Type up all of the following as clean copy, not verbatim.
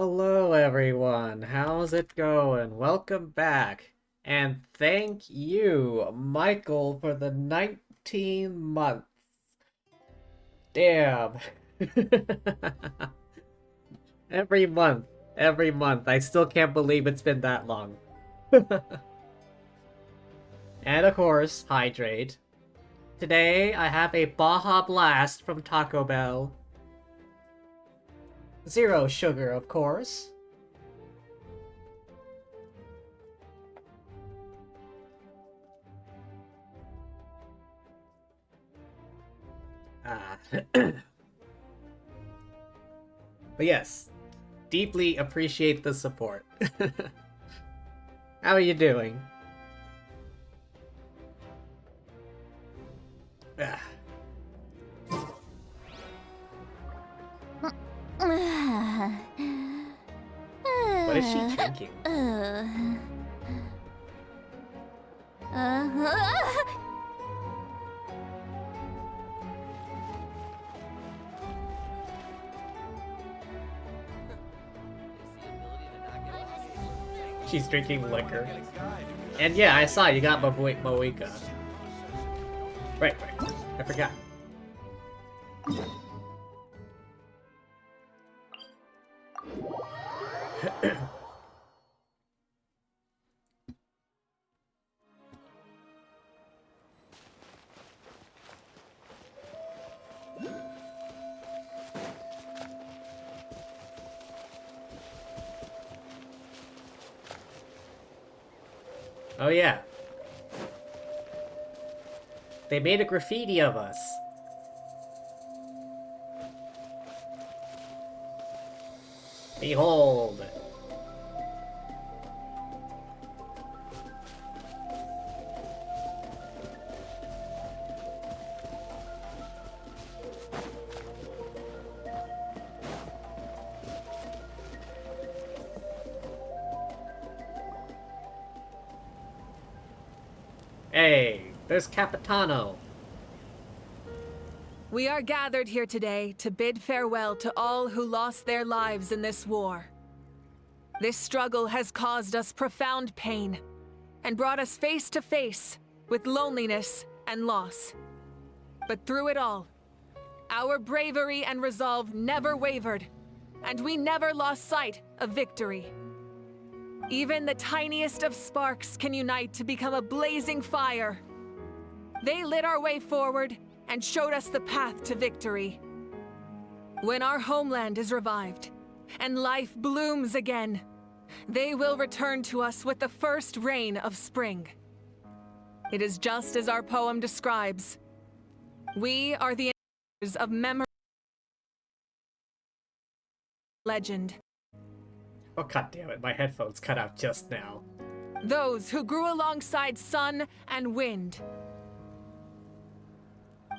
Hello, everyone. How's it going? Welcome back. And thank you, Michael, for the 19 months. Damn. Every month. Every month. I still can't believe it's been that long. And of course, hydrate. Today, I have a Baja Blast from Taco Bell. Zero sugar, of course. Ah. But yes, deeply appreciate the support. How are you doing? Ah. What is she drinking? She's drinking liquor. And yeah, I saw you got Moika. Right. I forgot. Oh yeah. They made a graffiti of us. Behold. Hey, there's Capitano. We are gathered here today to bid farewell to all who lost their lives in this war. This struggle has caused us profound pain and brought us face to face with loneliness and loss. But through it all, our bravery and resolve never wavered, and we never lost sight of victory. Even the tiniest of sparks can unite to become a blazing fire. They lit our way forward and showed us the path to victory. When our homeland is revived and life blooms again, they will return to us with the first rain of spring. It is just as our poem describes. We are the inheritors of memory legend. Oh god damn it, my headphones cut out just now. Those who grew alongside sun and wind.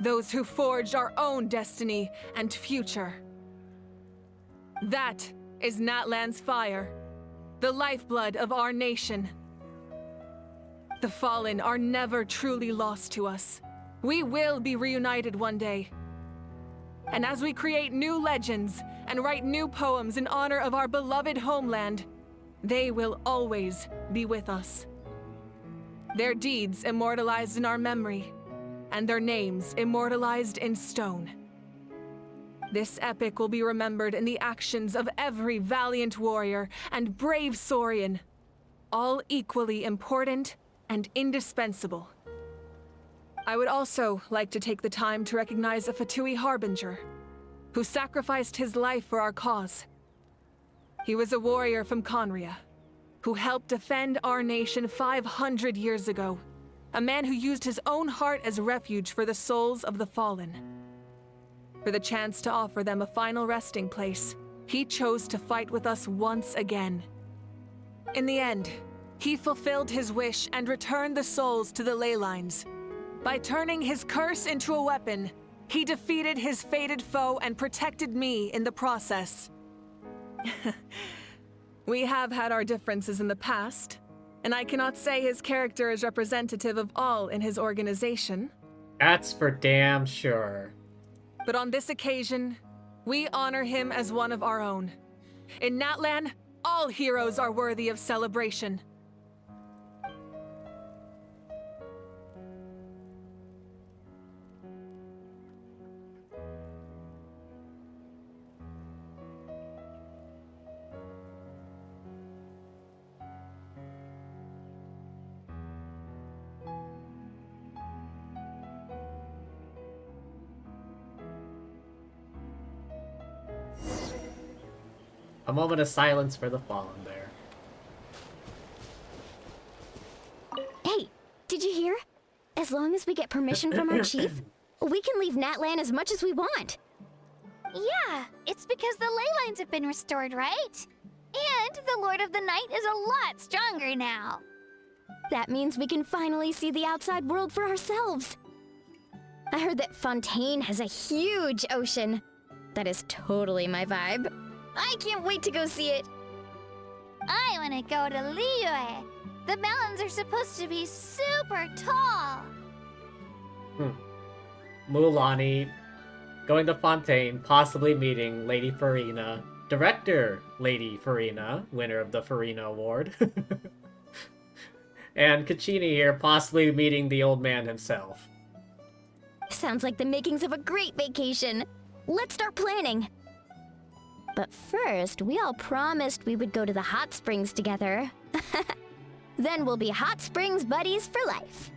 Those who forged our own destiny and future. That is Natlan's fire, the lifeblood of our nation. The fallen are never truly lost to us. We will be reunited one day. And as we create new legends and write new poems in honor of our beloved homeland, they will always be with us. Their deeds immortalized in our memory, and their names immortalized in stone. This epic will be remembered in the actions of every valiant warrior and brave Saurian, all equally important and indispensable. I would also like to take the time to recognize a Fatui Harbinger, who sacrificed his life for our cause. He was a warrior from Conria, who helped defend our nation 500 years ago. A man who used his own heart as refuge for the souls of the fallen. For the chance to offer them a final resting place, he chose to fight with us once again. In the end, he fulfilled his wish and returned the souls to the ley lines. By turning his curse into a weapon, he defeated his fated foe and protected me in the process. We have had our differences in the past, and I cannot say his character is representative of all in his organization. That's for damn sure. But on this occasion, we honor him as one of our own. In Natlan, all heroes are worthy of celebration. A moment of silence for the fallen there. Hey, did you hear? As long as we get permission from our chief, we can leave Natlan as much as we want. Yeah, it's because the ley lines have been restored, right? And the Lord of the Night is a lot stronger now. That means we can finally see the outside world for ourselves. I heard that Fontaine has a huge ocean. That is totally my vibe. I can't wait to go see it. I want to go to Liyue. The mountains are supposed to be super tall. Mulan going to Fontaine, possibly meeting Lady Farina, director Lady Farina, winner of the Farina Award. And Kachini here, possibly meeting the old man himself. Sounds like the makings of a great vacation. Let's start planning. But first, we all promised we would go to the hot springs together. Then we'll be hot springs buddies for life.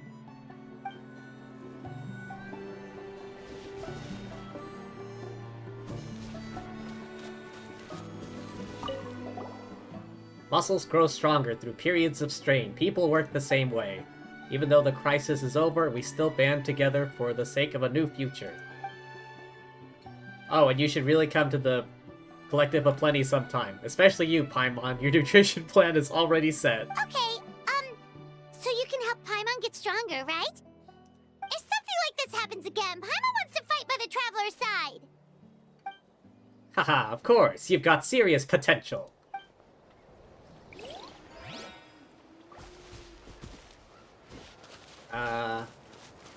Muscles grow stronger through periods of strain. People work the same way. Even though the crisis is over, we still band together for the sake of a new future. Oh, and you should really come to the Collective of Plenty sometime. Especially you, Paimon. Your nutrition plan is already set. Okay, so you can help Paimon get stronger, right? If something like this happens again, Paimon wants to fight by the Traveler's side. Haha, of course. You've got serious potential.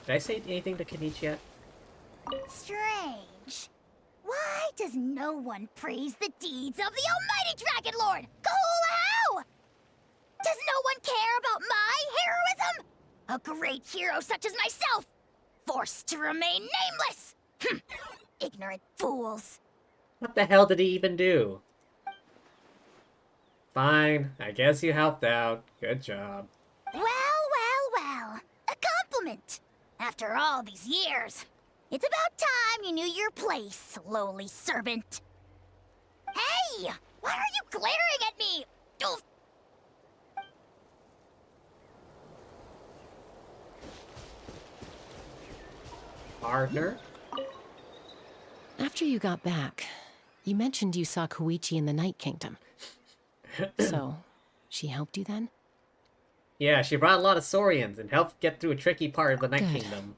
Did I say anything to Kenichi yet? Strange. Why does no one praise the deeds of the Almighty Dragon Lord, Kahoolahau? Does no one care about my heroism? A great hero such as myself, forced to remain nameless! Ignorant fools. What the hell did he even do? Fine, I guess you helped out. Good job. Well. A compliment. After all these years, it's about time you knew your place, lowly servant. Hey! Why are you glaring at me? Oof. Partner? After you got back, you mentioned you saw Koichi in the Night Kingdom. So, she helped you then? Yeah, she brought a lot of Saurians and helped get through a tricky part of the Night Good. Kingdom.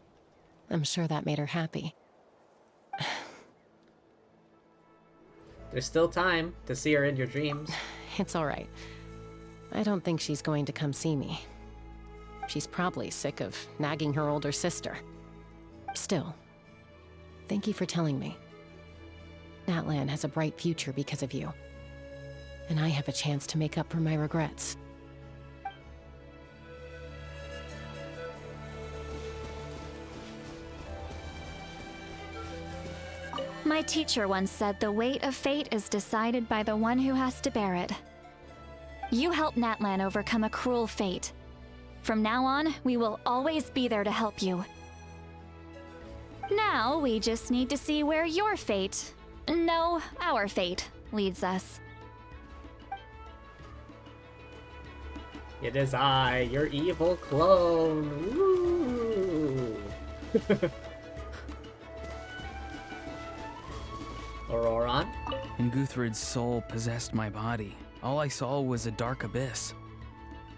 I'm sure that made her happy. There's still time to see her in your dreams. It's alright. I don't think she's going to come see me. She's probably sick of nagging her older sister. Still, thank you for telling me. Natlan has a bright future because of you. And I have a chance to make up for my regrets. My teacher once said the weight of fate is decided by the one who has to bear it. You helped Natlan overcome a cruel fate. From now on, we will always be there to help you. Now, we just need to see where your fate, no, our fate, leads us. It is I, your evil clone. Woo! Auroron? And Guthred's soul possessed my body. All I saw was a dark abyss.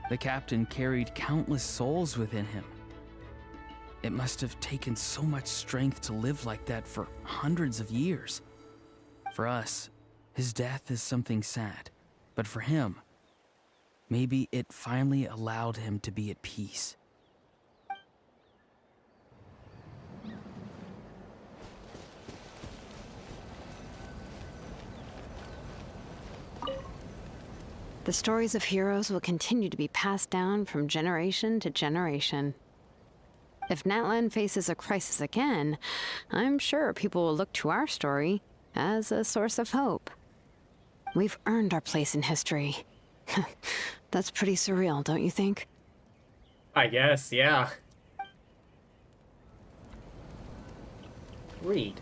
The captain carried countless souls within him. It must have taken so much strength to live like that for hundreds of years. For us, his death is something sad. But for him, maybe it finally allowed him to be at peace. The stories of heroes will continue to be passed down from generation to generation. If Natlan faces a crisis again, I'm sure people will look to our story as a source of hope. We've earned our place in history. That's pretty surreal, don't you think? I guess, yeah. Read.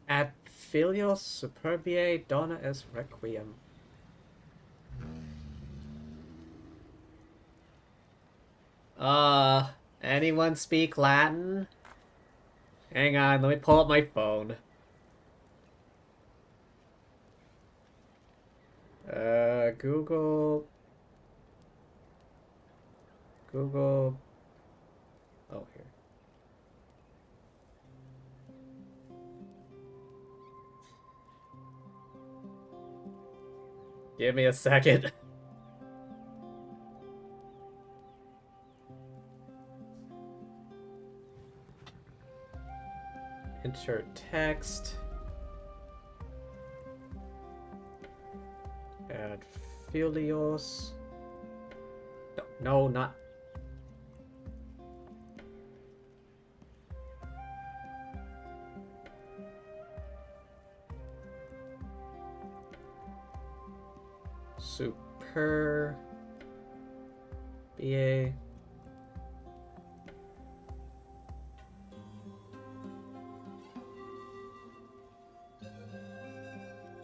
Ad filios superbiae dona est requiem. Anyone speak Latin? Hang on, let me pull up my phone. Google. Oh, here. Give me a second. Enter text. Add filios. No, not. Super BA.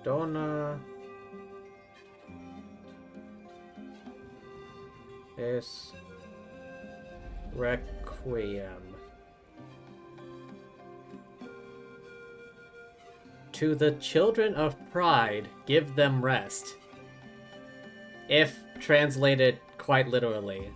Donna es requiem. To the children of pride, give them rest. If translated quite literally.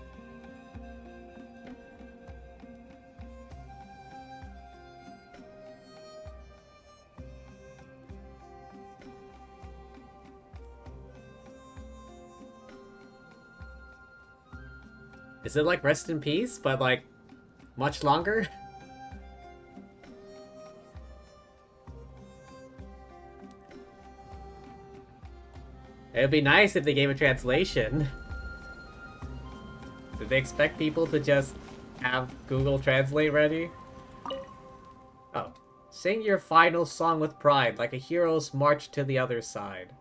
Is it like rest in peace, but like much longer? It would be nice if they gave a translation. Did they expect people to just have Google Translate ready? Oh. Sing your final song with pride, like a hero's march to the other side.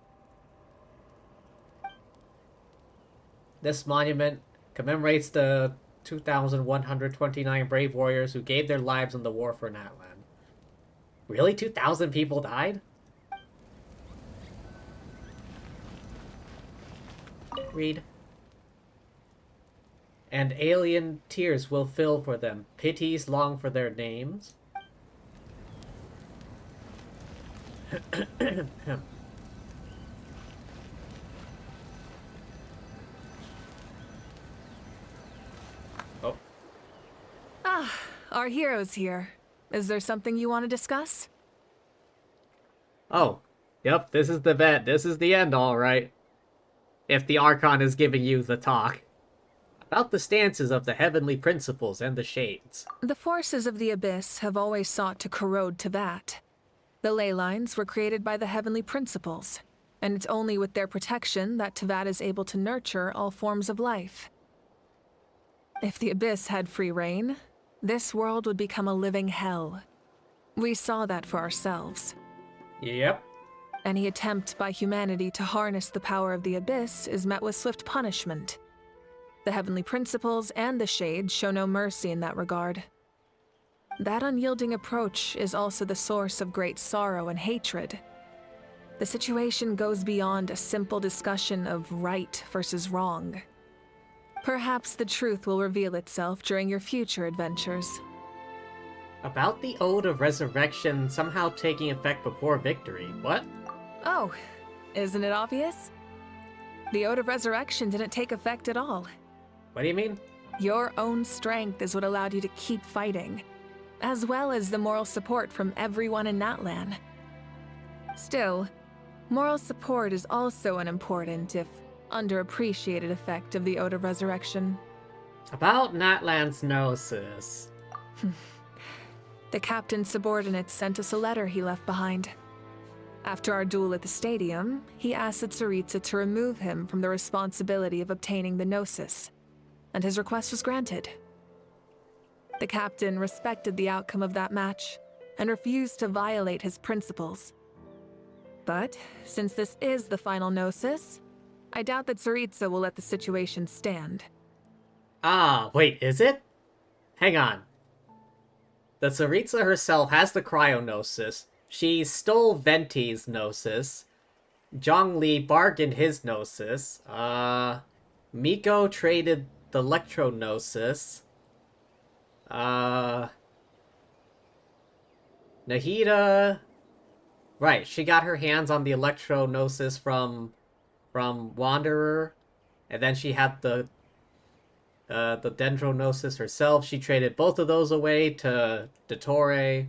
This monument commemorates the 2,129 brave warriors who gave their lives in the war for Natlan. Really? 2,000 people died? Read. And alien tears will fill for them. Pities long for their names. Oh. Ah, our hero's here. Is there something you want to discuss? Oh. Yep, this is the bet. This is the end, alright. If the Archon is giving you the talk. About the stances of the heavenly principles and the shades. The forces of the Abyss have always sought to corrode Teyvat. The ley lines were created by the heavenly principles, and it's only with their protection that Teyvat is able to nurture all forms of life. If the Abyss had free reign, this world would become a living hell. We saw that for ourselves. Yep. Any attempt by humanity to harness the power of the Abyss is met with swift punishment. The heavenly principles and the shades show no mercy in that regard. That unyielding approach is also the source of great sorrow and hatred. The situation goes beyond a simple discussion of right versus wrong. Perhaps the truth will reveal itself during your future adventures. About the Ode of Resurrection somehow taking effect before victory. What? Oh, isn't it obvious? The Ode of Resurrection didn't take effect at all. What do you mean? Your own strength is what allowed you to keep fighting, as well as the moral support from everyone in Natlan. Still, moral support is also an important, if underappreciated, effect of the Ode of Resurrection. About Natlan's gnosis. The captain's subordinates sent us a letter he left behind. After our duel at the stadium, he asked Tsaritsa to remove him from the responsibility of obtaining the Gnosis, and his request was granted. The captain respected the outcome of that match and refused to violate his principles. But since this is the final Gnosis, I doubt that Tsaritsa will let the situation stand. Ah, wait, is it? Hang on. The Tsaritsa herself has the Cryognosis. She stole Venti's Gnosis. Zhongli bargained his Gnosis. Miko traded the Electro-Gnosis. Nahida... Right, she got her hands on the Electro-Gnosis from Wanderer. And then she had the Dendrognosis herself. She traded both of those away to Dottore.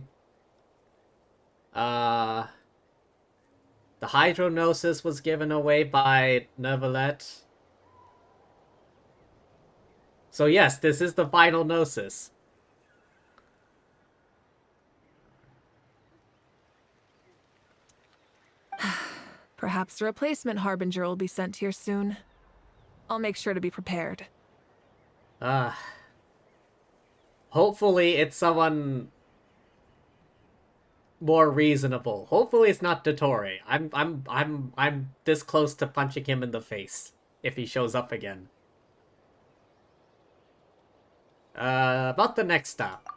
The Hydrognosis was given away by Neuvillette. So yes, this is the final Gnosis. Perhaps a replacement Harbinger will be sent here soon. I'll make sure to be prepared. Hopefully it's someone more reasonable. Hopefully it's not Dottore. I'm this close to punching him in the face if he shows up again. About the next stop.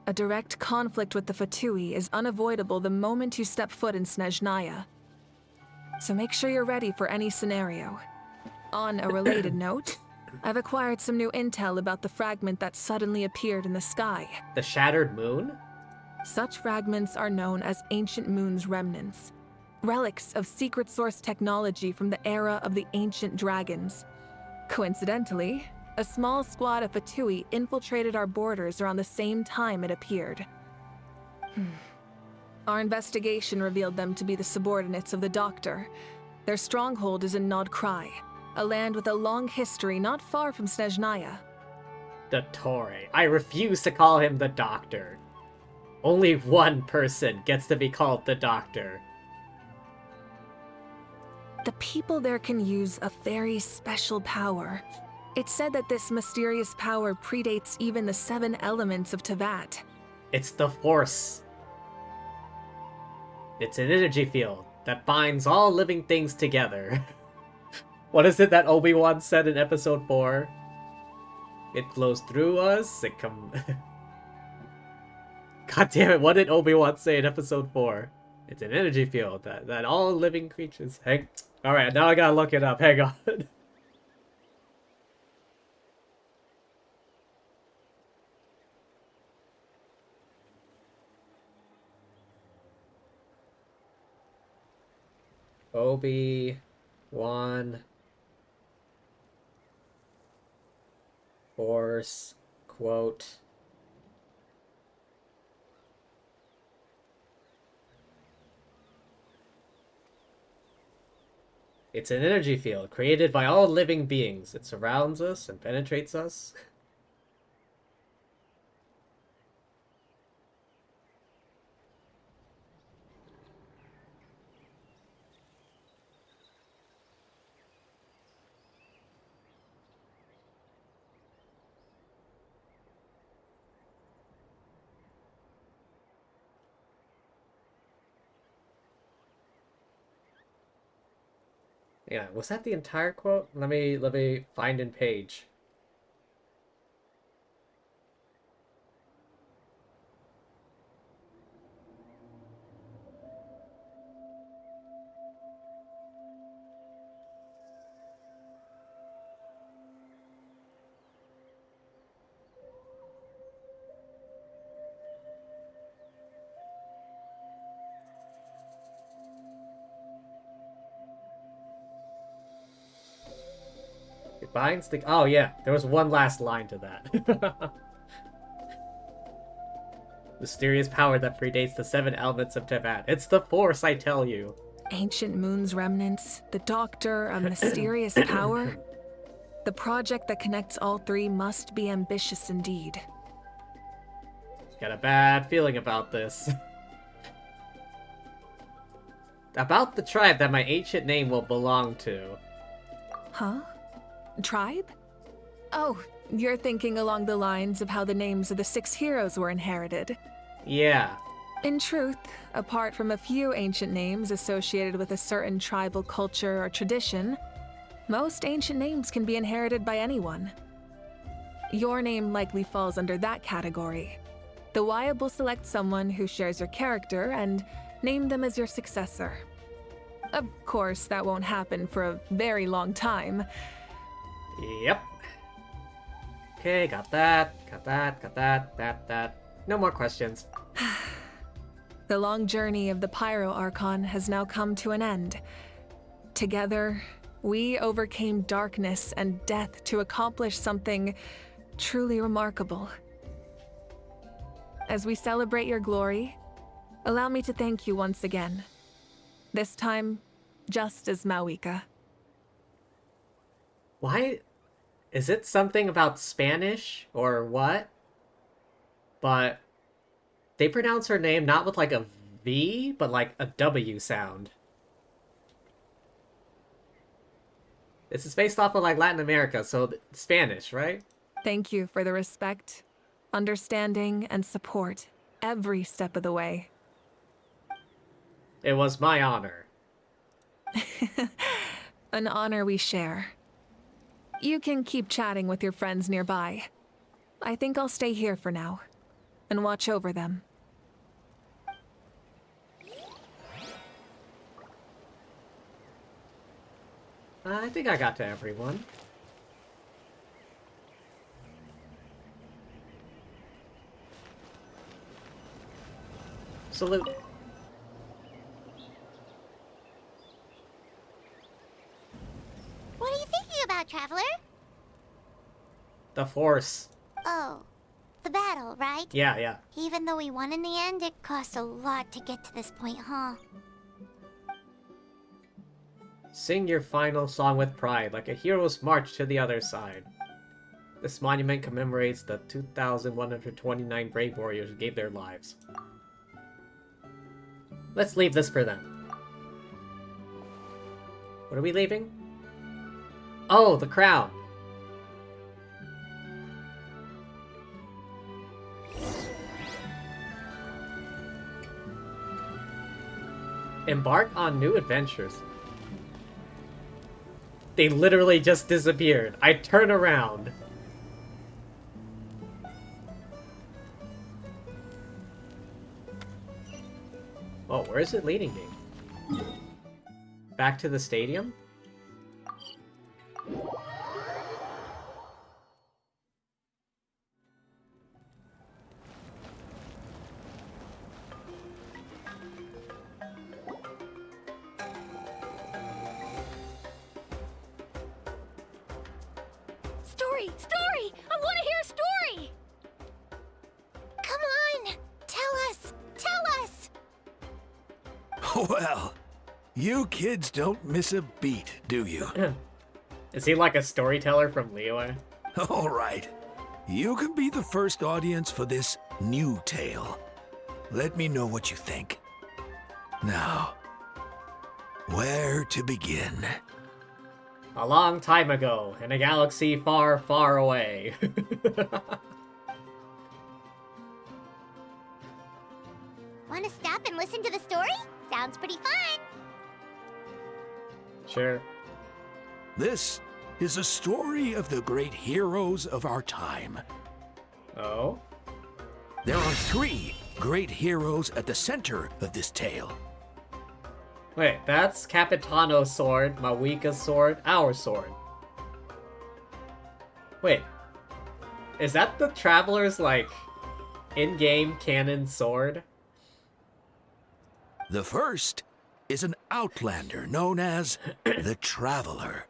A direct conflict with the Fatui is unavoidable the moment you step foot in Snezhnaya. So make sure you're ready for any scenario. On a related note, I've acquired some new intel about the fragment that suddenly appeared in the sky. The Shattered Moon? Such fragments are known as Ancient Moon's remnants, relics of secret source technology from the era of the ancient dragons. Coincidentally, a small squad of Fatui infiltrated our borders around the same time it appeared. Our investigation revealed them to be the subordinates of the Doctor. Their stronghold is in Nod Krai, a land with a long history not far from Snezhnaya. Dottore. I refuse to call him the Doctor. Only one person gets to be called the Doctor. The people there can use a very special power. It's said that this mysterious power predates even the 7 elements of Tevat. It's the Force. It's an energy field that binds all living things together. What is it that Obi-Wan said in episode 4? It flows through us, it God damn it, what did Obi-Wan say in episode 4? It's an energy field that all living creatures... Alright, now I gotta look it up, hang on. Obi-Wan Force quote. It's an energy field created by all living beings. It surrounds us and penetrates us. Yeah, was that the entire quote? Let me find in page. It binds the... Oh yeah, there was one last line to that. Mysterious power that predates the 7 elements of Tevat. It's the Force, I tell you. Ancient Moon's remnants, the Doctor, a mysterious power. The project that connects all 3 must be ambitious indeed. Got a bad feeling about this. About the tribe that my ancient name will belong to. Huh? Tribe? Oh, you're thinking along the lines of how the names of the 6 heroes were inherited. Yeah. In truth, apart from a few ancient names associated with a certain tribal culture or tradition, most ancient names can be inherited by anyone. Your name likely falls under that category. The Wyatt will select someone who shares your character and name them as your successor. Of course, that won't happen for a very long time. Yep. Okay, got that. That. No more questions. The long journey of the Pyro Archon has now come to an end. Together, we overcame darkness and death to accomplish something truly remarkable. As we celebrate your glory, allow me to thank you once again. This time, just as Mawika. Why? Is it something about Spanish or what? But they pronounce her name not with like a V, but like a W sound. This is based off of like Latin America, so Spanish, right? Thank you for the respect, understanding, and support every step of the way. It was my honor. An honor we share. You can keep chatting with your friends nearby. I think I'll stay here for now and watch over them. I think I got to everyone. Salute. What are you thinking about, Traveler? The Force. Oh, the battle, right? Yeah. Even though we won in the end, it cost a lot to get to this point, huh? Sing your final song with pride, like a hero's march to the other side. This monument commemorates the 2,129 brave warriors who gave their lives. Let's leave this for them. What are we leaving? Oh, the crown. Embark on new adventures. They literally just disappeared. I turn around. Oh, where is it leading me? Back to the stadium? Story! I want to hear a story! Come on! Tell us! Well, you kids don't miss a beat, do you? Is he like a storyteller from Liyue? All right. You can be the first audience for this new tale. Let me know what you think. Now, where to begin? A long time ago, in a galaxy far, far away. Want to stop and listen to the story? Sounds pretty fun! Sure. This is a story of the great heroes of our time. Oh? There are 3 great heroes at the center of this tale. Wait, that's Capitano's sword, Mawika's sword, our sword. Wait. Is that the Traveler's, like, in-game canon sword? The first is an outlander known as the Traveler.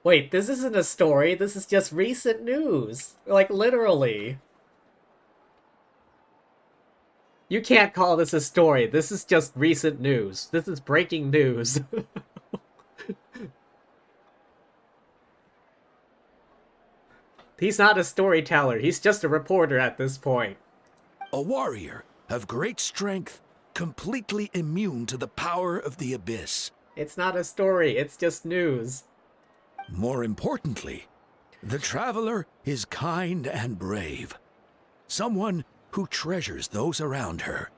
Wait, this isn't a story, this is just recent news. Like, literally. You can't call this a story, this is just recent news. This is breaking news. He's not a storyteller, he's just a reporter at this point. A warrior of great strength completely immune to the power of the Abyss. It's not a story, it's just news. More importantly, the Traveler is kind and brave. Someone who treasures those around her.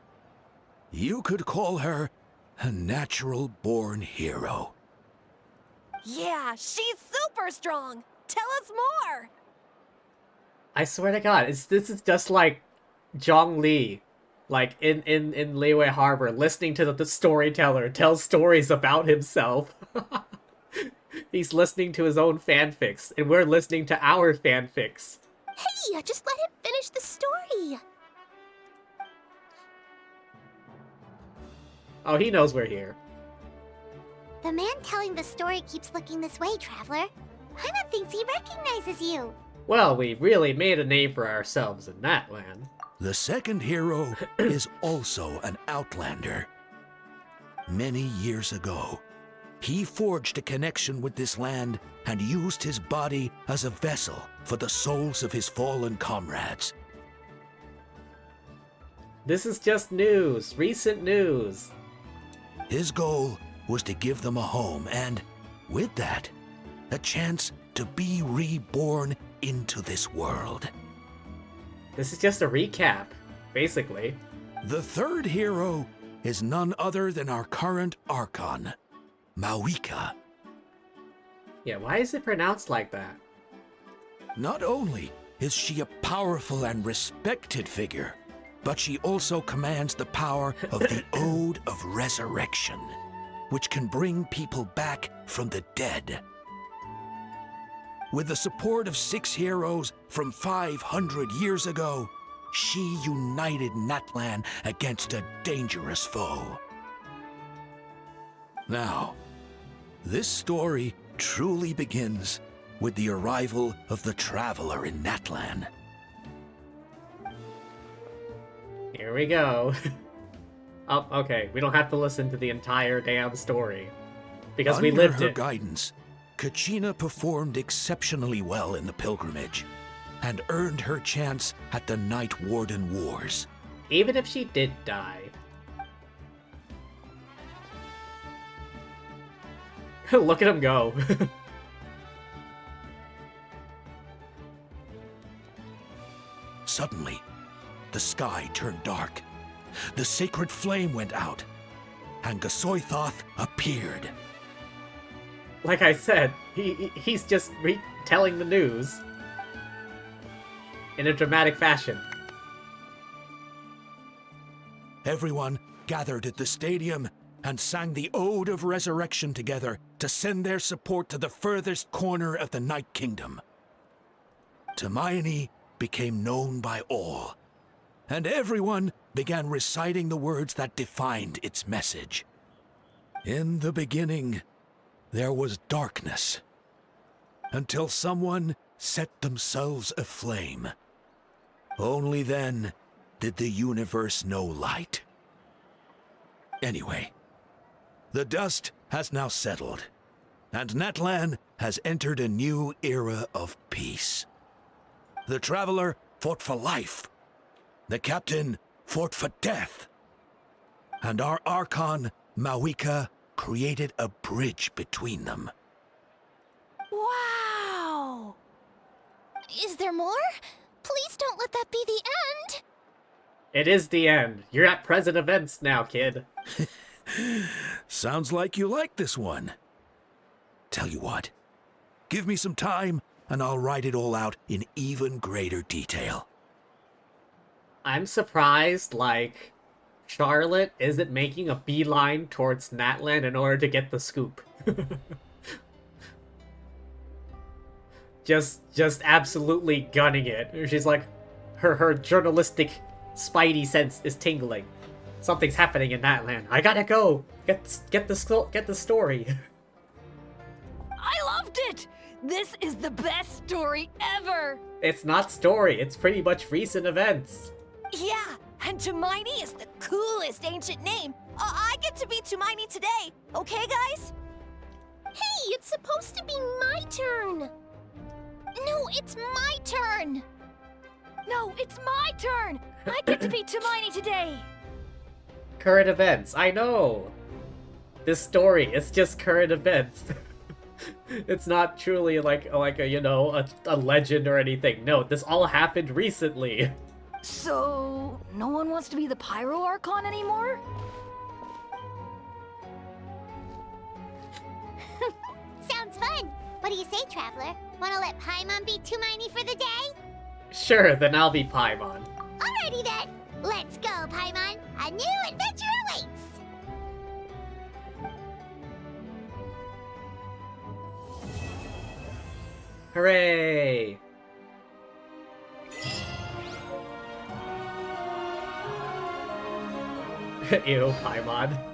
You could call her a natural-born hero. Yeah, she's super strong. Tell us more. I swear to God, this is just like Zhong Li, like in Liyue Harbor, listening to the storyteller tell stories about himself. He's listening to his own fanfics, and we're listening to our fanfics. Hey, just let him finish the story. Oh, he knows we're here. The man telling the story keeps looking this way, Traveler. Paimon thinks he recognizes you. Well, we really made a name for ourselves in Natlan. The second hero is also an outlander. Many years ago, he forged a connection with this land and used his body as a vessel for the souls of his fallen comrades. This is just news, recent news. His goal was to give them a home and, with that, a chance to be reborn into this world. This is just a recap, basically. The third hero is none other than our current Archon, Mawika. Yeah, why is it pronounced like that? Not only is she a powerful and respected figure, but she also commands the power of the Ode of Resurrection, which can bring people back from the dead. With the support of 6 heroes from 500 years ago, she united Natlan against a dangerous foe. Now, this story truly begins with the arrival of the Traveler in Natlan. Here we go. Oh, okay, we don't have to listen to the entire damn story. Because we lived Under her it. guidance, Kachina performed exceptionally well in the pilgrimage and earned her chance at the Night Warden Wars. Even if she did die. Look at him go. Suddenly, the sky turned dark. The sacred flame went out, and Gasoithoth appeared. Like I said, he's just retelling the news. In a dramatic fashion. Everyone gathered at the stadium and sang the Ode of Resurrection together to send their support to the furthest corner of the Night Kingdom. Hermione became known by all, and everyone began reciting the words that defined its message. In the beginning, there was darkness, until someone set themselves aflame. Only then did the universe know light. Anyway, the dust has now settled, and Natlan has entered a new era of peace. The Traveler fought for life. The Captain fought for death. And our Archon, Mawika, created a bridge between them. Wow! Is there more? Please don't let that be the end! It is the end. You're at present events now, kid. Sounds like you like this one. Tell you what, give me some time and I'll write it all out in even greater detail. I'm surprised, like, Charlotte isn't making a beeline towards Natlan in order to get the scoop. just absolutely gunning it. She's like, her journalistic spidey sense is tingling. Something's happening in Natlan. I gotta go. Get the story. I loved it! This is the best story ever! It's not story. It's pretty much recent events. Yeah, and Hermione is the coolest ancient name. I get to be Hermione today, okay, guys? Hey, it's supposed to be my turn! No, it's my turn! No, it's my turn! I get to be Hermione today! current events. I know. This story, it's just current events. It's not truly like a you know a legend or anything. No, this all happened recently. So, no one wants to be the Pyro Archon anymore? Sounds fun. What do you say, Traveler? Wanna let Paimon be Tumaini for the day? Sure, then I'll be Paimon. Alrighty then. Let's go, Paimon. A new adventure awaits. Hooray! Ew, Paimon.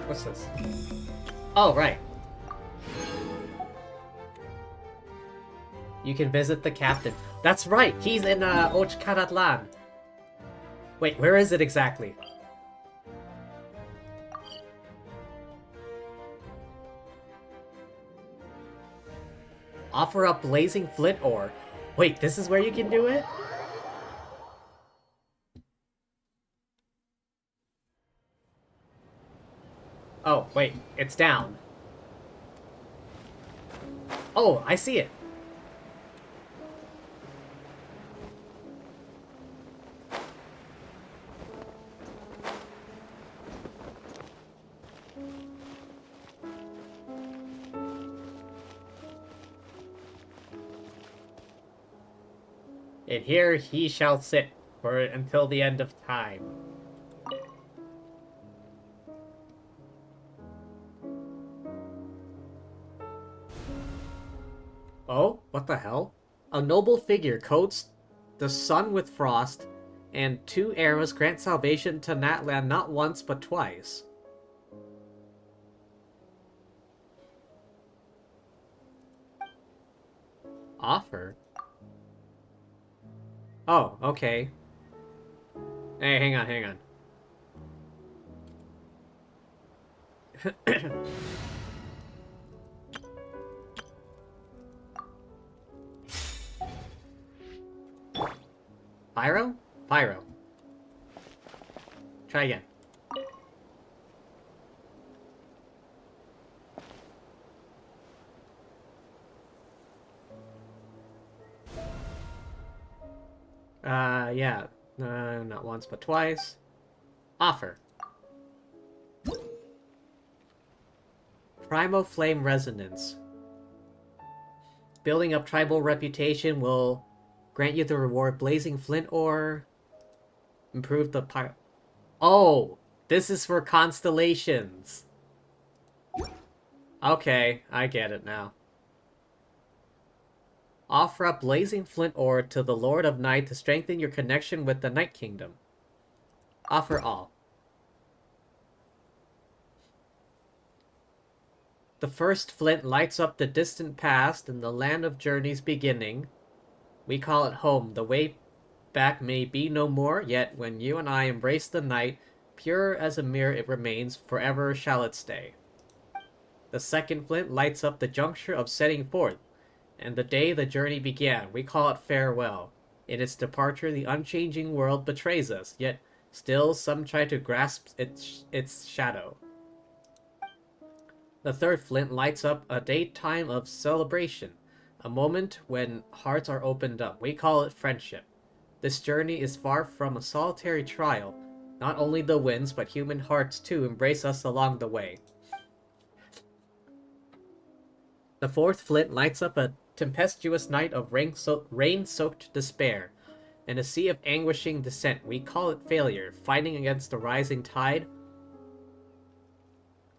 What's this? Oh, right. You can visit the captain. That's right, he's in Natlan. Wait, where is it exactly? Offer up blazing flint ore. Wait, this is where you can do it? Oh, wait, it's down. Oh, I see it. And here he shall sit for until the end of time. Oh, what the hell? A noble figure coats the sun with frost, and 2 arrows grant salvation to Natlan not once but twice. Offer? Oh, okay. Hey, hang on, hang on. Pyro? Pyro. Try again. Yeah. Not once, but twice. Offer. Primo Flame Resonance. Building up tribal reputation will grant you the reward Blazing Flint Ore. Improve the pyro. Oh! This is for constellations! Okay, I get it now. Offer up Blazing Flint Ore to the Lord of Night to strengthen your connection with the Night Kingdom. Offer all. The first flint lights up the distant past and the land of journey's beginning. We call it home. The way back may be no more, yet when you and I embrace the night, pure as a mirror it remains, forever shall it stay. The second flint lights up the juncture of setting forth, and the day the journey began. We call it farewell. In its departure, the unchanging world betrays us, yet still some try to grasp its shadow. The third flint lights up a daytime of celebration, a moment when hearts are opened up. We call it friendship. This journey is far from a solitary trial. Not only the winds, but human hearts too embrace us along the way. The fourth flint lights up a tempestuous night of rain-soaked despair, and a sea of anguishing descent. We call it failure, fighting against the rising tide.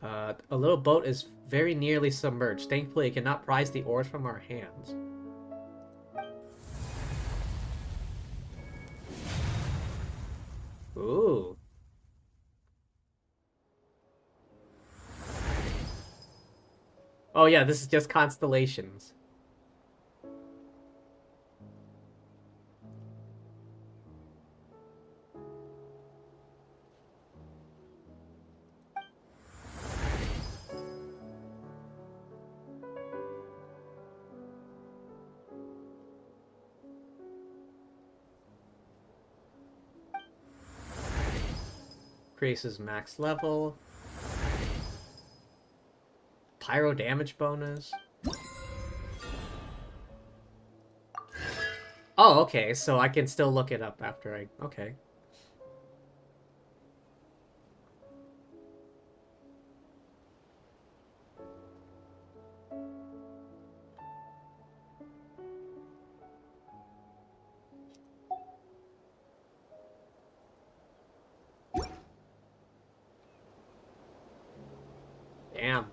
A little boat is very nearly submerged. Thankfully, it cannot prise the oars from our hands. Ooh. Oh yeah, this is just constellations. Increases max level. Pyro damage bonus. Oh, okay, so I can still look it up after I... Okay. Damn.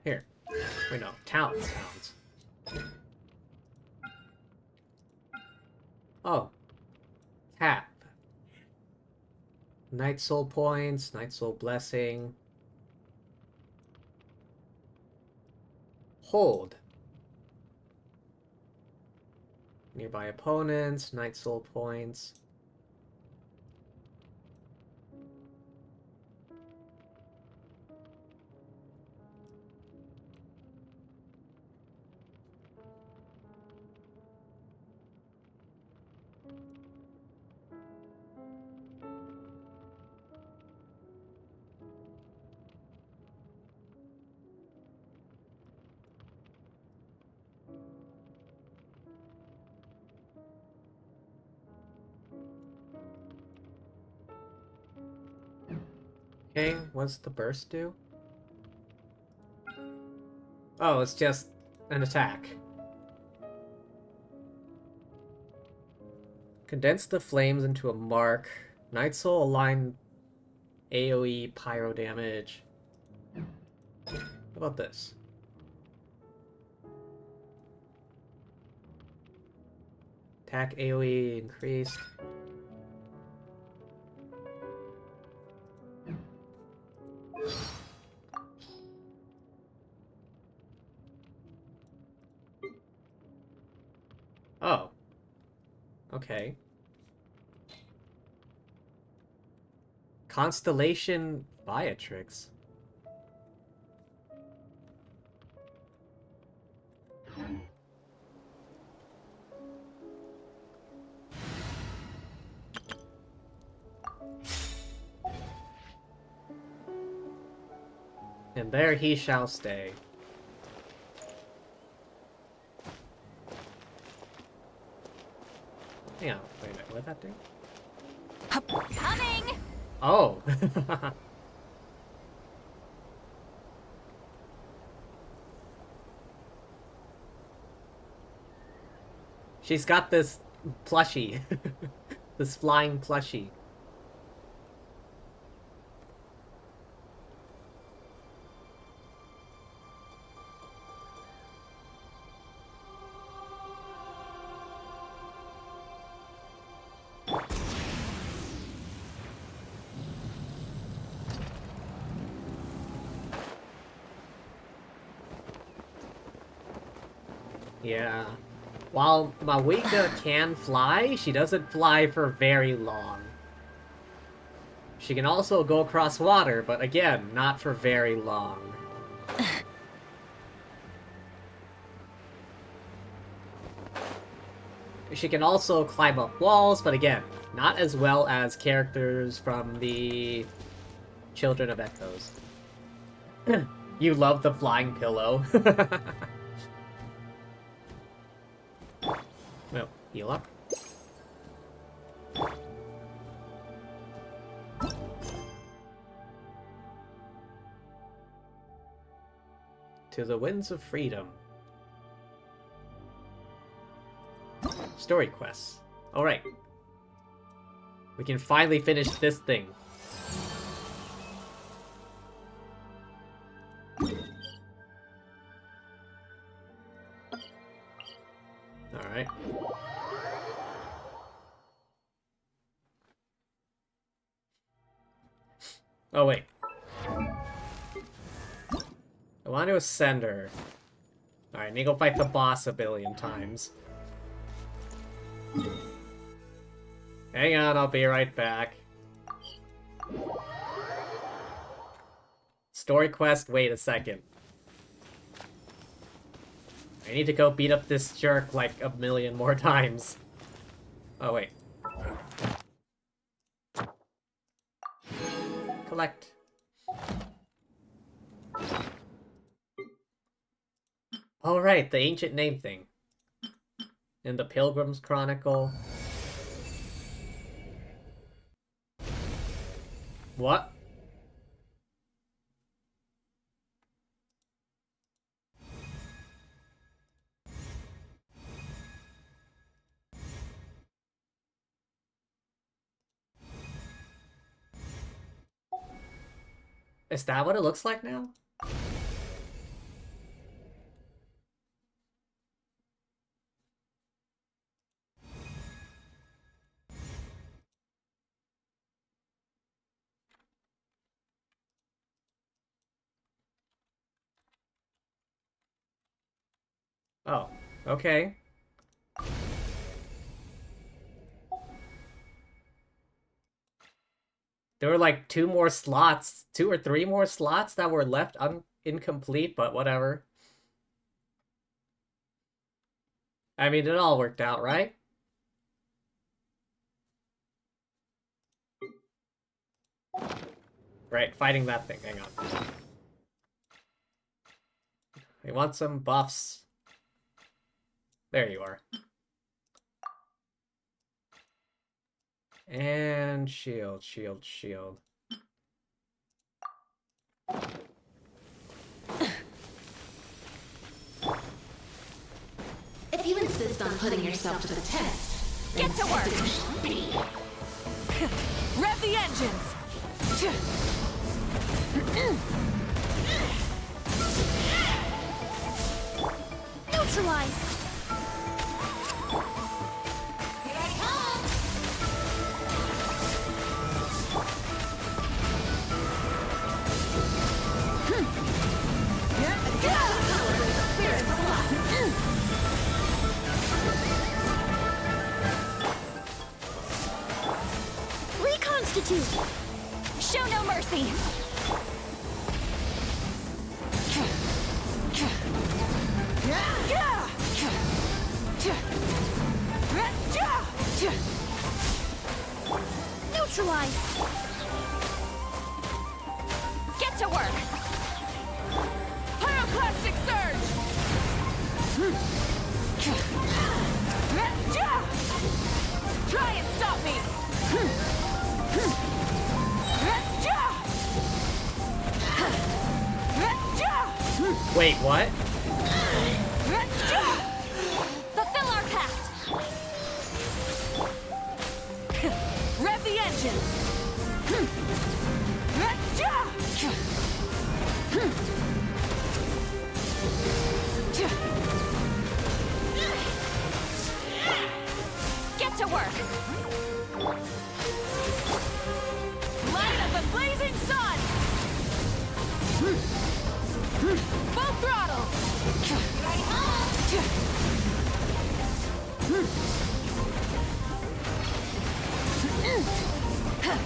Here. Wait, no. Towns. Oh. Tap. Night Soul points, Night Soul Blessing. Hold. Nearby opponents, Night Soul points. Okay, what's the burst do? Oh, it's just an attack. Condense the flames into a mark. Night Soul align AoE pyro damage. How about this? Attack AoE increased. Oh. Okay. Constellation Viatrix. And there he shall stay. Hang on, wait a minute, what did that do? Coming! Oh! She's got this plushie. This flying plushie. Yeah. While Mawika can fly, she doesn't fly for very long. She can also go across water, but again, not for very long. She can also climb up walls, but again, not as well as characters from the Children of Echoes. You love the flying pillow. Well, heal up. To the Winds of Freedom. Story quests. Alright. We can finally finish this thing. Alright. Oh, wait. I want to ascend her. Alright, I need to go fight the boss a billion times. Hang on, I'll be right back. Story quest, wait a second. I need to go beat up this jerk like a million more times. Oh, wait. Collect. Oh, right, the ancient name thing. In the Pilgrim's Chronicle. What? Is that what it looks like now? Oh, okay. There were like 2 more slots, 2 or 3 more slots that were left incomplete, but whatever. I mean, it all worked out, right? Right, fighting that thing, hang on. We want some buffs. There you are. And shield, shield, shield. If you insist on putting yourself to the test, Get to work! Rev the engines! Neutralized! Reconstitute! Show no mercy! Neutralized! Get to work! Pyroclastic surge! Try and stop me! Wait, what? Fulfill our pact! Rev the engines! Get to work! Light of the blazing sun! Full throttle!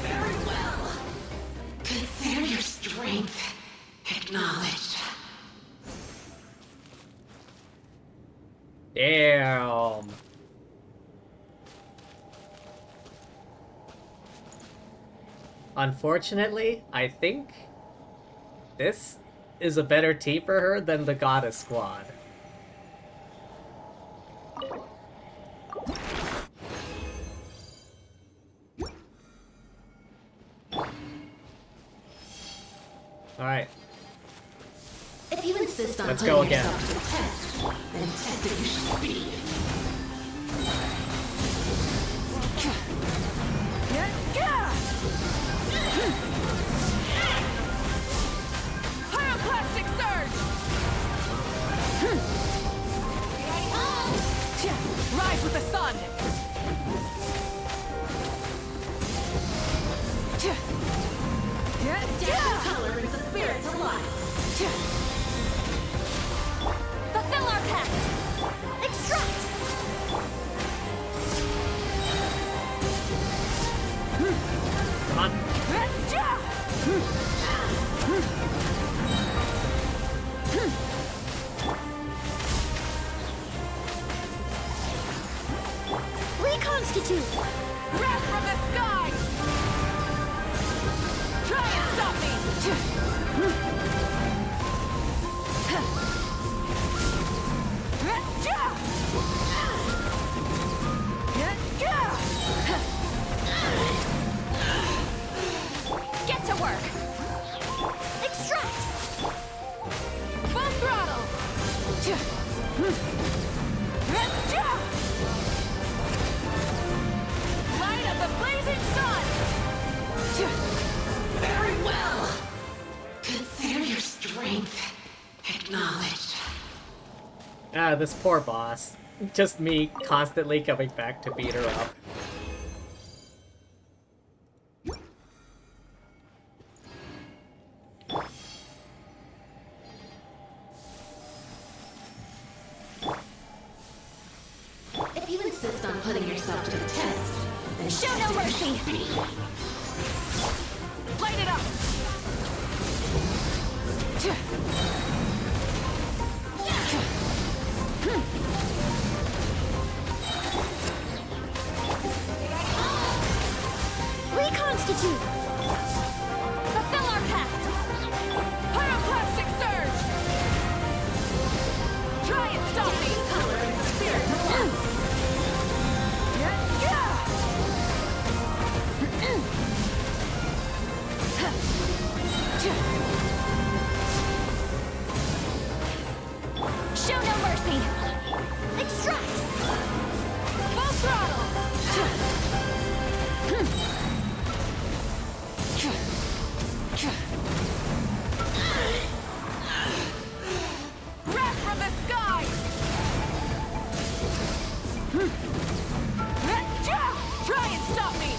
Very well. Consider your strength acknowledged. Damn. Unfortunately, I think this is a better team for her than the Goddess Squad. Alright, If you insist on let's putting go again. yourself to the test, then tested you should be. Pyroclastic surge! Rise with the sun! Color brings a spirit to life. Fulfill our pact! Extract! Come on. Get to work! Extract! Full throttle! Light of the blazing sun! Very well. Consider your strength acknowledged. Ah, this poor boss. Just me constantly coming back to beat her up. If you insist on putting yourself to the test, then Show no mercy! Light it up! Reconstitute! Fulfill our pact! Pyroclastic surge! Try and stop me! Color and spirit. Show no mercy! Extract! Full throttle! Wrath from the sky! Try and stop me!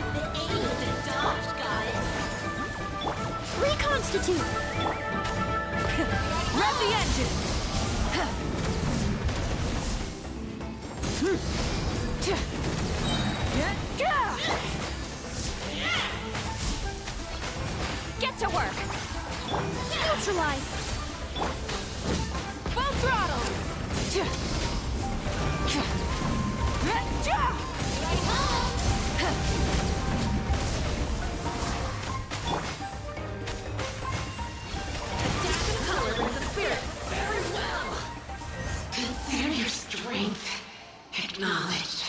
The aim is a dodge, goddess. Reconstitute! Rev the engine! Get to work! Neutralize! Full throttle! Color and the spirit. Very well. Consider your strength acknowledged.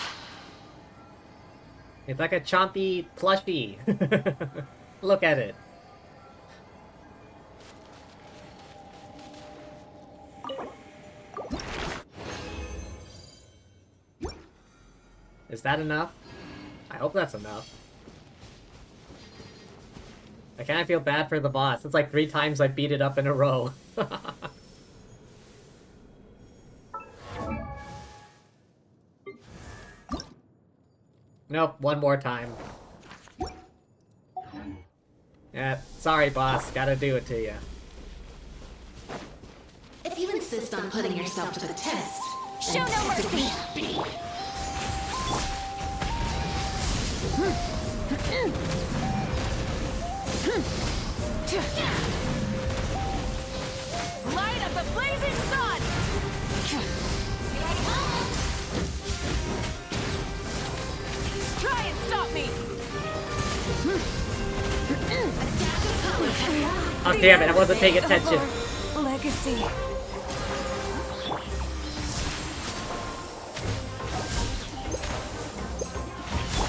It's like a chompy plushie. Look at it. Is that enough? I hope that's enough. I kind of feel bad for the boss. It's like 3 times I beat it up in a row. Nope, one more time. Yeah, sorry boss, gotta do it to you. If you insist on putting yourself to the test, Show no mercy! be. Light of the blazing sun! Try and stop me! Oh damn it, I wasn't paying attention. Legacy.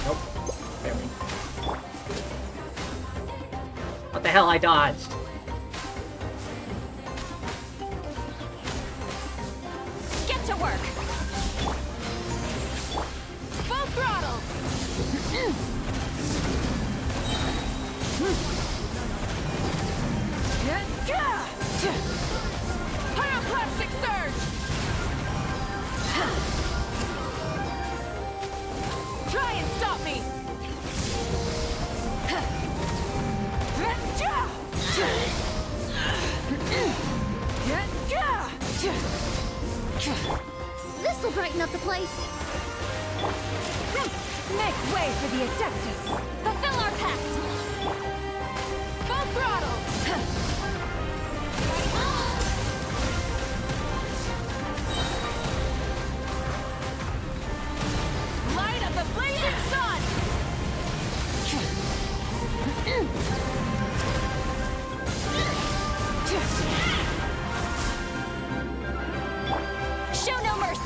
Nope. There we go. What the hell, I dodged? Get to work! Full throttle! Pyroclastic surge! Try and stop me! This'll brighten up the place. Make way for the Adeptus! Fulfill our pact! Full throttle!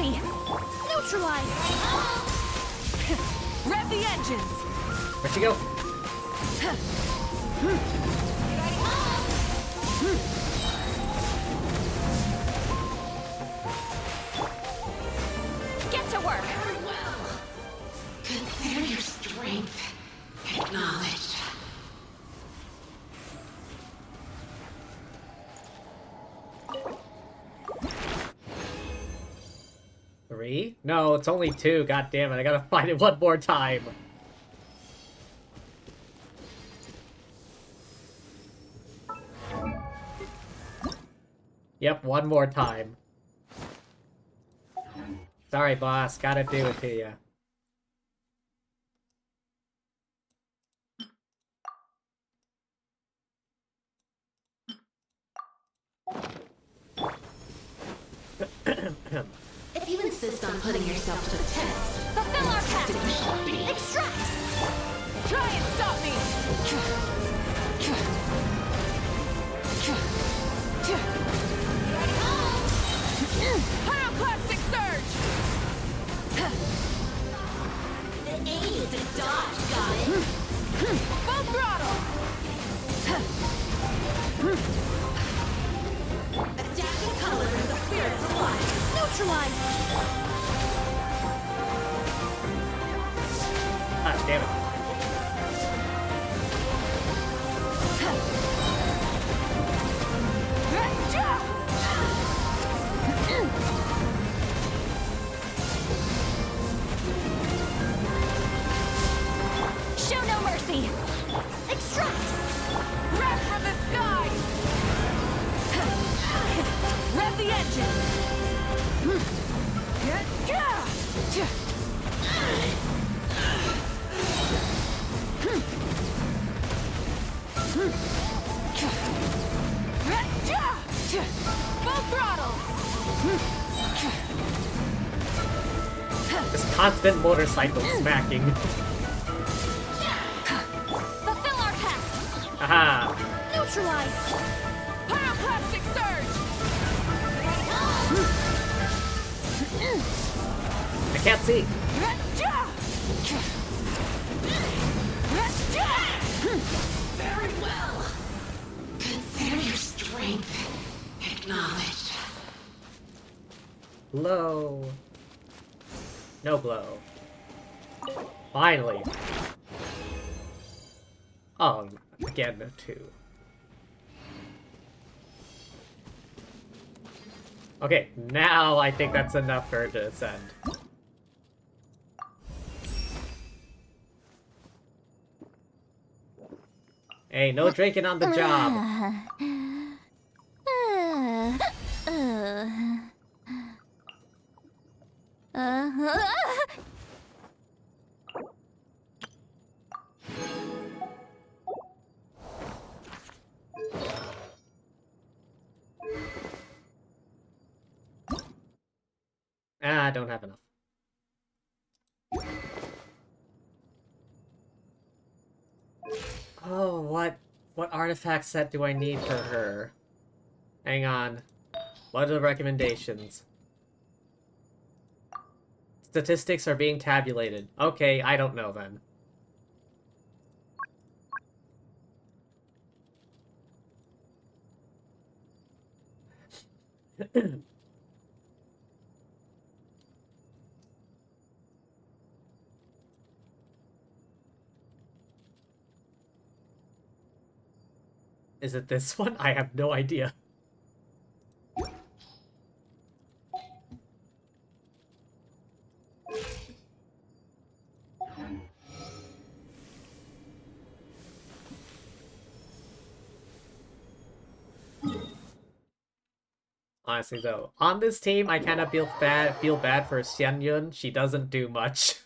mercy! Neutralize! Rev the engines! Where'd she go? Get to work! Very well. Consider your strength acknowledged. 3? No, it's only 2. God damn it! I gotta find it one more time. Yep, one more time. Sorry, boss. Gotta do it to you. If you insist on putting yourself to the test, Fulfill our it pact! shall be. Extract! Try and stop me! Pyroclastic surge! The aim is a dodge, got it? Full throttle! Adapting color is the spirit's alive. Neutralize! Ah, damn it. Show no mercy! Extract! Rev for the sky! Rev the engine! Full throttle! This constant motorcycle smacking. Fulfill our pact! Aha! Neutralize! Pyroclastic surge! I can't see. Very well. Consider your strength acknowledged. Blow. No blow. Finally. Oh, again, 2. Okay, now I think that's enough for her to ascend. Hey, no drinking on the job. Ah, I don't have enough. Oh, what artifact set do I need for her? Hang on. What are the recommendations? Statistics are being tabulated. Okay, I don't know then. Is it this one? I have no idea. Honestly though, on this team I kinda feel bad for Xian Yun. She doesn't do much.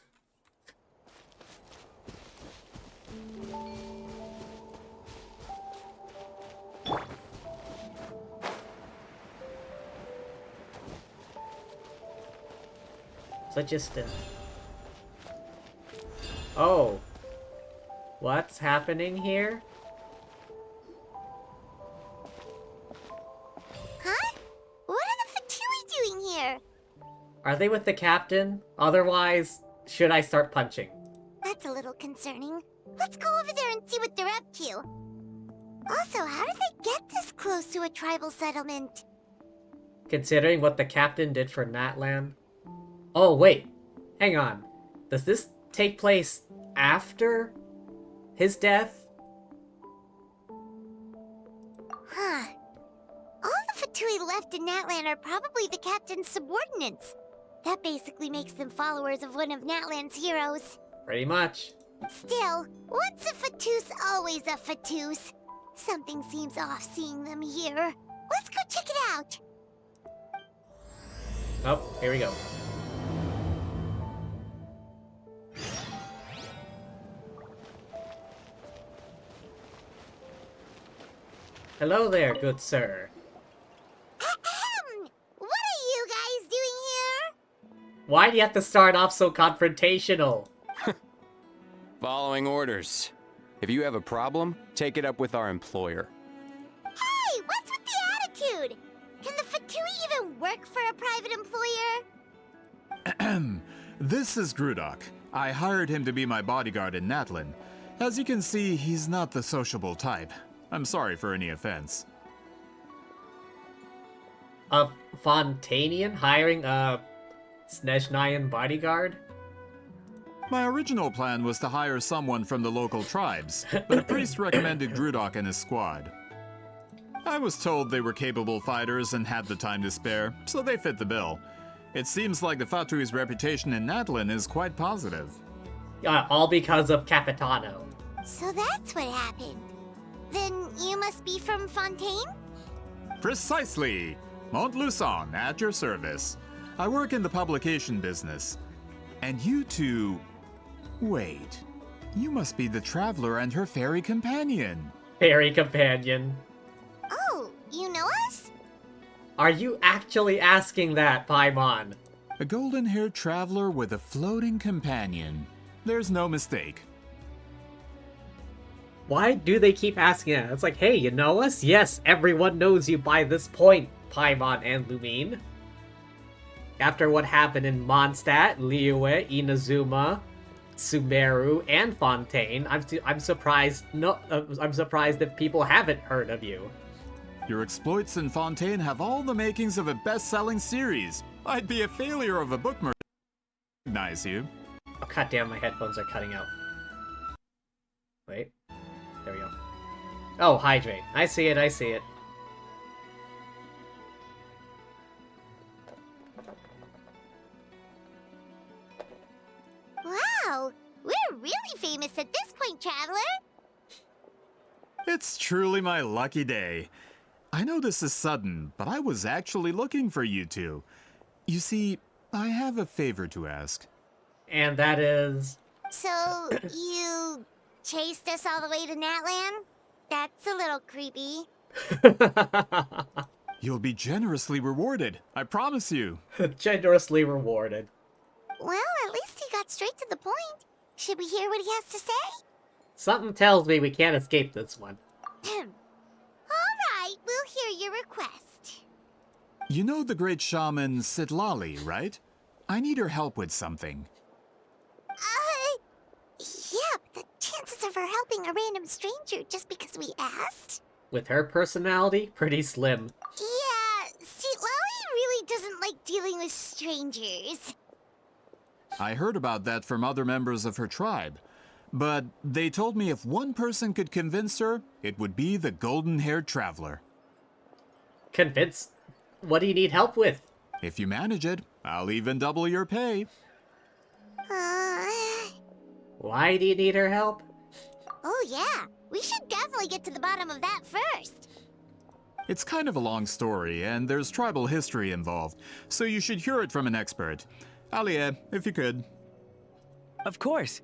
So just oh. What's happening here? Huh? What are the Fatui doing here? Are they with the captain? Otherwise, should I start punching? That's a little concerning. Let's go over there and see what they're up to. Also, how did they get this close to a tribal settlement? Considering what the captain did for Natlan? Oh, wait. Hang on. Does this take place after his death? Huh. All the Fatui left in Natlan are probably the captain's subordinates. That basically makes them followers of one of Natlan's heroes. Pretty much. Still, once a Fatus, always a Fatus. Something seems off seeing them here. Let's go check it out. Oh, here we go. Hello there, good sir. Ahem! What are you guys doing here? Why do you have to start off so confrontational? Following orders. If you have a problem, take it up with our employer. Hey, what's with the attitude? Can the Fatui even work for a private employer? This is Grudok. I hired him to be my bodyguard in Natlan. As you can see, he's not the sociable type. I'm sorry for any offense. A Fontanian hiring a Snezhnayan bodyguard? My original plan was to hire someone from the local tribes, but a priest recommended Grudok and his squad. I was told they were capable fighters and had the time to spare, so they fit the bill. It seems like the Fatui's reputation in Natlan is quite positive. All because of Capitano. So that's what happened. Then you must be from Fontaine? Precisely! Montluçon, at your service. I work in the publication business. And you two... Wait. You must be the traveler and her fairy companion. Fairy companion. Oh, you know us? Are you actually asking that, Paimon? A golden-haired traveler with a floating companion. There's no mistake. Why do they keep asking that? It's like, hey, you know us? Yes, everyone knows you by this point, Paimon and Lumine. After what happened in Mondstadt, Liyue, Inazuma, Sumeru, and Fontaine, I'm surprised. I'm surprised if people haven't heard of you. Your exploits in Fontaine have all the makings of a best-selling series. I'd be a failure of a book to recognize you. Oh, goddamn, my headphones are cutting out. Wait. There we go. Oh, hydrate. I see it, I see it. Wow, we're really famous at this point, Traveler. It's truly my lucky day. I know this is sudden, but I was actually looking for you two. You see, I have a favor to ask. And that is... So, you chased us all the way to Natlan? That's a little creepy. You'll be generously rewarded, I promise you. Generously rewarded. Well, at least he got straight to the point. Should we hear what he has to say? Something tells me we can't escape this one. Alright, we'll hear your request. You know the great shaman Sitlali, right? I need her help with something. Yeah, but the chances of her helping a random stranger just because we asked? With her personality, pretty slim. Yeah, Sitlali really doesn't like dealing with strangers. I heard about that from other members of her tribe. But they told me if one person could convince her, it would be the golden-haired traveler. Convinced? What do you need help with? If you manage it, I'll even double your pay. Why do you need her help? Oh yeah, we should definitely get to the bottom of that first. It's kind of a long story, and there's tribal history involved, so you should hear it from an expert. Alie, if you could. Of course.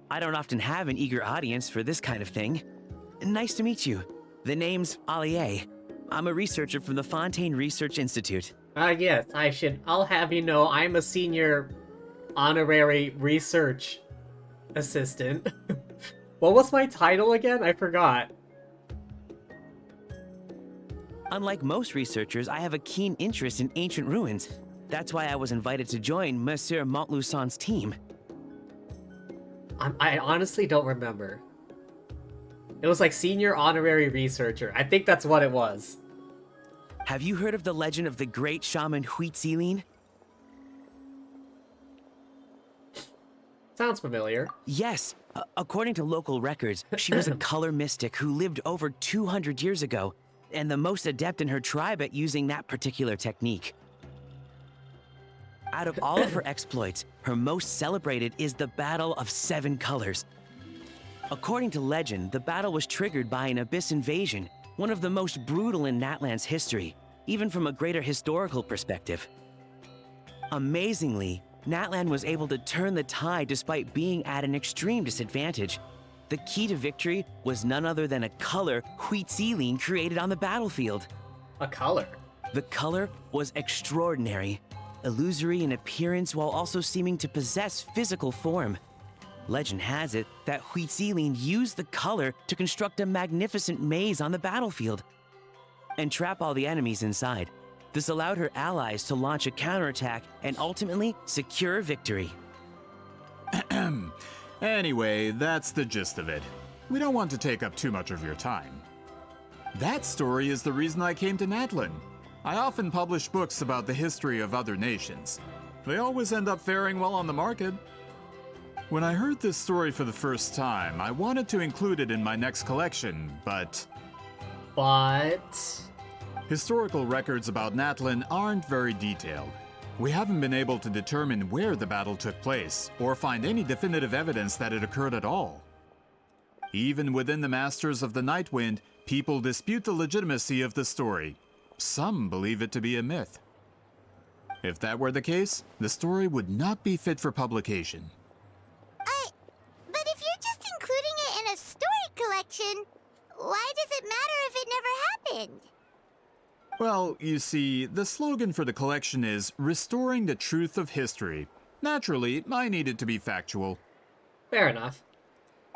I don't often have an eager audience for this kind of thing. Nice to meet you. The name's Alie. I'm a researcher from the Fontaine Research Institute. Yes, I'll have you know I'm a senior honorary research assistant. What was my title again? I forgot. Unlike most researchers, I have a keen interest in ancient ruins. That's why I was invited to join Monsieur Montluçon's team. I honestly don't remember. It was like senior honorary researcher. I think that's what it was. Have you heard of the legend of the great shaman Itztli? Sounds familiar. Yes. According to local records, she was a color mystic who lived over 200 years ago, and the most adept in her tribe at using that particular technique. Out of all of her exploits, her most celebrated is the Battle of Seven Colors. According to legend, the battle was triggered by an abyss invasion, one of the most brutal in Natlan's history, even from a greater historical perspective. Amazingly, Natlan was able to turn the tide despite being at an extreme disadvantage. The key to victory was none other than a color Itztli created on the battlefield. A color? The color was extraordinary, illusory in appearance while also seeming to possess physical form. Legend has it that Itztli used the color to construct a magnificent maze on the battlefield and trap all the enemies inside. This allowed her allies to launch a counterattack and ultimately secure victory. Anyway, that's the gist of it. We don't want to take up too much of your time. That story is the reason I came to Natlan. I often publish books about the history of other nations. They always end up faring well on the market. When I heard this story for the first time, I wanted to include it in my next collection, but... Historical records about Natlan aren't very detailed. We haven't been able to determine where the battle took place, or find any definitive evidence that it occurred at all. Even within the Masters of the Nightwind, people dispute the legitimacy of the story. Some believe it to be a myth. If that were the case, the story would not be fit for publication. But if you're just including it in a story collection, why does it matter if it never happened? Well, you see, the slogan for the collection is Restoring the Truth of History. Naturally, I needed to be factual. Fair enough.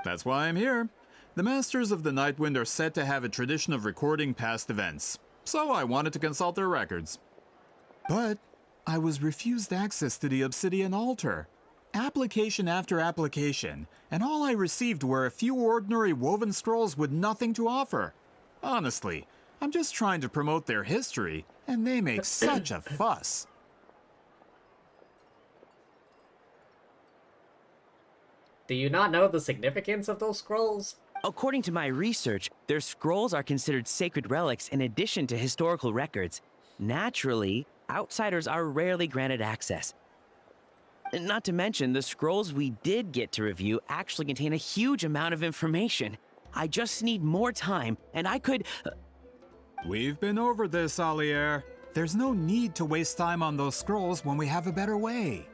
That's why I'm here. The Masters of the Nightwind are said to have a tradition of recording past events, so I wanted to consult their records. But I was refused access to the Obsidian Altar. Application after application, and all I received were a few ordinary woven scrolls with nothing to offer. Honestly, I'm just trying to promote their history, and they make such a fuss. Do you not know the significance of those scrolls? According to my research, their scrolls are considered sacred relics in addition to historical records. Naturally, outsiders are rarely granted access. Not to mention, the scrolls we did get to review actually contain a huge amount of information. I just need more time, and I could... We've been over this, Alier. There's no need to waste time on those scrolls when we have a better way.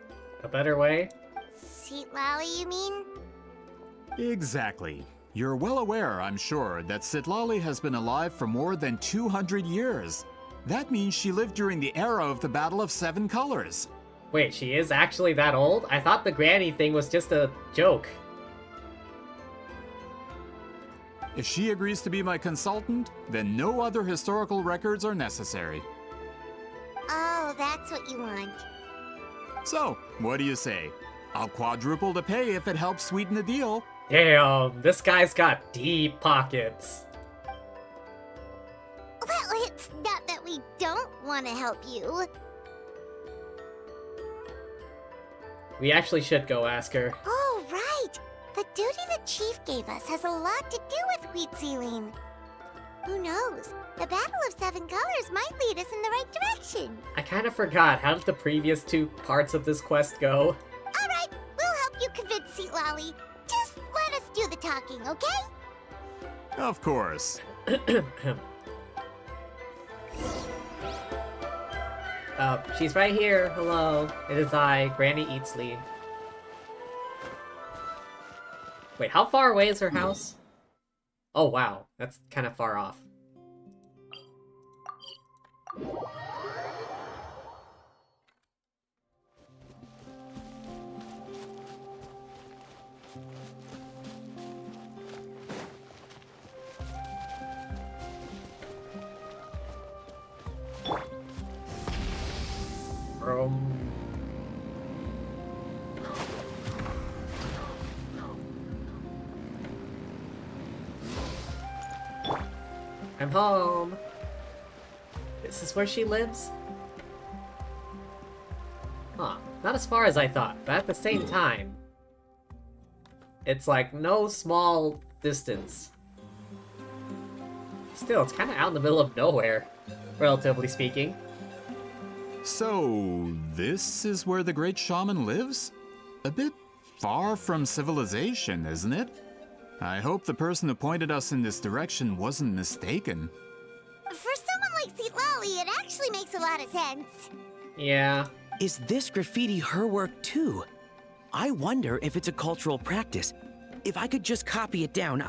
A better way? Itztli, you mean? Exactly. You're well aware, I'm sure, that Itztli has been alive for more than 200 years. That means she lived during the era of the Battle of Seven Colors. Wait, she is actually that old? I thought the granny thing was just a joke. If she agrees to be my consultant, then no other historical records are necessary. Oh, that's what you want. So, what do you say? I'll quadruple the pay if it helps sweeten the deal. Damn, this guy's got deep pockets. Well, it's not that we don't want to help you. We actually should go ask her. Oh, right! The duty the chief gave us has a lot to do with Itztli. Who knows? The Battle of Seven Colors might lead us in the right direction. I kind of forgot. How did the previous two parts of this quest go? Alright, we'll help you convince Itztli. Just let us do the talking, okay? Of course. She's right here. Hello. It is I, Granny Itztli. Wait, how far away is her house? Oh, wow. That's kind of far off. I'm home. This is where she lives? Huh. Not as far as I thought, but at the same time, it's like no small distance. Still, it's kind of out in the middle of nowhere, relatively speaking. So, this is where the great shaman lives? A bit far from civilization, isn't it? I hope the person who pointed us in this direction wasn't mistaken. For someone like Itztli, it actually makes a lot of sense. Yeah. Is this graffiti her work too? I wonder if it's a cultural practice. If I could just copy it down,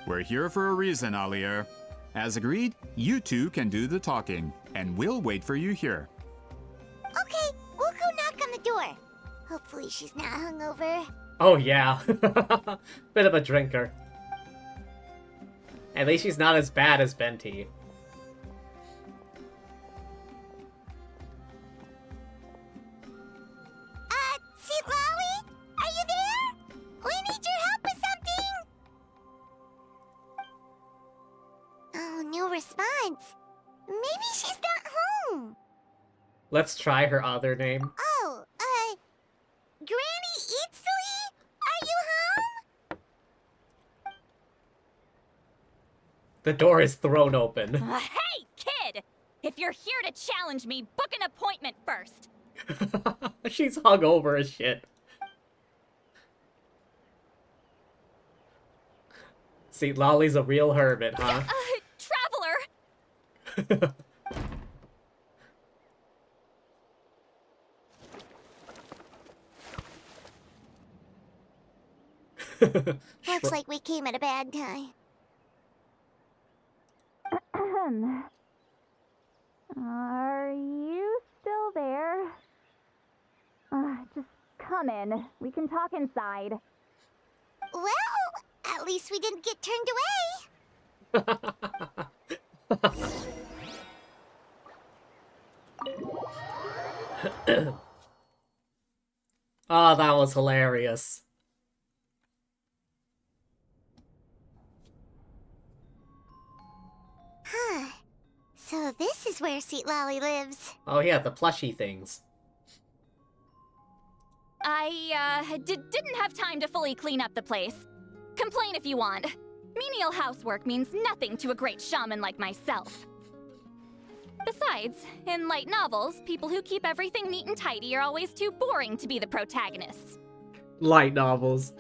We're here for a reason, Alier. As agreed, you two can do the talking, and we'll wait for you here. Okay, we'll go knock on the door. Hopefully she's not hungover. Oh yeah. Bit of a drinker. At least she's not as bad as Venti. Itztli? Are you there? We need your help with something! Oh, no response. Maybe she's not home. Let's try her other name. Oh, Granny Itztli? Are you home? The door is thrown open. Hey, kid! If you're here to challenge me, book an appointment first. She's hungover as shit. See, Lolly's a real hermit, huh? Traveler! Looks like we came at a bad time. Are you still there? Just come in. We can talk inside. Well, at least we didn't get turned away. Oh, that was hilarious. Huh. So this is where Itztli lives. Oh yeah, the plushy things. I didn't have time to fully clean up the place. Complain if you want. Menial housework means nothing to a great shaman like myself. Besides, in light novels, people who keep everything neat and tidy are always too boring to be the protagonists. Light novels.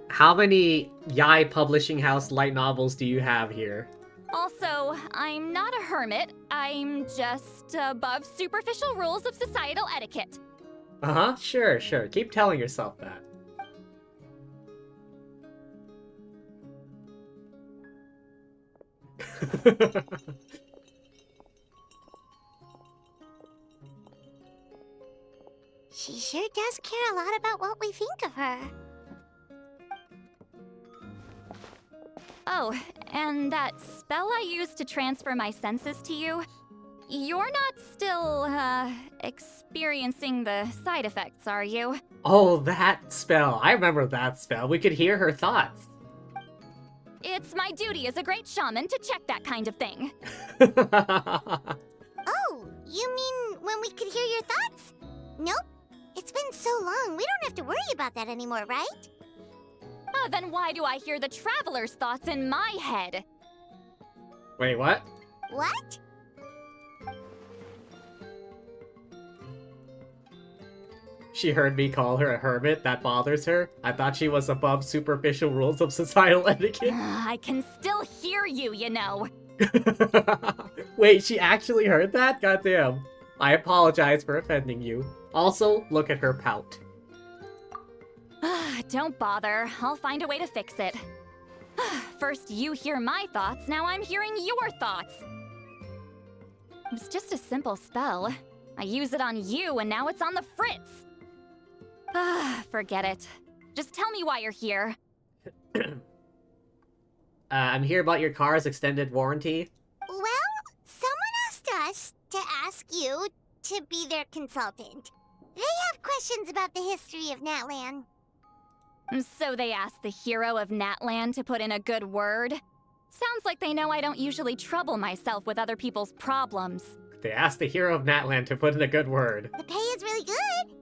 How many Yai Publishing House light novels do you have here? Also, I'm not a hermit. I'm just above superficial rules of societal etiquette. Uh-huh, sure. Keep telling yourself that. She sure does care a lot about what we think of her. Oh, and that spell I used to transfer my senses to you, you're not still, experiencing the side effects, are you? Oh, that spell. I remember that spell. We could hear her thoughts. It's my duty as a great shaman to check that kind of thing. Oh, you mean when we could hear your thoughts? Nope. It's been so long, we don't have to worry about that anymore, right? Then why do I hear the traveler's thoughts in my head? Wait, what? What? She heard me call her a hermit. That bothers her. I thought she was above superficial rules of societal etiquette. I can still hear you, you know. Wait, she actually heard that? Goddamn. I apologize for offending you. Also, look at her pout. Don't bother. I'll find a way to fix it. First you hear my thoughts, now I'm hearing your thoughts. It was just a simple spell. I use it on you and now it's on the Fritz. Forget it. Just tell me why you're here. I'm here about your car's extended warranty. Well, someone asked us to ask you to be their consultant. They have questions about the history of Natlan. So they asked the hero of Natlan to put in a good word? Sounds like they know I don't usually trouble myself with other people's problems. They asked the hero of Natlan to put in a good word. The pay is really good.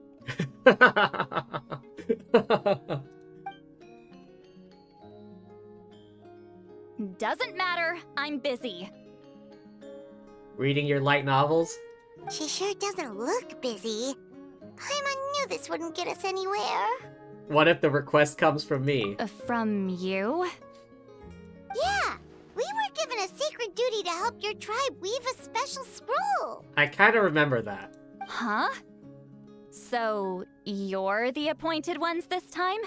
Doesn't matter, I'm busy. Reading your light novels? She sure doesn't look busy. Paimon knew this wouldn't get us anywhere. What if the request comes from me? From you? Yeah, we were given a sacred duty to help your tribe weave a special scroll. I kind of remember that. Huh? So, you're the appointed ones this time?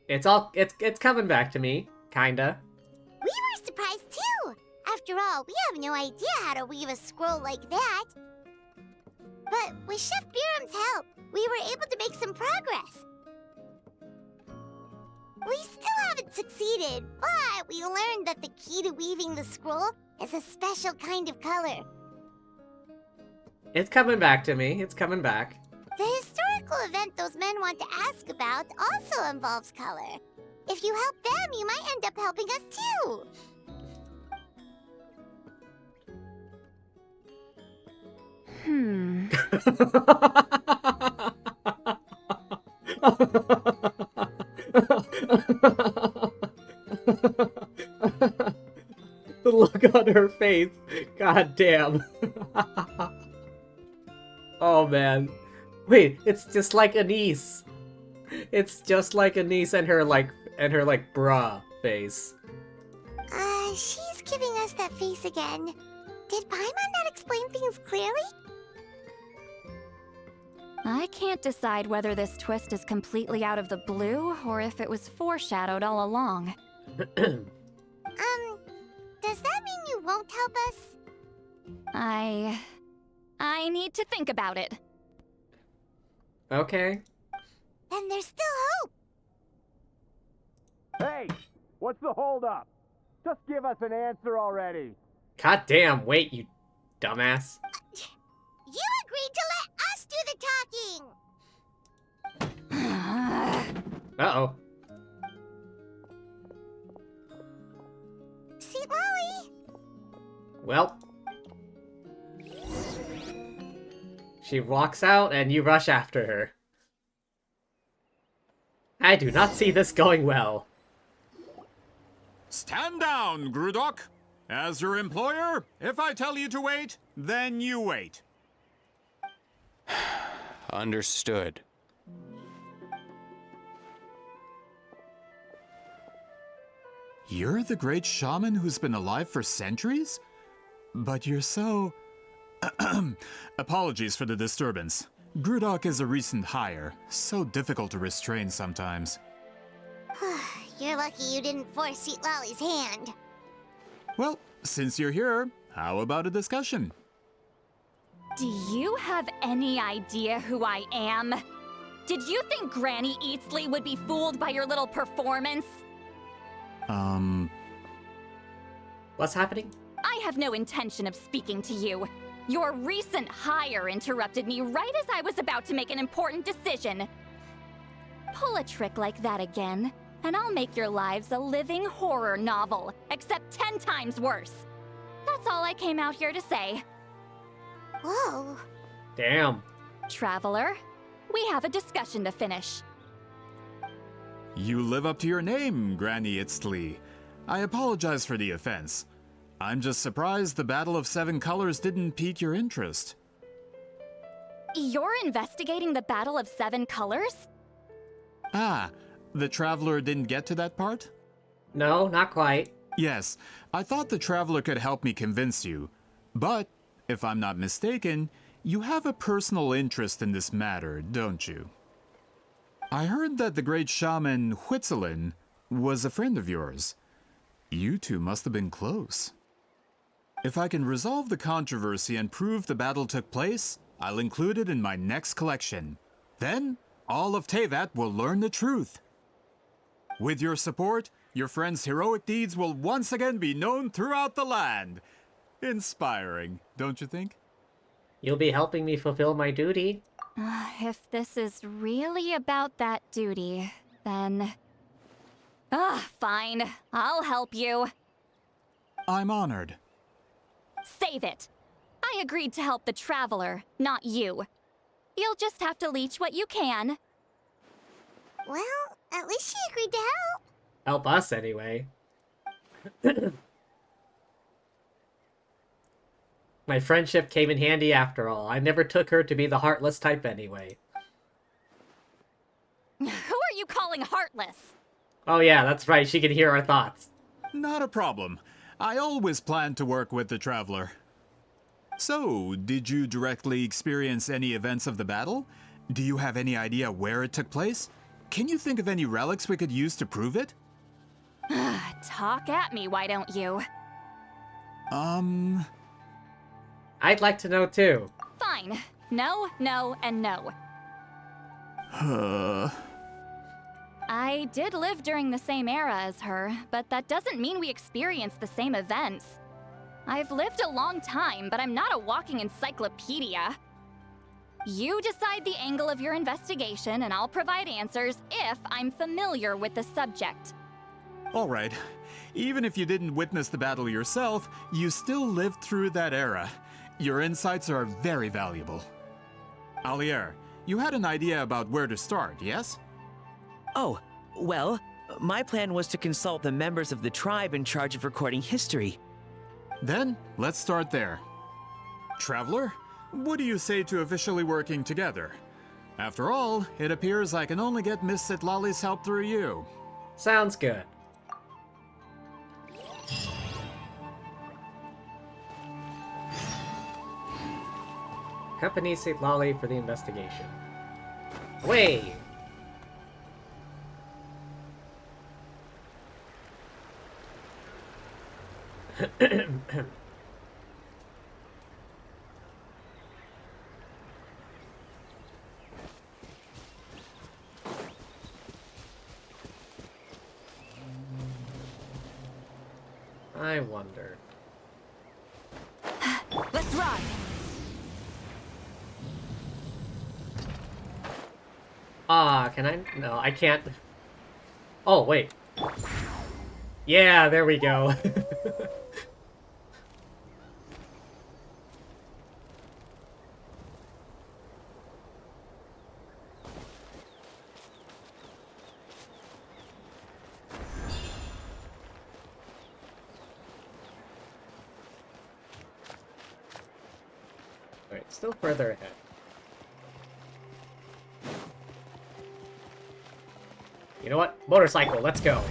It's coming back to me, kinda. We were surprised too. After all, we have no idea how to weave a scroll like that. But with Chef Biram's help, we were able to make some progress. We still haven't succeeded, but we learned that the key to weaving the scroll is a special kind of color. It's coming back to me. It's coming back. The historical event those men want to ask about also involves color. If you help them, you might end up helping us too. The look on her face. God damn. Oh man. Wait, it's just like Anise. It's just like Anise and her like bruh face. She's giving us that face again. Did Paimon not explain things clearly? I can't decide whether this twist is completely out of the blue or if it was foreshadowed all along. Does that mean you won't help us? I need to think about it. Okay. Then there's still hope. Hey, what's the holdup? Just give us an answer already. God damn, wait, you dumbass. You agreed to let us do the talking. Uh-oh. Sweet Lolly. Well. She walks out and you rush after her. I do not see this going well. Stand down, Grudok. As your employer, if I tell you to wait, then you wait. Understood. You're the great shaman who's been alive for centuries? But you're so... Apologies for the disturbance. Grudok is a recent hire, so difficult to restrain sometimes. You're lucky you didn't force Sweet Lolly's hand. Well, since you're here, how about a discussion? Do you have any idea who I am? Did you think Granny Itztli would be fooled by your little performance? What's happening? I have no intention of speaking to you. Your recent hire interrupted me right as I was about to make an important decision. Pull a trick like that again, and I'll make your lives a living horror novel, except 10 times worse. That's all I came out here to say. Whoa. Damn. Traveler, we have a discussion to finish. You live up to your name, Granny Itztli. I apologize for the offense. I'm just surprised the Battle of Seven Colors didn't pique your interest. You're investigating the Battle of Seven Colors? Ah, the Traveler didn't get to that part? No, not quite. Yes, I thought the Traveler could help me convince you. But, if I'm not mistaken, you have a personal interest in this matter, don't you? I heard that the great shaman Itztli was a friend of yours. You two must have been close. If I can resolve the controversy and prove the battle took place, I'll include it in my next collection. Then, all of Teyvat will learn the truth. With your support, your friend's heroic deeds will once again be known throughout the land. Inspiring, don't you think? You'll be helping me fulfill my duty. If this is really about that duty, then... fine. I'll help you. I'm honored. Save it. I agreed to help the Traveler, not you. You'll just have to leech what you can. Well, at least she agreed to help. Help us, anyway. My friendship came in handy after all. I never took her to be the heartless type anyway. Who are you calling heartless? Oh yeah, that's right. She can hear our thoughts. Not a problem. I always planned to work with the Traveler. So, did you directly experience any events of the battle? Do you have any idea where it took place? Can you think of any relics we could use to prove it? Talk at me, why don't you? I'd like to know too. Fine. No, no, and no. I did live during the same era as her, but that doesn't mean we experienced the same events. I've lived a long time, but I'm not a walking encyclopedia. You decide the angle of your investigation, and I'll provide answers if I'm familiar with the subject. All right. Even if you didn't witness the battle yourself, you still lived through that era. Your insights are very valuable. Alier, you had an idea about where to start, yes? Oh, well, my plan was to consult the members of the tribe in charge of recording history. Then, let's start there. Traveler, what do you say to officially working together? After all, it appears I can only get Miss Itztli's help through you. Sounds good. Accompany Itztli for the investigation. Away! I wonder. Let's run! Can I? No, I can't. Oh, wait. Yeah, there we go. Alright, still further ahead. You know what? Motorcycle, let's go.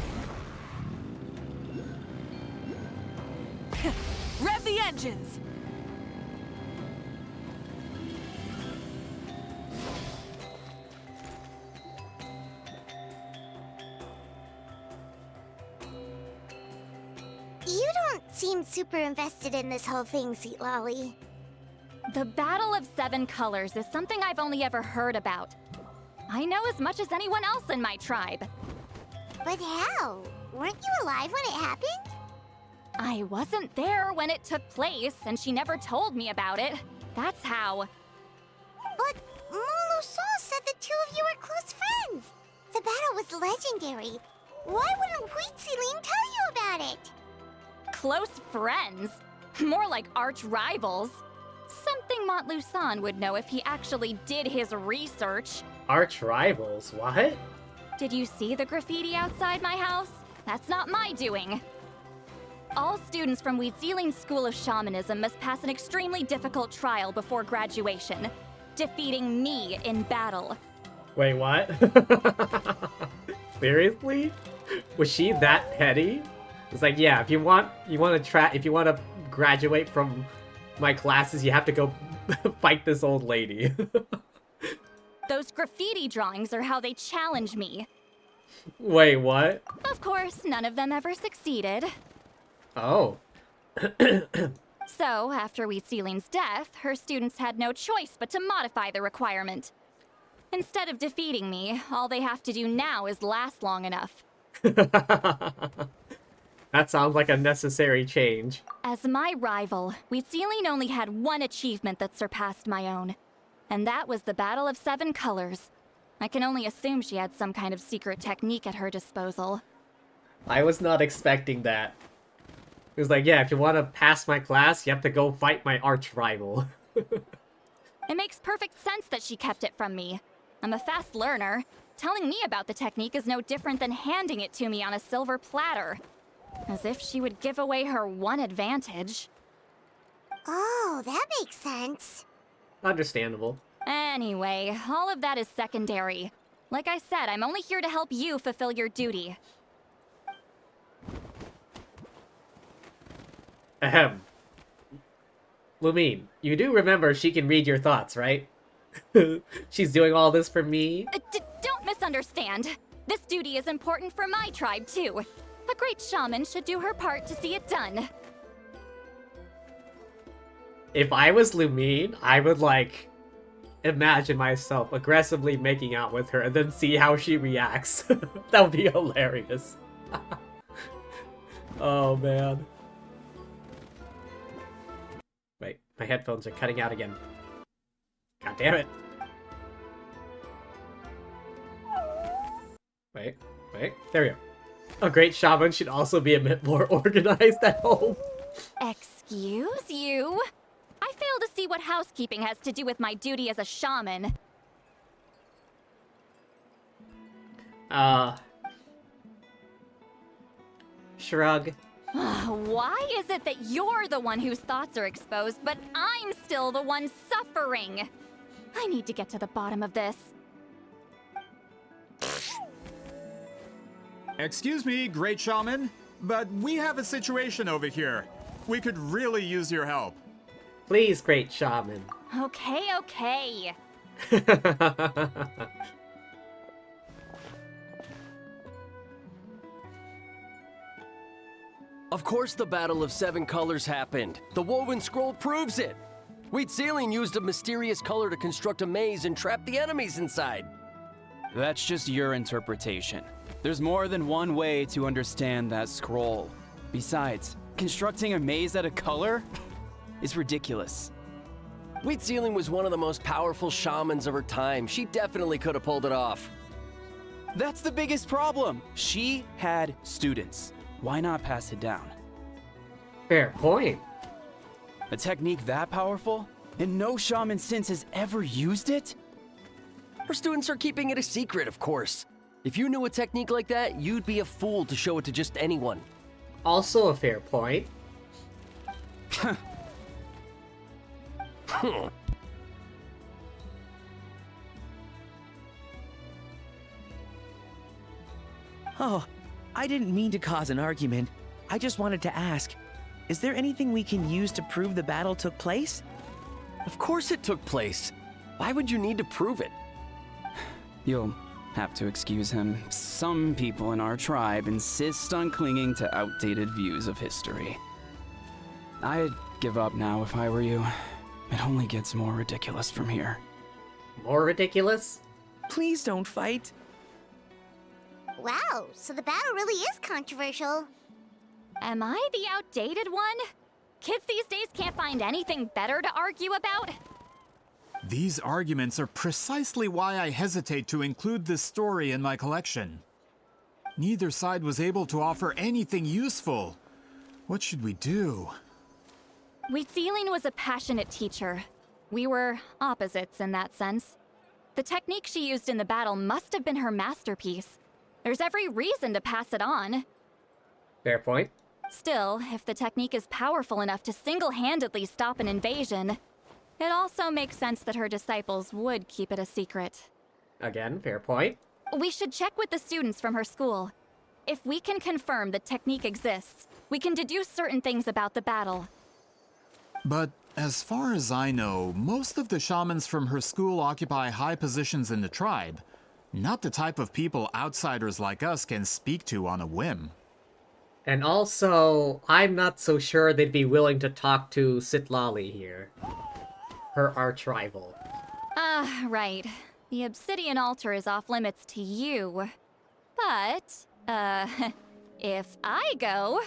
Rev the engines! You don't seem super invested in this whole thing, Itztli. The Battle of Seven Colors is something I've only ever heard about. I know as much as anyone else in my tribe. But how? Weren't you alive when it happened? I wasn't there when it took place, and she never told me about it. That's how. But Molusol said the two of you were close friends. The battle was legendary. Why wouldn't Itztli tell you about it? Close friends? More like arch rivals. Something Montluçon would know if he actually did his research. Arch rivals? What? Did you see the graffiti outside my house? That's not my doing. All students from Itztli's School of Shamanism must pass an extremely difficult trial before graduation, defeating me in battle. Wait, what? Seriously? Was she that petty? It's like, yeah, if you want to graduate from my classes, you have to go fight this old lady. Those graffiti drawings are how they challenge me. Wait, what? Of course, none of them ever succeeded. Oh. So, after Itztli's death, her students had no choice but to modify the requirement. Instead of defeating me, all they have to do now is last long enough. That sounds like a necessary change. As my rival, Itztli only had one achievement that surpassed my own. And that was the Battle of Seven Colors. I can only assume she had some kind of secret technique at her disposal. I was not expecting that. It was like, yeah, if you want to pass my class, you have to go fight my arch rival. It makes perfect sense that she kept it from me. I'm a fast learner. Telling me about the technique is no different than handing it to me on a silver platter. As if she would give away her one advantage. Oh, that makes sense. Understandable. Anyway, all of that is secondary. Like I said, I'm only here to help you fulfill your duty. Ahem. Lumine, you do remember she can read your thoughts, right? She's doing all this for me? Don't misunderstand. This duty is important for my tribe, too. A great shaman should do her part to see it done. If I was Lumine, I would, like, imagine myself aggressively making out with her and then see how she reacts. That would be hilarious. Oh, man. Wait, my headphones are cutting out again. God damn it. Wait, there we go. A great shaman should also be a bit more organized at home. Excuse you? I fail to see what housekeeping has to do with my duty as a shaman. Shrug. Why is it that you're the one whose thoughts are exposed, but I'm still the one suffering? I need to get to the bottom of this. Excuse me, great shaman, but we have a situation over here. We could really use your help. Please, great shaman. Okay. Of course the Battle of Seven Colors happened. The woven scroll proves it. Itztli used a mysterious color to construct a maze and trap the enemies inside. That's just your interpretation. There's more than one way to understand that scroll. Besides, constructing a maze out of color is ridiculous. Itztli was one of the most powerful shamans of her time. She definitely could have pulled it off. That's the biggest problem. She had students. Why not pass it down? Fair point. A technique that powerful? And no shaman since has ever used it? Her students are keeping it a secret, of course. If you knew a technique like that, you'd be a fool to show it to just anyone. Also a fair point. Oh, I didn't mean to cause an argument. I just wanted to ask, is there anything we can use to prove the battle took place? Of course it took place. Why would you need to prove it? You'll have to excuse him. Some people in our tribe insist on clinging to outdated views of history. I'd give up now if I were you. It only gets more ridiculous from here. More ridiculous? Please don't fight. Wow, so the battle really is controversial. Am I the outdated one? Kids these days can't find anything better to argue about? These arguments are precisely why I hesitate to include this story in my collection. Neither side was able to offer anything useful. What should we do? Itztli was a passionate teacher. We were opposites in that sense. The technique she used in the battle must have been her masterpiece. There's every reason to pass it on. Fair point. Still, if the technique is powerful enough to single-handedly stop an invasion, it also makes sense that her disciples would keep it a secret. Again, fair point. We should check with the students from her school. If we can confirm the technique exists, we can deduce certain things about the battle. But as far as I know, most of the shamans from her school occupy high positions in the tribe. Not the type of people outsiders like us can speak to on a whim. And also, I'm not so sure they'd be willing to talk to Itztli here. Her arch rival. Right. The obsidian altar is off limits to you. But, if I go...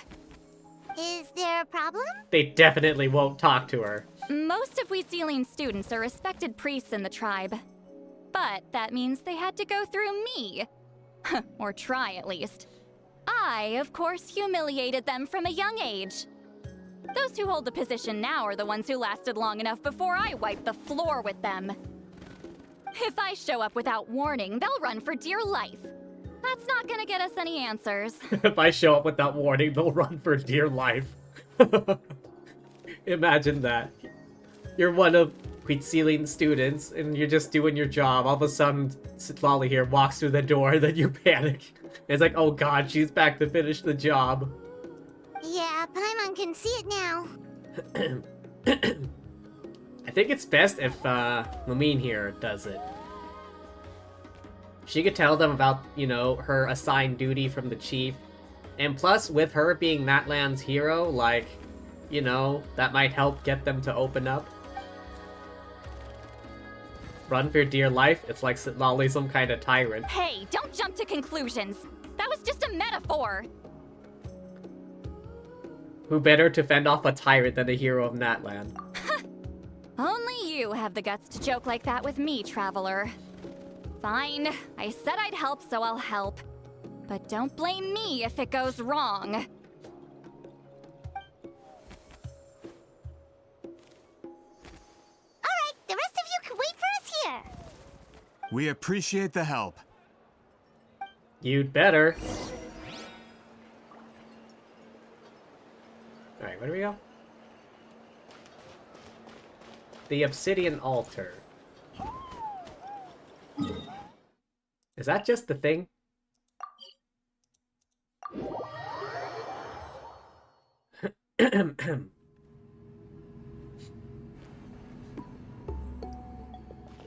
Is there a problem? They definitely won't talk to her. Most of Itztli's students are respected priests in the tribe. But that means they had to go through me. Or try, at least. I, of course, humiliated them from a young age. Those who hold the position now are the ones who lasted long enough before I wiped the floor with them. If I show up without warning, they'll run for dear life. That's not gonna get us any answers. If I show up without warning, they'll run for dear life. Imagine that. You're one of Itztli's students, and you're just doing your job. All of a sudden, Itztli here walks through the door, then you panic. It's like, oh god, she's back to finish the job. Yeah, Paimon can see it now. I think it's best if Lumine here does it. She could tell them about, you know, her assigned duty from the chief. And plus, with her being Natlan's hero, like, you know, that might help get them to open up. Run for your dear life? It's like Itztli some kind of tyrant. Hey, don't jump to conclusions. That was just a metaphor. Who better to fend off a tyrant than a hero of Natlan? Only you have the guts to joke like that with me, Traveler. Fine, I said I'd help, so I'll help. But don't blame me if it goes wrong. Alright, the rest of you can wait for us here. We appreciate the help. You'd better. Alright, where do we go? The Obsidian Altar. Is that just the thing?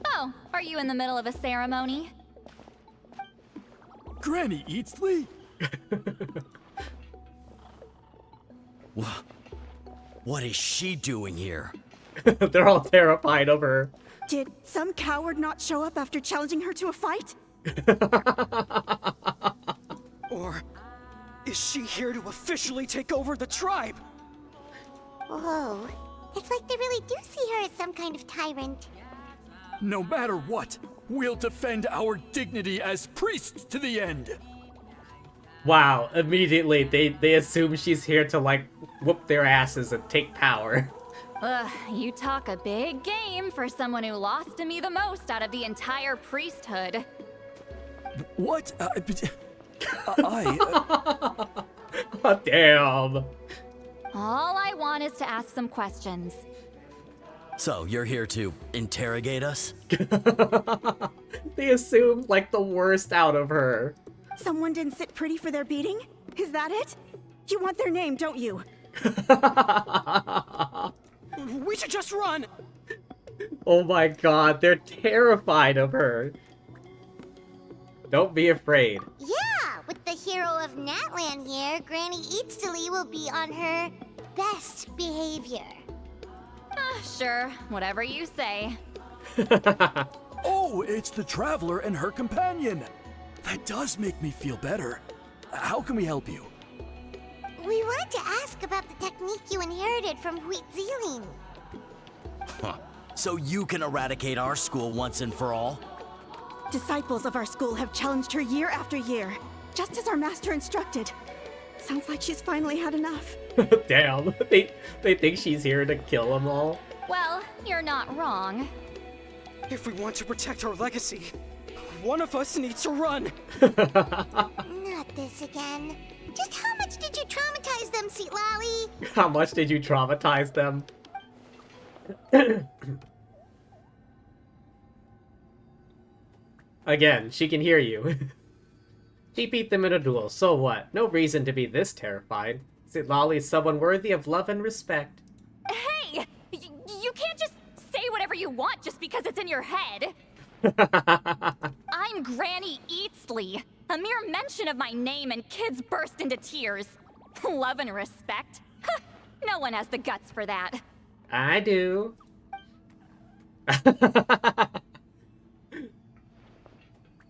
Oh, are you in the middle of a ceremony? Granny Itztli? What is she doing here? They're all terrified of her. Did some coward not show up after challenging her to a fight? Or is she here to officially take over the tribe? Whoa. It's like they really do see her as some kind of tyrant. No matter what, we'll defend our dignity as priests to the end. Wow, immediately they assume she's here to, like, whoop their asses and take power. Ugh, you talk a big game for someone who lost to me the most out of the entire priesthood. What? Oh, damn. All I want is to ask some questions. So, you're here to interrogate us? They assume, like, the worst out of her. Someone didn't sit pretty for their beating? Is that it? You want their name, don't you? We should just run! Oh my god, they're terrified of her. Don't be afraid. Yeah, with the hero of Natlan here, Granny Itztli will be on her best behavior. Sure, whatever you say. Oh, it's the Traveler and her companion. That does make me feel better. How can we help you? We wanted to ask about the technique you inherited from Itztli. Huh. So you can eradicate our school once and for all? Disciples of our school have challenged her year after year, just as our master instructed. Sounds like she's finally had enough. Damn, they think she's here to kill them all. Well, you're not wrong. If we want to protect our legacy, one of us needs to run. Not this again. Just how much did you traumatize them, Itztli? How much did you traumatize them? Again, she can hear you. She beat them in a duel, so what? No reason to be this terrified. Itztli is someone worthy of love and respect. Hey! You can't just say whatever you want just because it's in your head. I'm Granny Itztli. A mere mention of my name and kids burst into tears. Love and respect? No one has the guts for that. I do.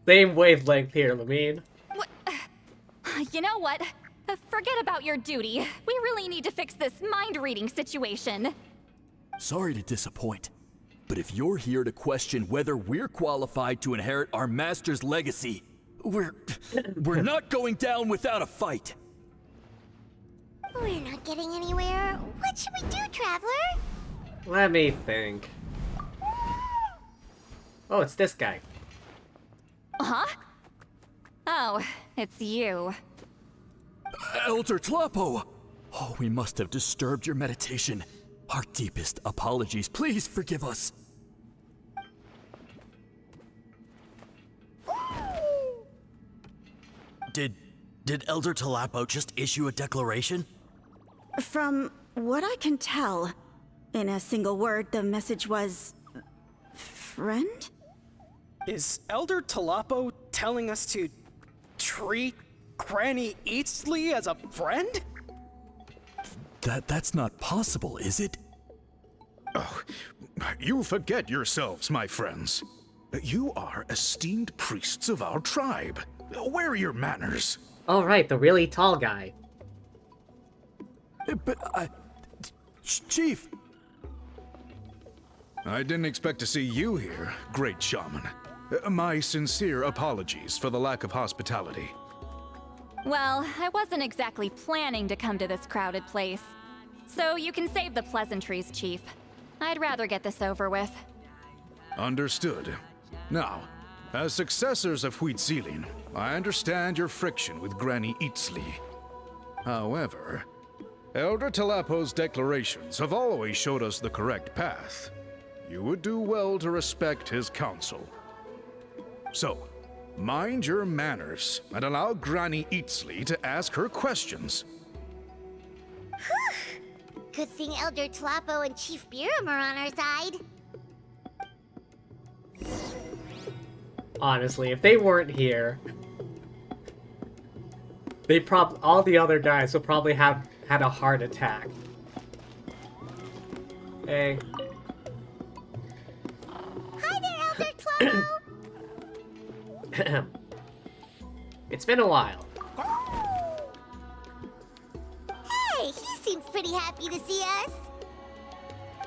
Same wavelength here, Lumine. You know what? Forget about your duty. We really need to fix this mind-reading situation. Sorry to disappoint. But if you're here to question whether we're qualified to inherit our master's legacy, we're not going down without a fight. We're not getting anywhere. What should we do, Traveler? Let me think. Oh, it's this guy. Huh? Oh, it's you. Elder Tlapo! Oh, we must have disturbed your meditation. Our deepest apologies. Please forgive us. Did Elder Tlapo just issue a declaration? From what I can tell, in a single word, the message was... friend? Is Elder Tlapo telling us to treat Granny Itztli as a friend? That's not possible, is it? Oh, you forget yourselves, my friends. You are esteemed priests of our tribe. Where are your manners? Oh, right, the really tall guy. But Chief! I didn't expect to see you here, great shaman. My sincere apologies for the lack of hospitality. Well, I wasn't exactly planning to come to this crowded place. So you can save the pleasantries, Chief. I'd rather get this over with. Understood. Now, as successors of Itztli, I understand your friction with Granny Itztli. However, Elder Tlapo's declarations have always showed us the correct path. You would do well to respect his counsel. So, mind your manners and allow Granny Itztli to ask her questions. Good thing Elder Tlapo and Chief Biram are on our side. Honestly, if they weren't here, all the other guys would probably have had a heart attack. Hey. Hi there, Elder Tlapo! It's been a while. Hey, he seems pretty happy to see us.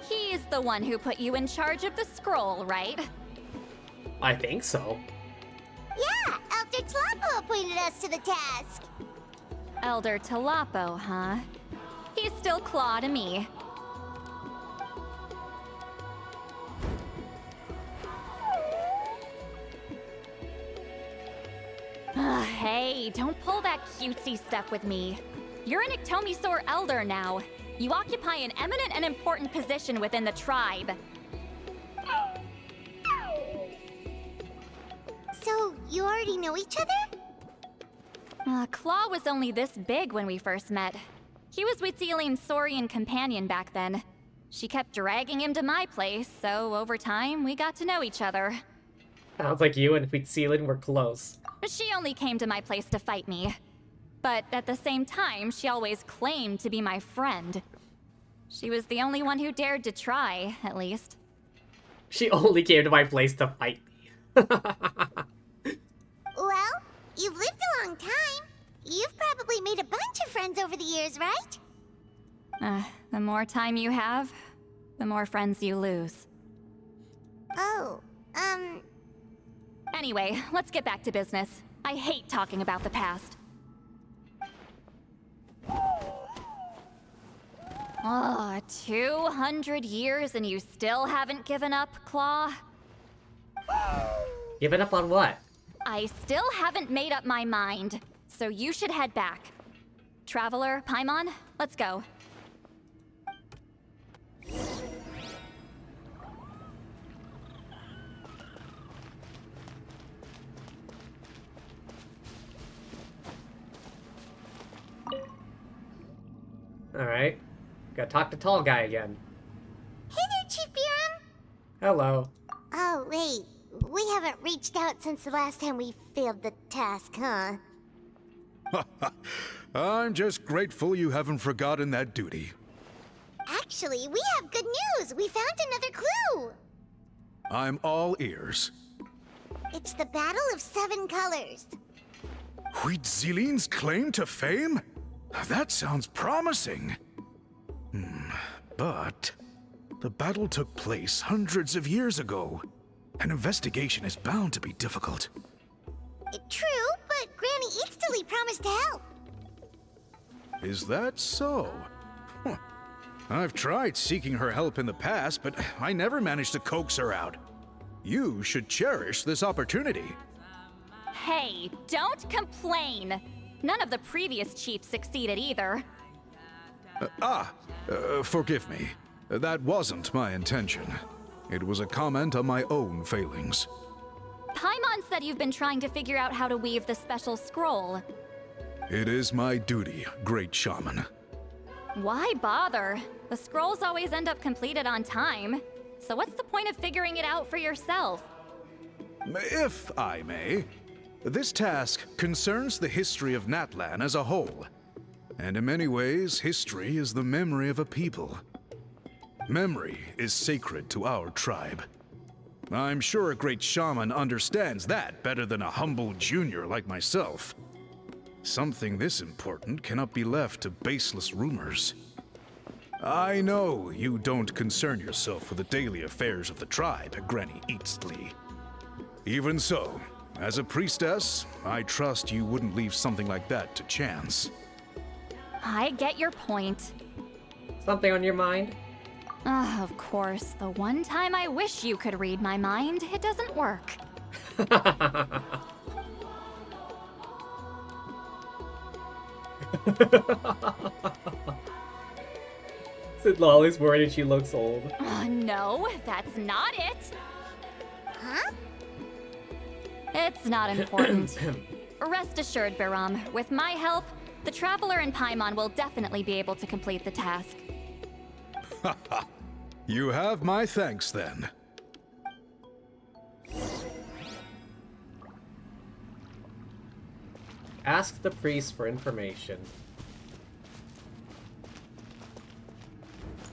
He's the one who put you in charge of the scroll, right? I think so. Yeah, Elder Tlapo appointed us to the task. Elder Tlapo, huh? He's still Claw to me. Hey, don't pull that cutesy stuff with me. You're an Iktomi-Sor Elder now. You occupy an eminent and important position within the tribe. So, you already know each other? Claw was only this big when we first met. He was Itztli's Saurian companion back then. She kept dragging him to my place, so over time, we got to know each other. Sounds like you and Itztli were close. She only came to my place to fight me. But at the same time, she always claimed to be my friend. She was the only one who dared to try, at least. She only came to my place to fight me. Well, you've lived a long time. You've probably made a bunch of friends over the years, right? The more time you have, the more friends you lose. Oh, Anyway, let's get back to business. I hate talking about the past. Oh, 200 years and you still haven't given up, Claw? Given up on what? I still haven't made up my mind, so you should head back. Traveler, Paimon, let's go. Alright. Gotta talk to tall guy again. Hey there, Chief Biram! Hello. Oh, wait. We haven't reached out since the last time we failed the task, huh? I'm just grateful you haven't forgotten that duty. Actually, we have good news! We found another clue! I'm all ears. It's the Battle of Seven Colors. Itztli's claim to fame? That sounds promising. But The battle took place hundreds of years ago. An investigation is bound to be difficult. True, but Granny Itztli promised to help. Is that so? Huh. I've tried seeking her help in the past, but I never managed to coax her out. You should cherish this opportunity. Hey, don't complain. None of the previous chiefs succeeded either. Forgive me. That wasn't my intention. It was a comment on my own failings. Paimon said you've been trying to figure out how to weave the special scroll. It is my duty, great shaman. Why bother? The scrolls always end up completed on time. So what's the point of figuring it out for yourself? If I may, this task concerns the history of Natlan as a whole. And in many ways, history is the memory of a people. Memory is sacred to our tribe. I'm sure a great shaman understands that better than a humble junior like myself. Something this important cannot be left to baseless rumors. I know you don't concern yourself with the daily affairs of the tribe, Granny Itztli. Even so, as a priestess, I trust you wouldn't leave something like that to chance. I get your point. Something on your mind? Of course, the one time I wish you could read my mind, it doesn't work. Sid Lolly's worried she looks old. No, that's not it. Huh? It's not important. Rest assured, Biram, with my help, the Traveler and Paimon will definitely be able to complete the task. You have my thanks, then. Ask the priest for information.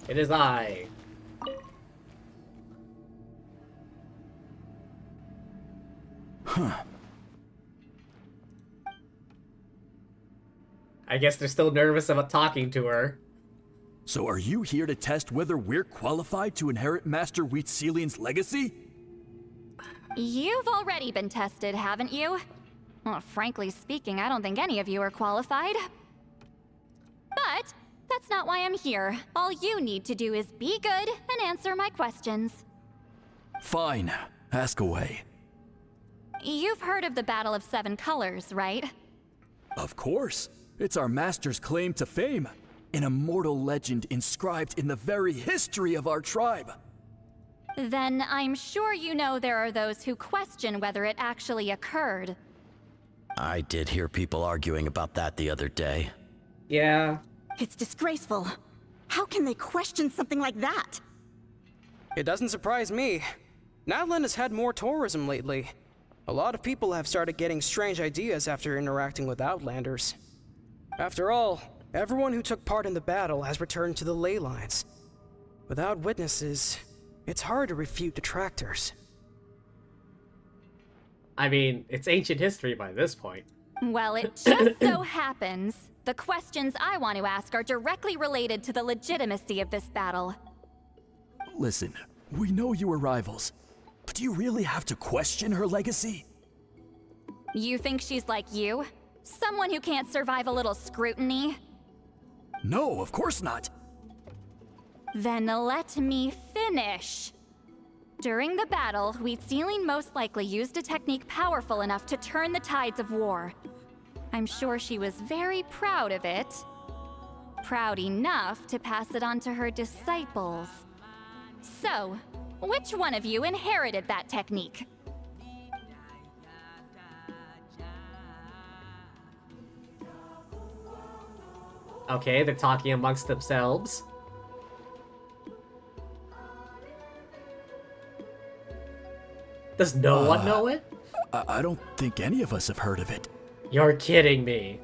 It is I. Huh. I guess they're still nervous about talking to her. So are you here to test whether we're qualified to inherit Master Wheatselian's legacy? You've already been tested, haven't you? Well, frankly speaking, I don't think any of you are qualified. But that's not why I'm here. All you need to do is be good and answer my questions. Fine. Ask away. You've heard of the Battle of Seven Colors, right? Of course. It's our master's claim to fame. An immortal legend inscribed in the very history of our tribe. Then I'm sure you know there are those who question whether it actually occurred. I did hear people arguing about that the other day. Yeah. It's disgraceful. How can they question something like that? It doesn't surprise me. Natlan has had more tourism lately. A lot of people have started getting strange ideas after interacting with Outlanders. After all, everyone who took part in the battle has returned to the ley lines. Without witnesses, it's hard to refute detractors. I mean, it's ancient history by this point. Well, it just so happens the questions I want to ask are directly related to the legitimacy of this battle. Listen, we know you were rivals, but do you really have to question her legacy? You think she's like you? Someone who can't survive a little scrutiny? No, of course not. Then let me finish. During the battle, Wheatselian most likely used a technique powerful enough to turn the tides of war. I'm sure she was very proud of it. Proud enough to pass it on to her disciples. So, which one of you inherited that technique? Okay, they're talking amongst themselves. Does no one know it? I don't think any of us have heard of it. You're kidding me.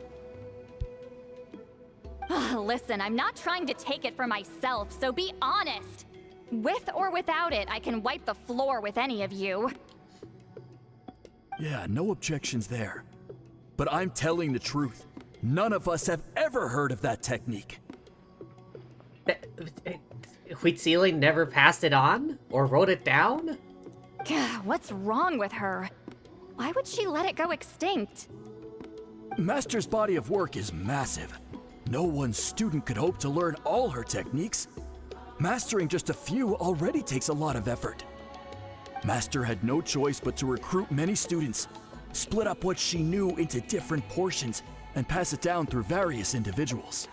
Listen, I'm not trying to take it for myself, so be honest. With or without it, I can wipe the floor with any of you. Yeah, no objections there. But I'm telling the truth. None of us have ever heard of that technique. Huitzili never passed it on? Or wrote it down? Gah, what's wrong with her? Why would she let it go extinct? Master's body of work is massive. No one student could hope to learn all her techniques. Mastering just a few already takes a lot of effort. Master had no choice but to recruit many students, split up what she knew into different portions, and pass it down through various individuals.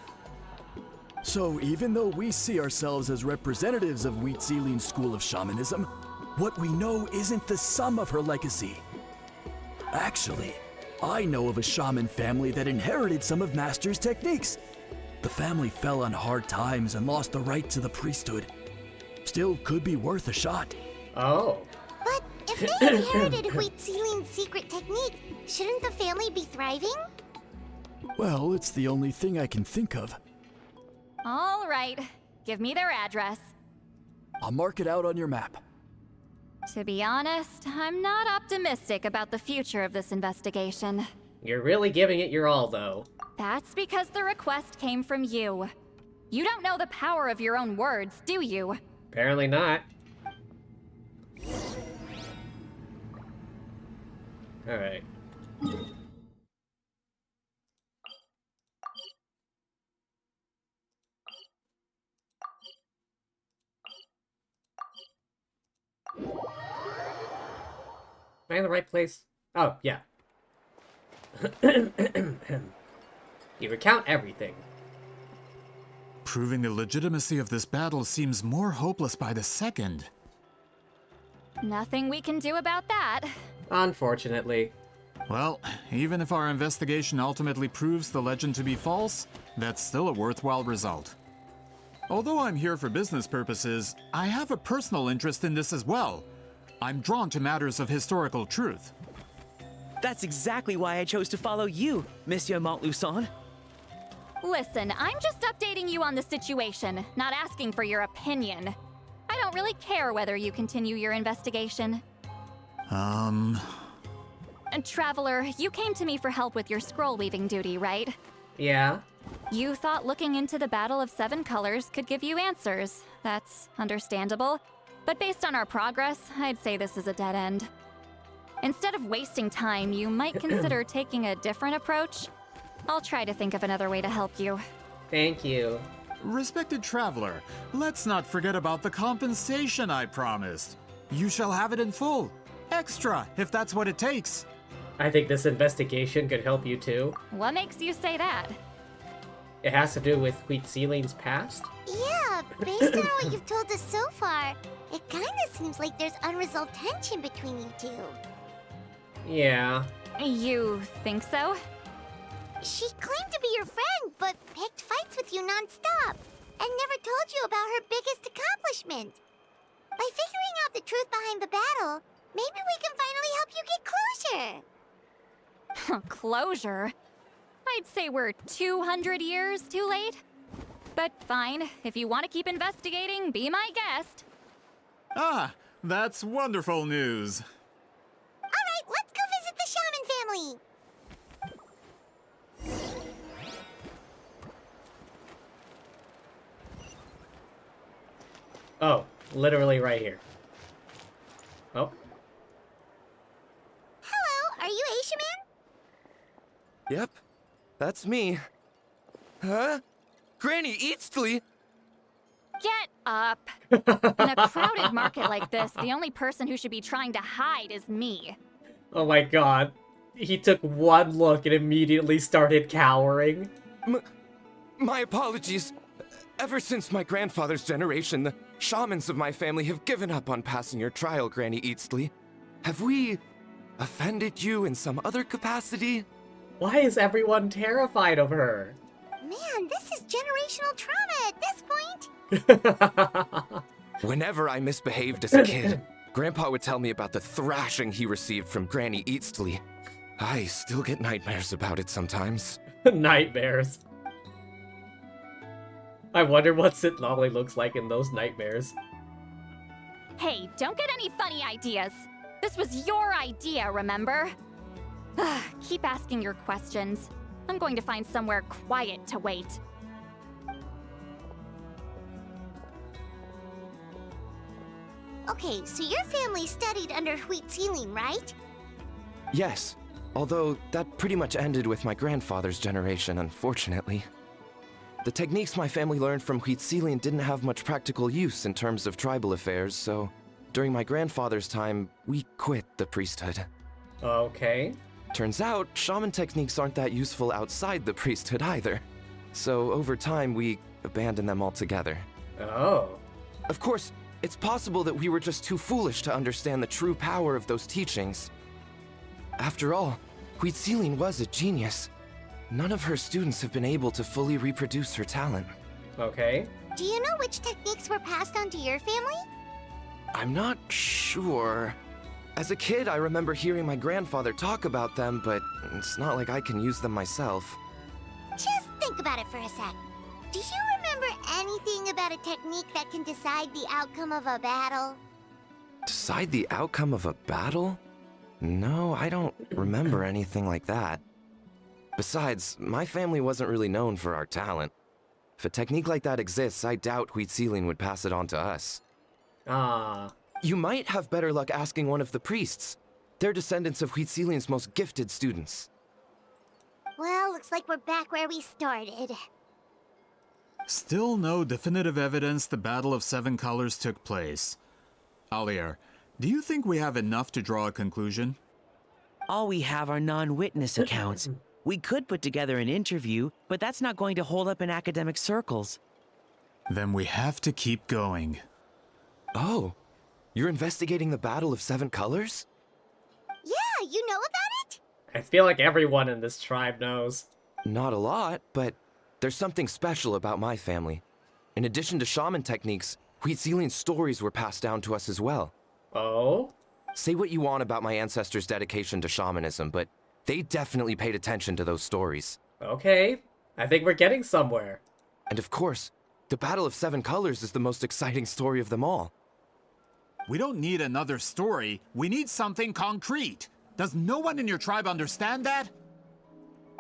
So even though we see ourselves as representatives of Huitzilin's school of shamanism, what we know isn't the sum of her legacy. Actually, I know of a shaman family that inherited some of Master's techniques. The family fell on hard times and lost the right to the priesthood. Still could be worth a shot. Oh. But if they inherited Huitzilin's secret technique, shouldn't the family be thriving? Well, it's the only thing I can think of. All right, give me their address. I'll mark it out on your map. To be honest, I'm not optimistic about the future of this investigation. You're really giving it your all, though. That's because the request came from you. You don't know the power of your own words, do you? Apparently not. Alright. Am I in the right place? Oh, yeah. You recount everything. Proving the legitimacy of this battle seems more hopeless by the second. Nothing we can do about that. Unfortunately. Well, even if our investigation ultimately proves the legend to be false, that's still a worthwhile result. Although I'm here for business purposes, I have a personal interest in this as well. I'm drawn to matters of historical truth. That's exactly why I chose to follow you, Monsieur Montluçon. Listen, I'm just updating you on the situation, not asking for your opinion. I don't really care whether you continue your investigation. And Traveler, you came to me for help with your scroll weaving duty, right? Yeah. You thought looking into the Battle of Seven Colors could give you answers. That's understandable. But based on our progress, I'd say this is a dead end. Instead of wasting time, you might consider taking a different approach. I'll try to think of another way to help you. Thank you. Respected Traveler, let's not forget about the compensation I promised. You shall have it in full. Extra, if that's what it takes. I think this investigation could help you too. What makes you say that? It has to do with Huitzilin's past? Yeah, based on what you've told us so far, it kinda seems like there's unresolved tension between you two. Yeah. You think so? She claimed to be your friend, but picked fights with you non-stop, and never told you about her biggest accomplishment. By figuring out the truth behind the battle, maybe we can finally help you get closure. Closure? I'd say we're 200 years too late. But fine, if you want to keep investigating, be my guest. Ah, that's wonderful news. Alright, let's go visit the shaman family. Oh, literally right here. Oh. Hello, are you Aisha Man? Yep, that's me. Huh? Granny Itztli? Get up! In a crowded market like this, the only person who should be trying to hide is me. Oh my god. He took one look and immediately started cowering. My apologies. Ever since my grandfather's generation, the shamans of my family have given up on passing your trial, Granny Itztli. Have we offended you in some other capacity? Why is everyone terrified of her? Man, this is generational trauma at this point. Whenever I misbehaved as a kid, Grandpa would tell me about the thrashing he received from Granny Itztli. I still get nightmares about it sometimes. Nightmares. I wonder what Sitlolly looks like in those nightmares. Hey, don't get any funny ideas. This was your idea, remember? Keep asking your questions. I'm going to find somewhere quiet to wait. Okay, so your family studied under Itztli, right? Yes, although that pretty much ended with my grandfather's generation, unfortunately. The techniques my family learned from Itztli didn't have much practical use in terms of tribal affairs, so during my grandfather's time, we quit the priesthood. Okay. Turns out, shaman techniques aren't that useful outside the priesthood either. So over time, we abandoned them altogether. Oh. Of course, it's possible that we were just too foolish to understand the true power of those teachings. After all, Itztli was a genius. None of her students have been able to fully reproduce her talent. Okay. Do you know which techniques were passed on to your family? I'm not sure. As a kid, I remember hearing my grandfather talk about them, but it's not like I can use them myself. Just think about it for a sec. Do you remember anything about a technique that can decide the outcome of a battle? Decide the outcome of a battle? No, I don't remember anything like that. Besides, my family wasn't really known for our talent. If a technique like that exists, I doubt Itztli would pass it on to us. Ah. You might have better luck asking one of the priests. They're descendants of Itztli's most gifted students. Well, looks like we're back where we started. Still no definitive evidence the Battle of Seven Colors took place. Alier, do you think we have enough to draw a conclusion? All we have are non-witness accounts. We could put together an interview, but that's not going to hold up in academic circles. Then we have to keep going. Oh, you're investigating the Battle of Seven Colors? Yeah, you know about it? I feel like everyone in this tribe knows. Not a lot, but there's something special about my family. In addition to shaman techniques, Itztli's stories were passed down to us as well. Oh? Say what you want about my ancestors' dedication to shamanism, but they definitely paid attention to those stories. Okay. I think we're getting somewhere. And of course, the Battle of Seven Colors is the most exciting story of them all. We don't need another story. We need something concrete. Does no one in your tribe understand that?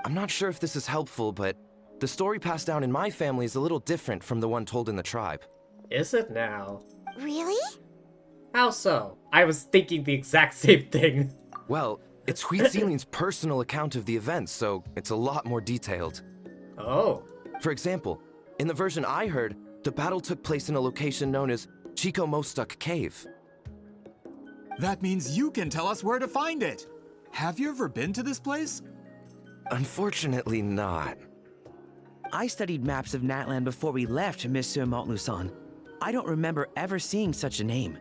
I'm not sure if this is helpful, but the story passed down in my family is a little different from the one told in the tribe. Is it now? Really? How so? I was thinking the exact same thing. Well, it's Itztli's personal account of the events, so it's a lot more detailed. Oh. For example, in the version I heard, the battle took place in a location known as Chico Mostuk Cave. That means you can tell us where to find it. Have you ever been to this place? Unfortunately not. I studied maps of Natlan before we left, Monsieur Montluçon. I don't remember ever seeing such a name.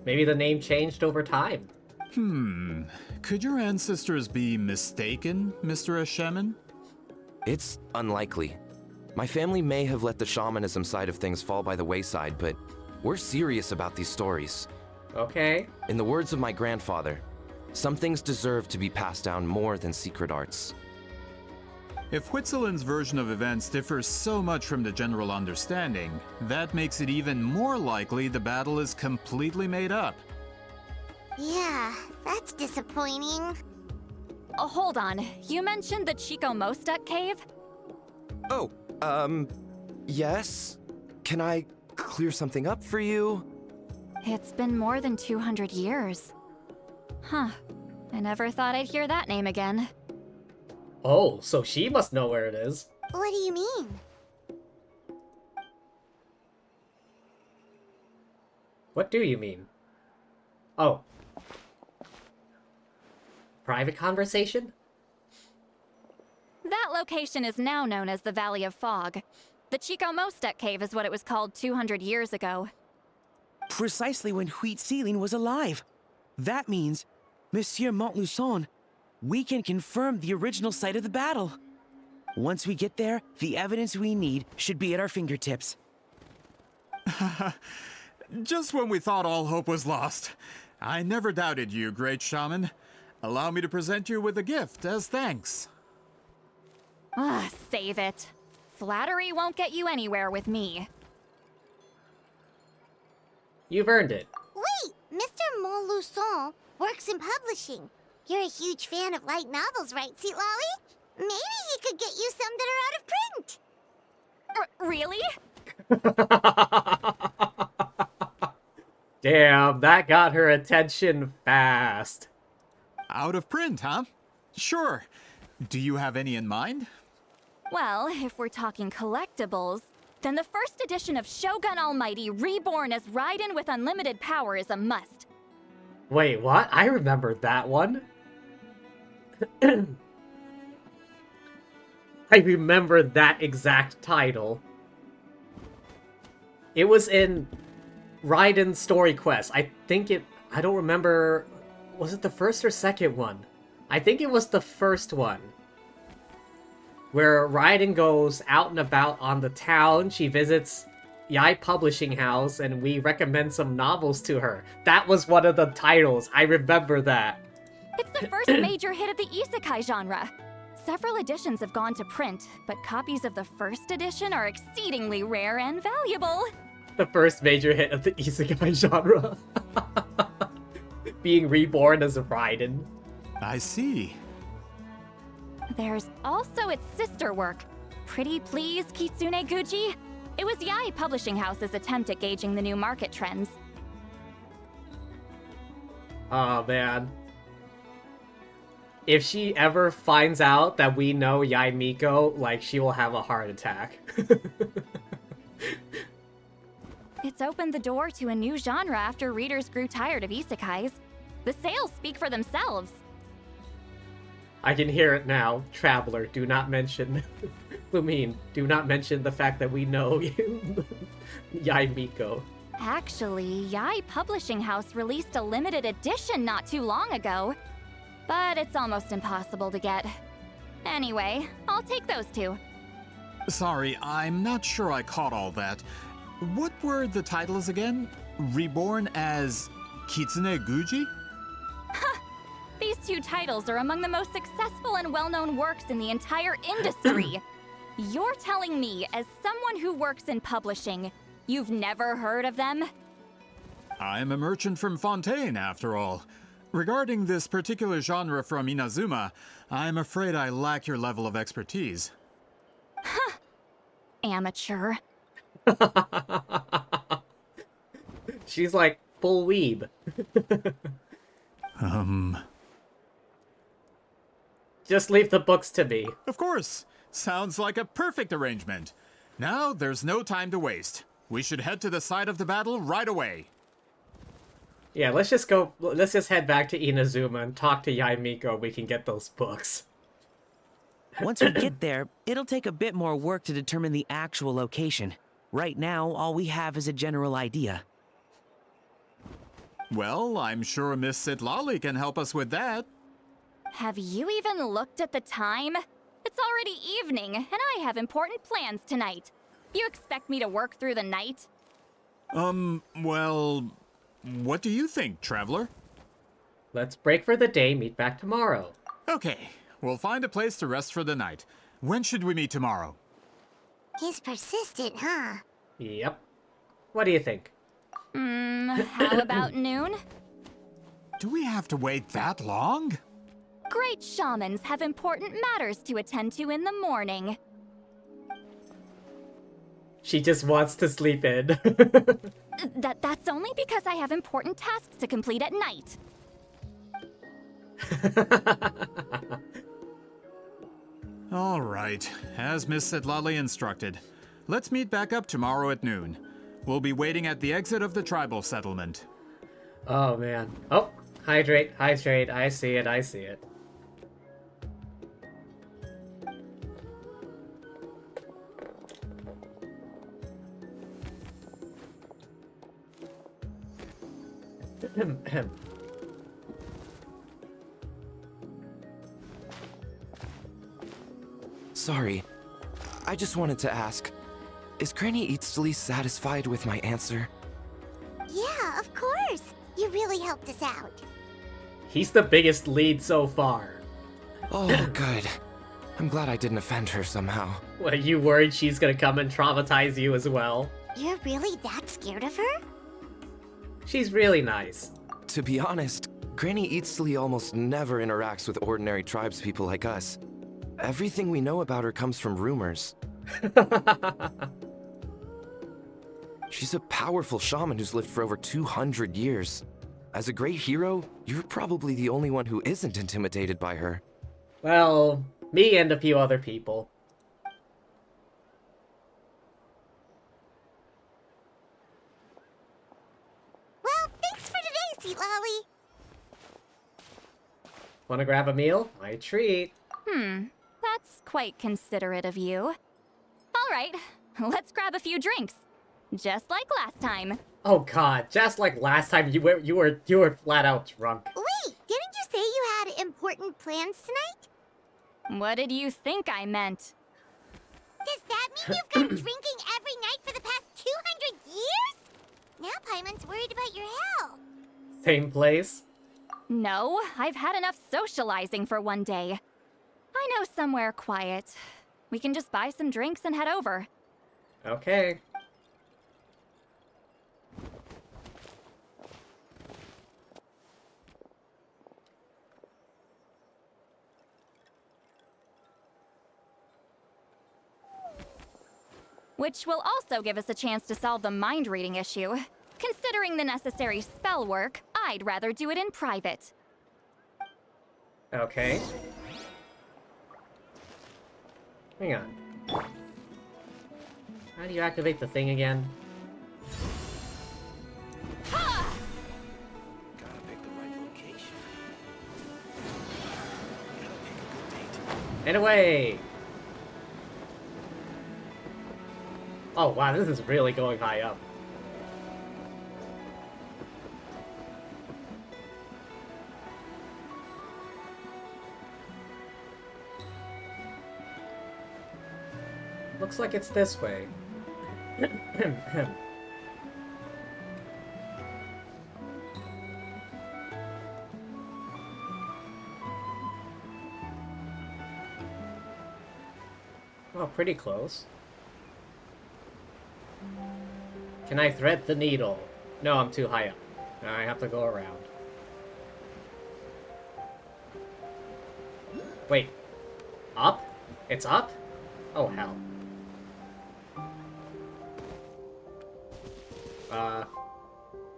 Maybe the name changed over time. Could your ancestors be mistaken, Mr. Shaman? It's unlikely. My family may have let the shamanism side of things fall by the wayside, but we're serious about these stories. Okay. In the words of my grandfather, some things deserve to be passed down more than secret arts. If Itztli's version of events differs so much from the general understanding, that makes it even more likely the battle is completely made up. Yeah, that's disappointing. Oh, hold on. You mentioned the Chico Mostuk cave? Oh, yes? Can I clear something up for you? It's been more than 200 years. Huh. I never thought I'd hear that name again. Oh, so she must know where it is. What do you mean? What do you mean? Oh. Private conversation? That location is now known as the Valley of Fog. The Chico Mostuk cave is what it was called 200 years ago. Precisely when Itztli was alive. That means, Monsieur Montluçon, we can confirm the original site of the battle. Once we get there, the evidence we need should be at our fingertips. Just when we thought all hope was lost. I never doubted you, great shaman. Allow me to present you with a gift as thanks. Ah, save it. Flattery won't get you anywhere with me. You've earned it. Wait, Mr. Montluçon works in publishing. You're a huge fan of light novels, right, Sweet Lolly? Maybe he could get you some that are out of print. Really? Damn, that got her attention fast. Out of print, huh? Sure. Do you have any in mind? Well, if we're talking collectibles, then the first edition of Shogun Almighty reborn as Raiden with unlimited power is a must. Wait, what? I remember that one. I remember that exact title. It was in Raiden's Story Quest. I don't remember, was it the first or second one? I think it was the first one. Where Raiden goes out and about on the town, she visits Yai Publishing House, and we recommend some novels to her. That was one of the titles, I remember that. It's the first major hit of the isekai genre. Several editions have gone to print, but copies of the first edition are exceedingly rare and valuable. The first major hit of the isekai genre. Being reborn as a Raiden. I see. There's also its sister work, Pretty Please Kitsune Guji. It was Yai Publishing House's attempt at gauging the new market trends. Oh man. If she ever finds out that we know Yai Miko, like, she will have a heart attack. It's opened the door to a new genre after readers grew tired of isekais. The sales speak for themselves. I can hear it now. Traveler, do not mention... Lumine, do not mention the fact that we know Yai Miko. Actually, Yai Publishing House released a limited edition not too long ago. But it's almost impossible to get. Anyway, I'll take those two. Sorry, I'm not sure I caught all that. What were the titles again? Reborn as Kitsune Guji? These two titles are among the most successful and well-known works in the entire industry. You're telling me, as someone who works in publishing, you've never heard of them? I'm a merchant from Fontaine, after all. Regarding this particular genre from Inazuma, I'm afraid I lack your level of expertise. Amateur. She's like full weeb. Just leave the books to me. Of course. Sounds like a perfect arrangement. Now, there's no time to waste. We should head to the site of the battle right away. Yeah, let's just head back to Inazuma and talk to Yai Miko. We can get those books. Once we get there, it'll take a bit more work to determine the actual location. Right now, all we have is a general idea. Well, I'm sure Miss Itztli can help us with that. Have you even looked at the time? It's already evening, and I have important plans tonight. You expect me to work through the night? Well, what do you think, Traveler? Let's break for the day, meet back tomorrow. Okay, we'll find a place to rest for the night. When should we meet tomorrow? He's persistent, huh? Yep. What do you think? How about noon? Do we have to wait that long? Great shamans have important matters to attend to in the morning. She just wants to sleep in. That's only because I have important tasks to complete at night. All right, as Miss Itztli instructed. Let's meet back up tomorrow at noon. We'll be waiting at the exit of the tribal settlement. Oh, man. Oh, hydrate, hydrate. I see it, I see it. Sorry. I just wanted to ask, is Granny Itztli satisfied with my answer? Yeah, of course. You really helped us out. He's the biggest lead so far. Oh, good. I'm glad I didn't offend her somehow. What, you worried she's gonna come and traumatize you as well? You're really that scared of her? She's really nice. To be honest, Granny Itztli almost never interacts with ordinary tribespeople like us. Everything we know about her comes from rumors. She's a powerful shaman who's lived for over 200 years. As a great hero, you're probably the only one who isn't intimidated by her. Well, me and a few other people. Well, thanks for today, Sweet Lolly. Wanna grab a meal? My treat. That's quite considerate of you. All right, let's grab a few drinks. Just like last time. Oh god, just like last time you were flat out drunk. Wait, didn't you say you had important plans tonight? What did you think I meant? Does that mean you've been drinking every night for the past 200 years? Now Paimon's worried about your health. Same place? No, I've had enough socializing for one day. I know somewhere quiet. We can just buy some drinks and head over. Okay. Which will also give us a chance to solve the mind reading issue. Considering the necessary spell work, I'd rather do it in private. Okay. Hang on. How do you activate the thing again? Gotta pick the right location. Gotta pick a good date. And away! Oh wow, this is really going high up. Looks like it's this way. Oh, pretty close. Can I thread the needle? No, I'm too high up. I have to go around. Wait. Up? It's up? Oh, hell.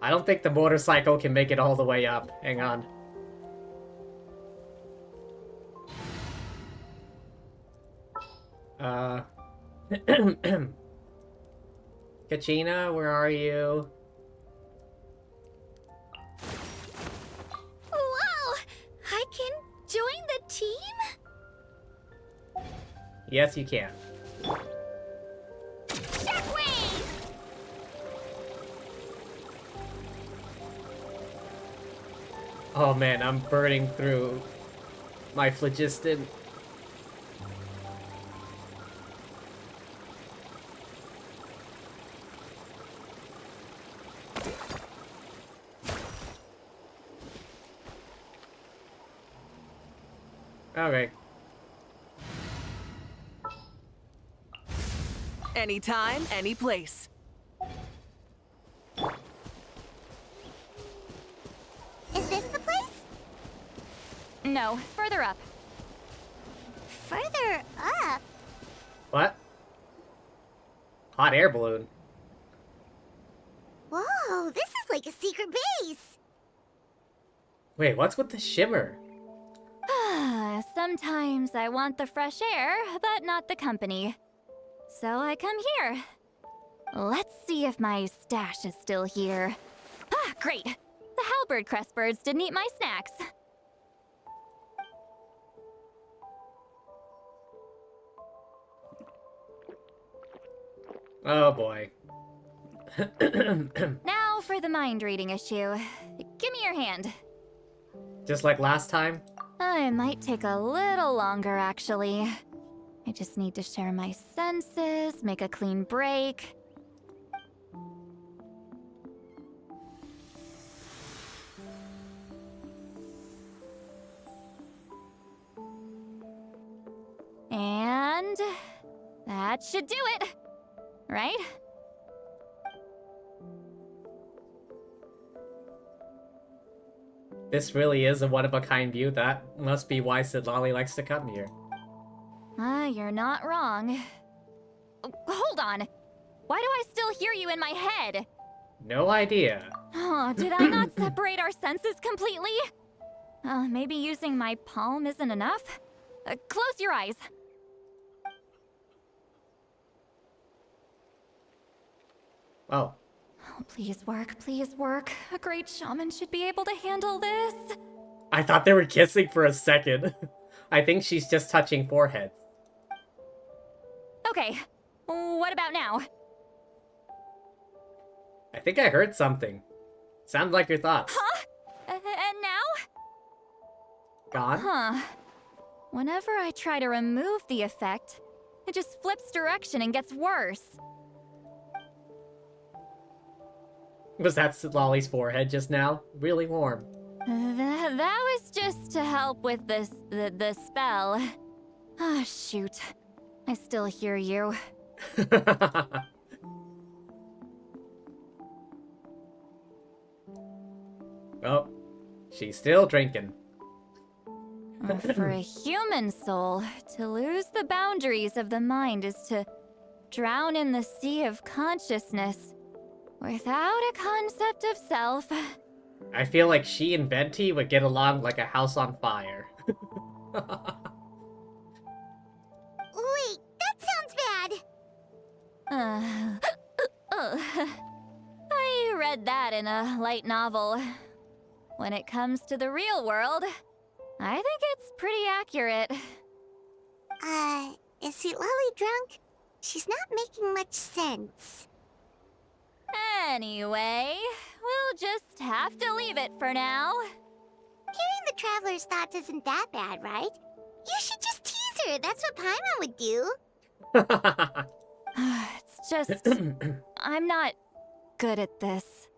I don't think the motorcycle can make it all the way up. Hang on. Kachina, where are you? Wow! I can join the team? Yes, you can. Shockwave! Oh man, I'm burning through my phlogiston. Okay. Anytime, any place. Is this the place? No, further up. Further up? What? Hot air balloon. Whoa, this is like a secret base. Wait, what's with the shimmer? Sometimes I want the fresh air, but not the company. So I come here. Let's see if my stash is still here. Ah, great! The halberd crest birds didn't eat my snacks. Oh boy. Now for the mind reading issue. Give me your hand. Just like last time? It might take a little longer, actually. I just need to share my senses, make a clean break. And that should do it, right? This really is a one-of-a-kind view. That must be why Sidlali likes to come here. You're not wrong. Oh, hold on. Why do I still hear you in my head? No idea. Oh, did I not separate our senses completely? Maybe using my palm isn't enough? Close your eyes. Oh. Oh, please work, please work. A great shaman should be able to handle this. I thought they were kissing for a second. I think she's just touching foreheads. Okay, what about now? I think I heard something. Sounds like your thoughts. Huh? And now? Gone? Huh. Whenever I try to remove the effect, it just flips direction and gets worse. Was that Lolly's forehead just now? Really warm. That was just to help with the spell. Ah, shoot. I still hear you. Oh, she's still drinking. For a human soul, to lose the boundaries of the mind is to drown in the sea of consciousness without a concept of self. I feel like she and Venti would get along like a house on fire. Wait, that sounds bad. I read that in a light novel. When it comes to the real world, I think it's pretty accurate. Is Sweet Lolly drunk? She's not making much sense. Anyway, we'll just have to leave it for now. Hearing the Traveler's thoughts isn't that bad, right? You should just tease her. That's what Paimon would do. It's just... I'm not good at this.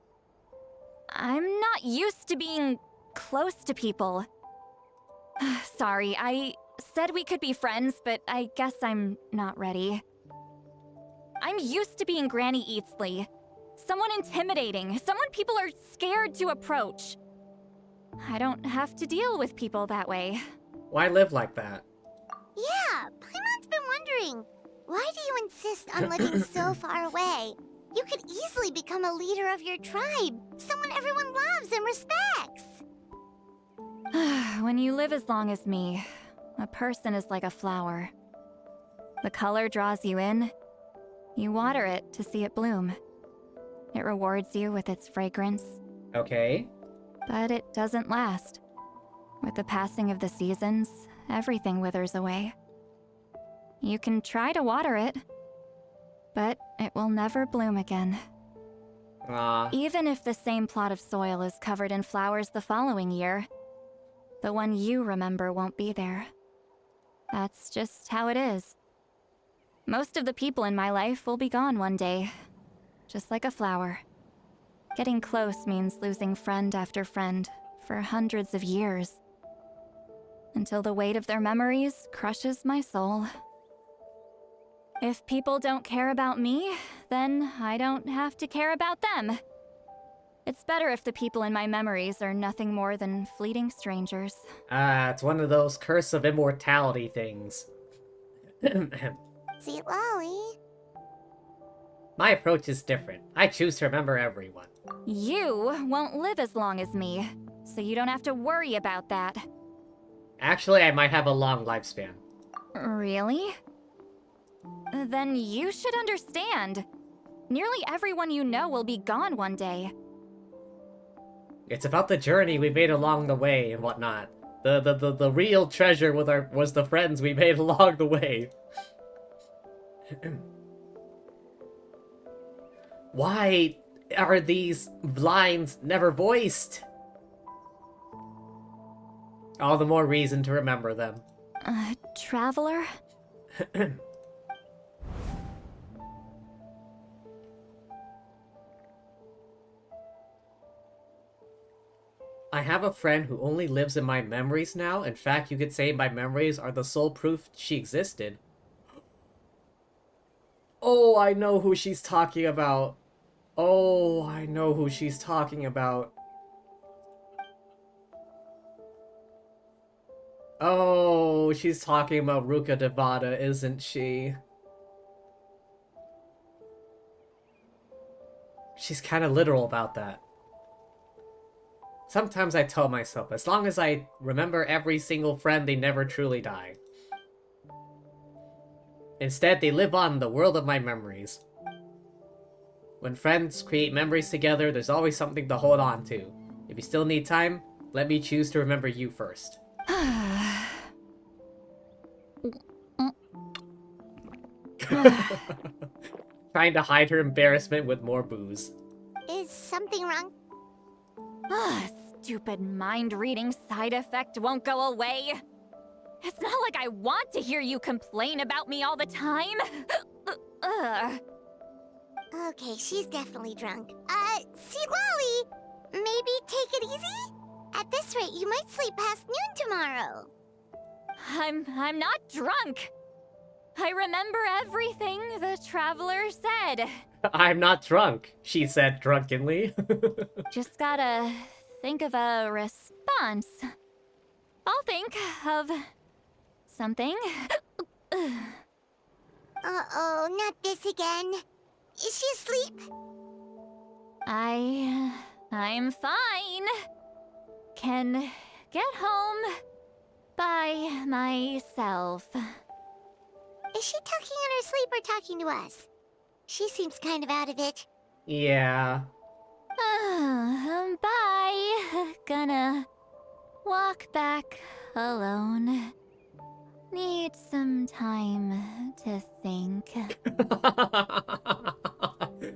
I'm not used to being close to people. Sorry, I said we could be friends, but I guess I'm not ready. I'm used to being Granny Itztli. Someone intimidating, someone people are scared to approach. I don't have to deal with people that way. Why live like that? Yeah, Paimon's been wondering. Why do you insist on living so far away? You could easily become a leader of your tribe, someone everyone loves and respects. When you live as long as me, a person is like a flower. The color draws you in. You water it to see it bloom. It rewards you with its fragrance. Okay. But it doesn't last. With the passing of the seasons, everything withers away. You can try to water it, but it will never bloom again. Even if the same plot of soil is covered in flowers the following year, the one you remember won't be there. That's just how it is. Most of the people in my life will be gone one day, just like a flower. Getting close means losing friend after friend for hundreds of years, until the weight of their memories crushes my soul. If people don't care about me, then I don't have to care about them. It's better if the people in my memories are nothing more than fleeting strangers. It's one of those curse of immortality things. Sweet Lolly. My approach is different. I choose to remember everyone. You won't live as long as me, so you don't have to worry about that. Actually, I might have a long lifespan. Really? Then you should understand. Nearly everyone you know will be gone one day. It's about the journey we made along the way and whatnot. The real treasure was the friends we made along the way. Why are these lines never voiced? All the more reason to remember them. Traveler? I have a friend who only lives in my memories now. In fact, you could say my memories are the sole proof she existed. Oh, I know who she's talking about. Oh, I know who she's talking about. Oh, she's talking about Ruka Devada, isn't she? She's kind of literal about that. Sometimes I tell myself, as long as I remember every single friend, they never truly die. Instead, they live on in the world of my memories. When friends create memories together, there's always something to hold on to. If you still need time, let me choose to remember you first. Trying to hide her embarrassment with more booze. Is something wrong? Stupid mind-reading side effect won't go away. It's not like I want to hear you complain about me all the time. Okay, she's definitely drunk. See, Lolly, maybe take it easy? At this rate, you might sleep past noon tomorrow. I'm not drunk. I remember everything the traveler said. I'm not drunk, she said drunkenly. Just gotta think of a response. I'll think of something. Uh-oh, not this again. Is she asleep? I'm fine. Can get home by myself. Is she talking in her sleep or talking to us? She seems kind of out of it. Yeah. Bye. Gonna walk back alone. Need some time to think.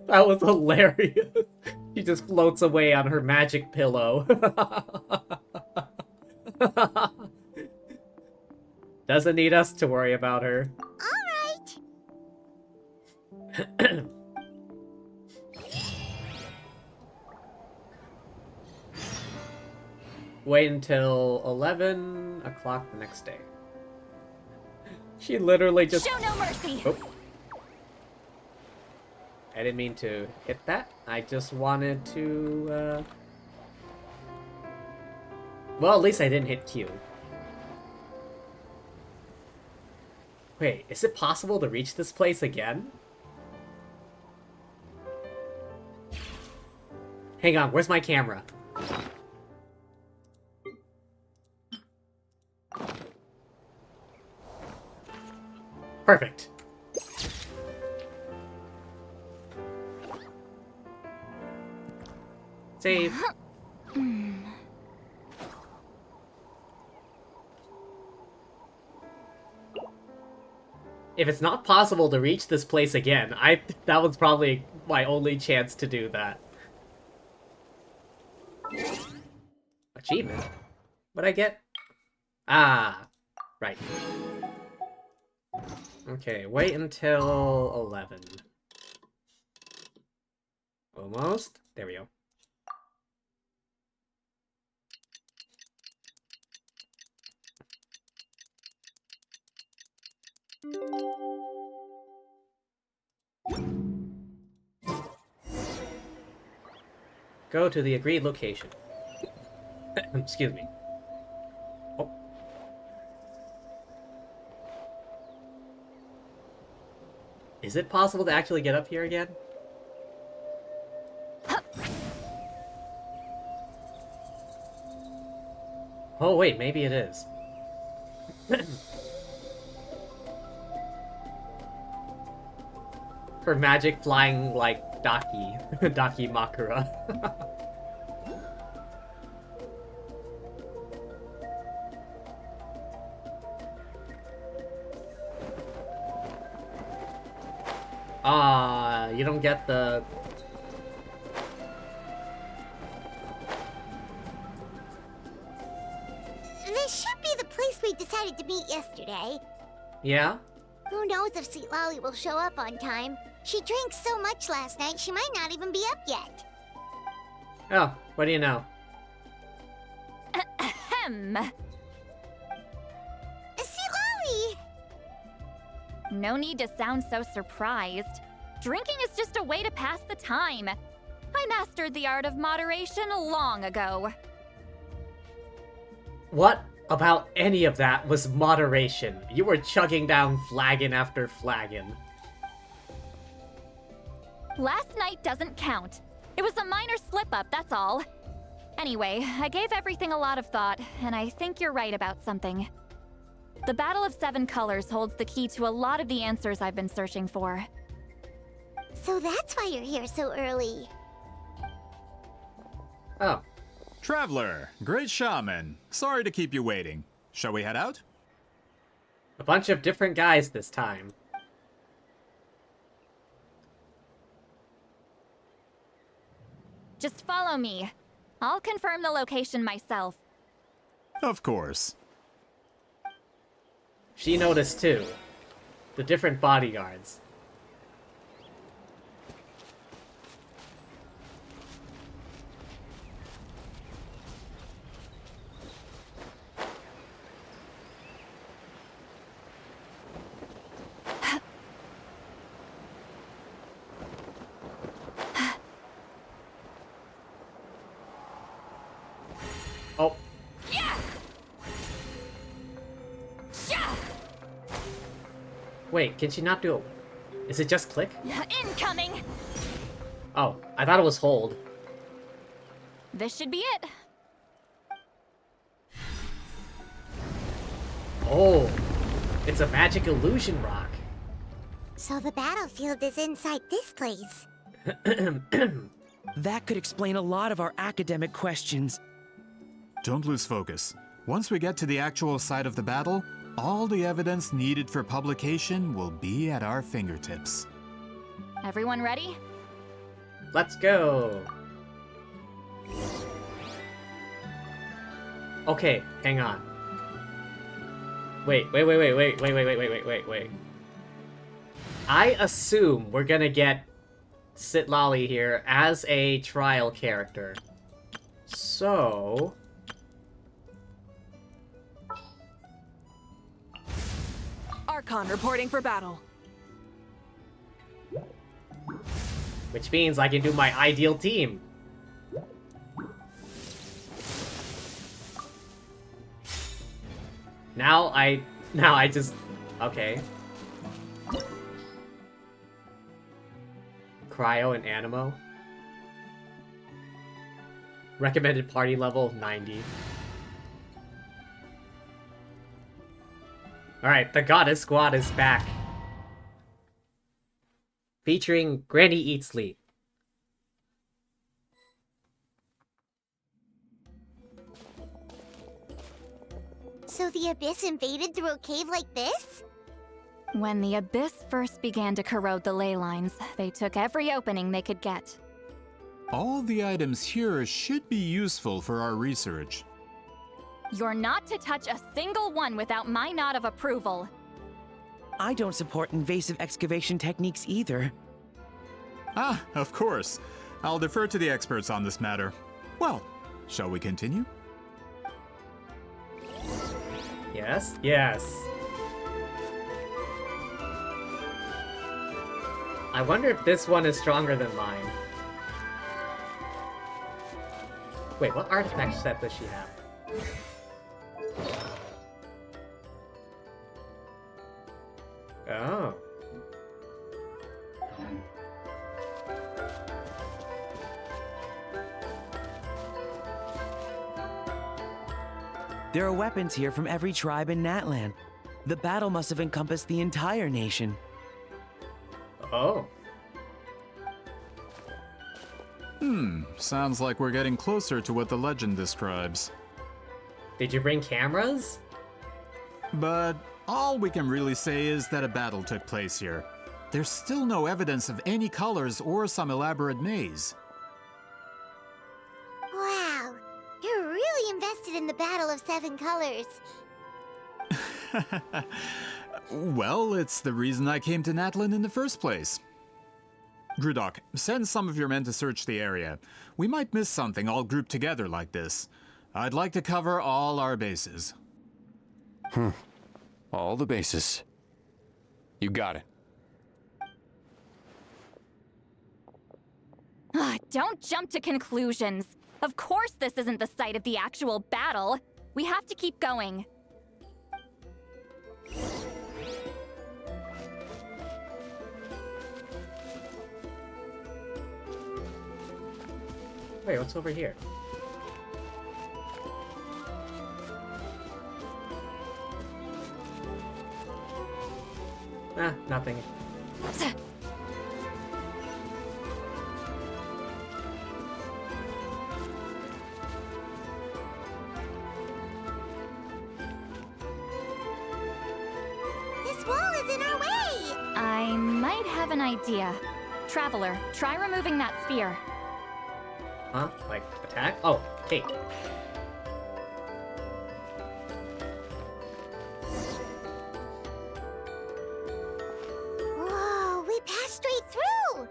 That was hilarious. She just floats away on her magic pillow. Doesn't need us to worry about her. Alright. Wait until 11 o'clock the next day. She literally just... Show no mercy! Oh. I didn't mean to hit that. I just wanted to, Well, at least I didn't hit Q. Wait, is it possible to reach this place again? Hang on, where's my camera? Perfect. Save. If it's not possible to reach this place again, that was probably my only chance to do that. Achievement? What'd I get? Ah, right. Okay, wait until 11. Almost. There we go. Go to the agreed location. Excuse me. Oh. Is it possible to actually get up here again? Oh wait, maybe it is. Her magic flying like Daki. Daki Makura. Ah, you don't get the... This should be the place we decided to meet yesterday. Yeah? Who knows if Sweet Lolly will show up on time? She drank so much last night, she might not even be up yet. Oh, what do you know? Ahem. Sweet Lolly! No need to sound so surprised. Drinking is just a way to pass the time. I mastered the art of moderation long ago. What about any of that was moderation? You were chugging down flagon after flagon. Last night doesn't count. It was a minor slip-up, that's all. Anyway, I gave everything a lot of thought, and I think you're right about something. The Battle of Seven Colors holds the key to a lot of the answers I've been searching for. So that's why you're here so early. Oh. Traveler, great shaman. Sorry to keep you waiting. Shall we head out? A bunch of different guys this time. Just follow me. I'll confirm the location myself. Of course. She noticed too. The different bodyguards. Oh. Wait, can she not do it? Is it just click? Incoming! Oh, I thought it was hold. This should be it. Oh, it's a magic illusion rock. So the battlefield is inside this place. That could explain a lot of our academic questions. Don't lose focus. Once we get to the actual site of the battle, all the evidence needed for publication will be at our fingertips. Everyone ready? Let's go. Okay, hang on. Wait. I assume we're gonna get Itztli here as a trial character. So... Archon reporting for battle. Which means I can do my ideal team. Now I just... Okay. Cryo and Animo. Recommended party level 90. Alright, the Goddess Squad is back. Featuring Granny Itztli. So the Abyss invaded through a cave like this? When the Abyss first began to corrode the ley lines, they took every opening they could get. All the items here should be useful for our research. You're not to touch a single one without my nod of approval. I don't support invasive excavation techniques either. Ah, of course. I'll defer to the experts on this matter. Well, shall we continue? Yes? Yes. I wonder if this one is stronger than mine. Wait, what artifact set does she have? Oh. There are weapons here from every tribe in Natlan. The battle must have encompassed the entire nation. Oh. Sounds like we're getting closer to what the legend describes. Did you bring cameras? But all we can really say is that a battle took place here. There's still no evidence of any colors or some elaborate maze. Wow, you're really invested in the Battle of Seven Colors. Well, it's the reason I came to Natlan in the first place. Grudok, send some of your men to search the area. We might miss something all grouped together like this. I'd like to cover all our bases. All the bases. You got it. Don't jump to conclusions. Of course this isn't the site of the actual battle. We have to keep going. Wait, what's over here? Ah, nothing. This wall is in our way! I might have an idea. Traveler, try removing that sphere. Huh? Like, attack? Oh, Kate. Whoa, we passed straight through!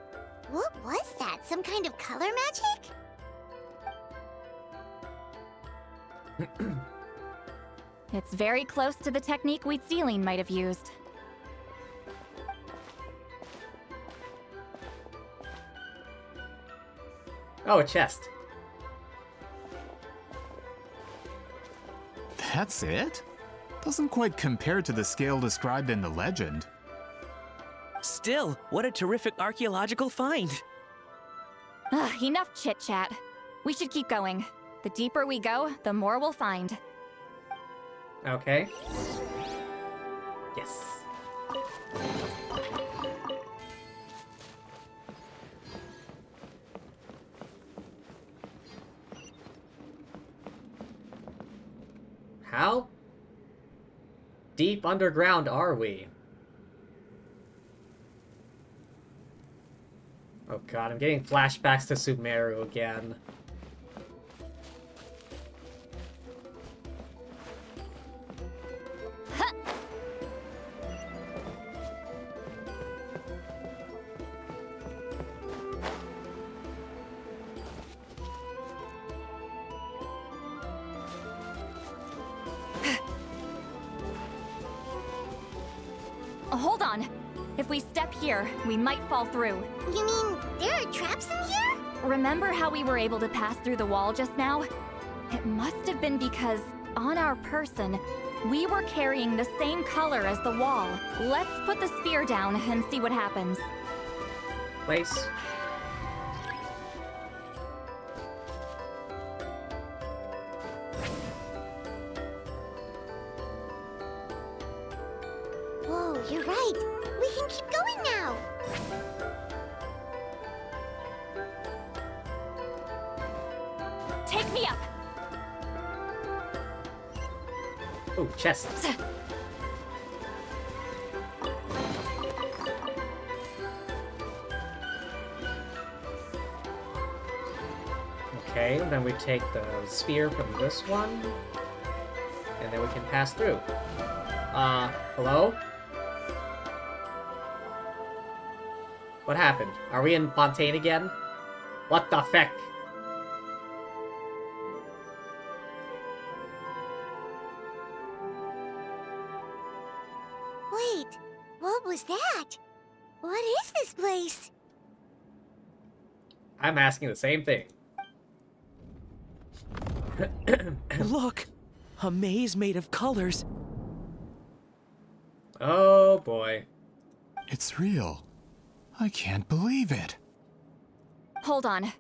What was that? Some kind of color magic? It's very close to the technique Itztli might have used. Oh, a chest. That's it? Doesn't quite compare to the scale described in the legend. Still, what a terrific archaeological find. Enough chit-chat. We should keep going. The deeper we go, the more we'll find. Okay. Yes. How deep underground are we? Oh god, I'm getting flashbacks to Sumeru again. Hold on. If we step here, we might fall through. You mean there are traps in here? Remember how we were able to pass through the wall just now? It must have been because, on our person, we were carrying the same color as the wall. Let's put the sphere down and see what happens. Place. Whoa, you're right. We can keep going now. Take me up! Oh, chest. Okay, then we take the sphere from this one, and then we can pass through. Hello? What happened? Are we in Fontaine again? What the feck? Wait, what was that? What is this place? I'm asking the same thing. Look! A maze made of colors. Oh boy. It's real. I can't believe it. Hold on.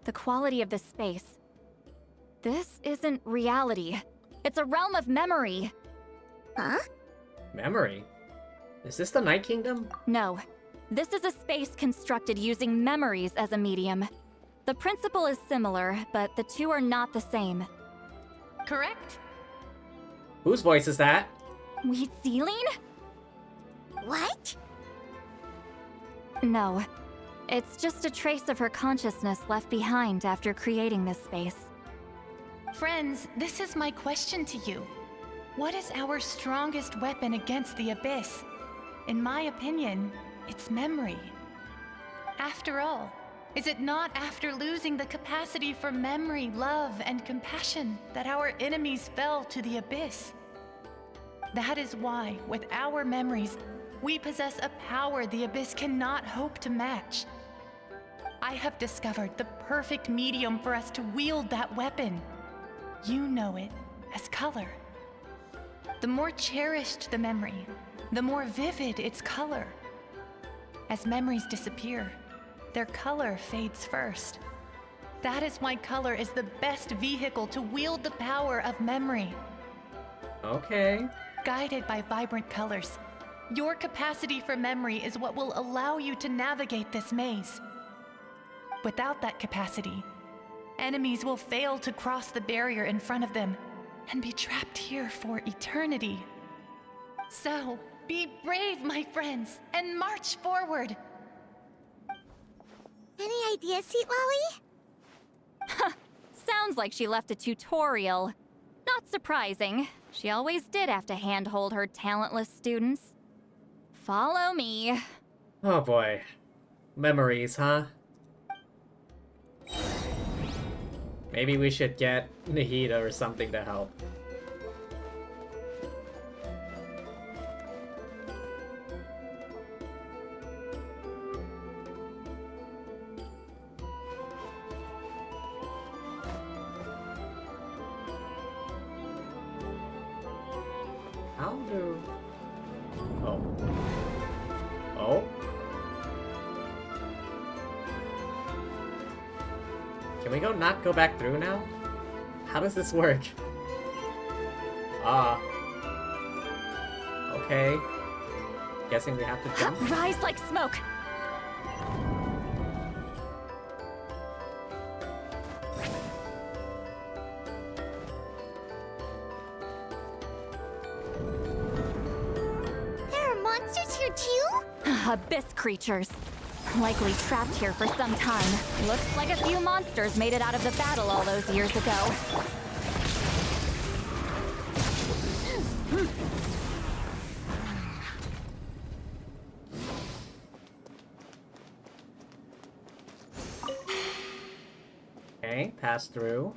The quality of this space. This isn't reality. It's a realm of memory. Huh? Memory? Is this the Night Kingdom? No. This is a space constructed using memories as a medium. The principle is similar, but the two are not the same. Correct? Whose voice is that? Itztli? What? No. It's just a trace of her consciousness left behind after creating this space. Friends, this is my question to you. What is our strongest weapon against the Abyss? In my opinion, it's memory. After all, is it not after losing the capacity for memory, love, and compassion that our enemies fell to the Abyss? That is why, with our memories, we possess a power the Abyss cannot hope to match. I have discovered the perfect medium for us to wield that weapon. You know it as color. The more cherished the memory, the more vivid its color. As memories disappear, their color fades first. That is why color is the best vehicle to wield the power of memory. Okay. Guided by vibrant colors, your capacity for memory is what will allow you to navigate this maze. Without that capacity, enemies will fail to cross the barrier in front of them and be trapped here for eternity. So, be brave, my friends, and march forward. Any ideas, Sweet Lolly? Sounds like she left a tutorial. Not surprising. She always did have to handhold her talentless students. Follow me. Oh boy. Memories, huh? Maybe we should get Nahida or something to help. How do... Oh. Oh? Can we not go back through now? How does this work? Okay. Guessing we have to jump? Rise like smoke! There are monsters here too? Abyss creatures. Likely trapped here for some time. Looks like a few monsters made it out of the battle all those years ago. Okay, pass through.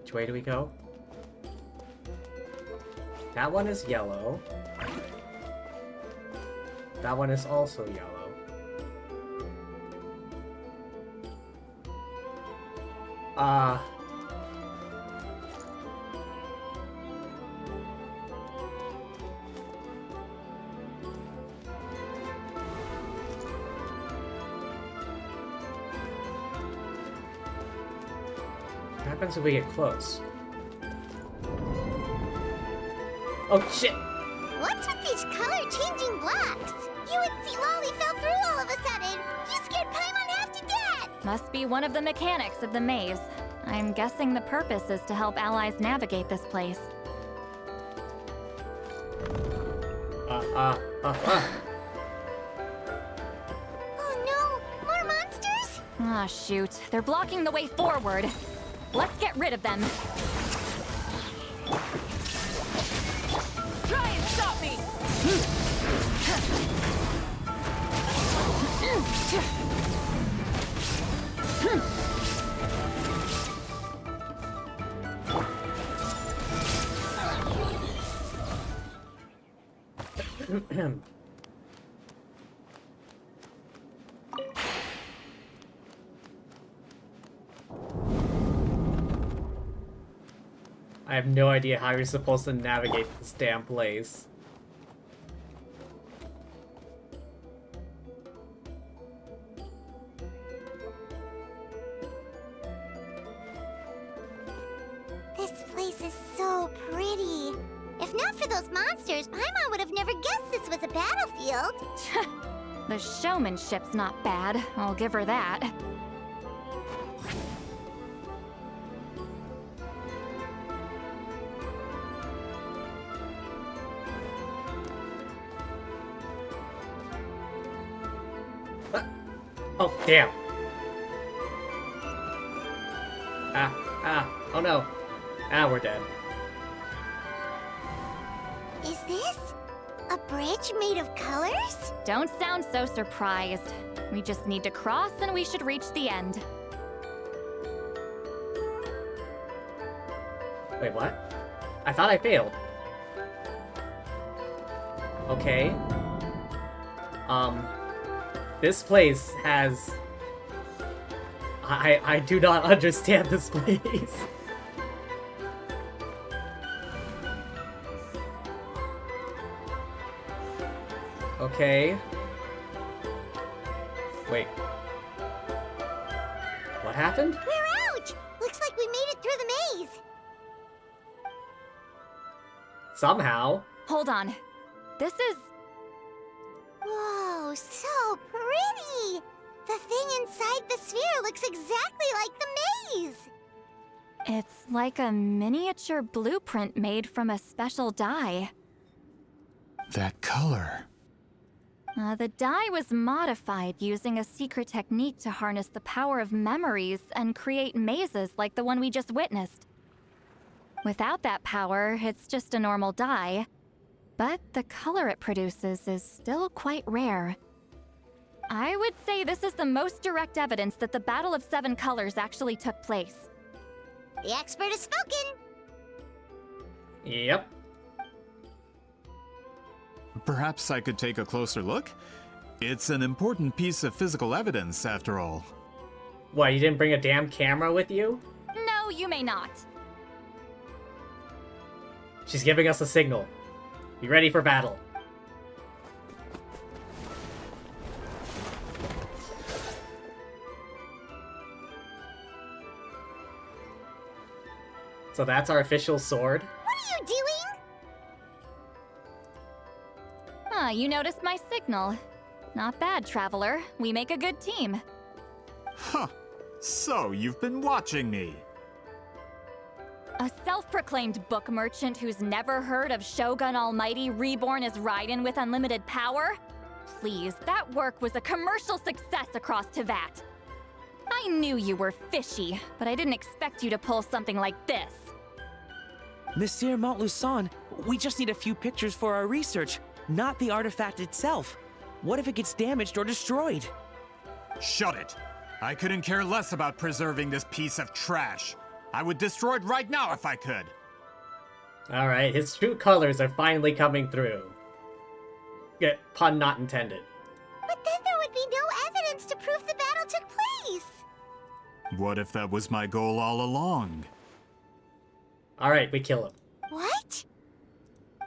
Which way do we go? That one is yellow. That one is also yellow. What happens if we get close? Oh shit! What's with these color-changing blocks? You and Sea Lolly fell through all of a sudden. You scared Paimon half to death. Must be one of the mechanics of the maze. I'm guessing the purpose is to help allies navigate this place. Oh no! More monsters? Ah, shoot. They're blocking the way forward. Let's get rid of them. Try and stop me! I have no idea how you're supposed to navigate this damn place. This place is so pretty. If not for those monsters, Paimon would have never guessed this was a battlefield. The showmanship's not bad, I'll give her that. Oh, damn. Oh no. We're dead. Is this a bridge made of colors? Don't sound so surprised. We just need to cross and we should reach the end. Wait, what? I thought I failed. Okay. This place has... I do not understand this place. Okay. Wait. What happened? We're out! Looks like we made it through the maze. Somehow. Hold on. This is... Whoa, so pretty! The thing inside the sphere looks exactly like the maze! It's like a miniature blueprint made from a special dye. That color. The dye was modified using a secret technique to harness the power of memories and create mazes like the one we just witnessed. Without that power, it's just a normal dye, but the color it produces is still quite rare. I would say this is the most direct evidence that the Battle of Seven Colors actually took place. The expert has spoken! Yep. Perhaps I could take a closer look? It's an important piece of physical evidence, after all. What, you didn't bring a damn camera with you? No, you may not. She's giving us a signal. Be ready for battle. So that's our official sword? What are you doing? Huh, you noticed my signal. Not bad, Traveler. We make a good team. Huh. So, you've been watching me. A self-proclaimed book merchant who's never heard of Shogun Almighty reborn as Raiden with unlimited power? Please, that work was a commercial success across Teyvat. I knew you were fishy, but I didn't expect you to pull something like this. Monsieur Montluçon, we just need a few pictures for our research, not the artifact itself. What if it gets damaged or destroyed? Shut it! I couldn't care less about preserving this piece of trash. I would destroy it right now if I could. Alright, his true colors are finally coming through. Yeah, pun not intended. But then there would be no evidence to prove the battle took place! What if that was my goal all along? Alright, we kill him. What?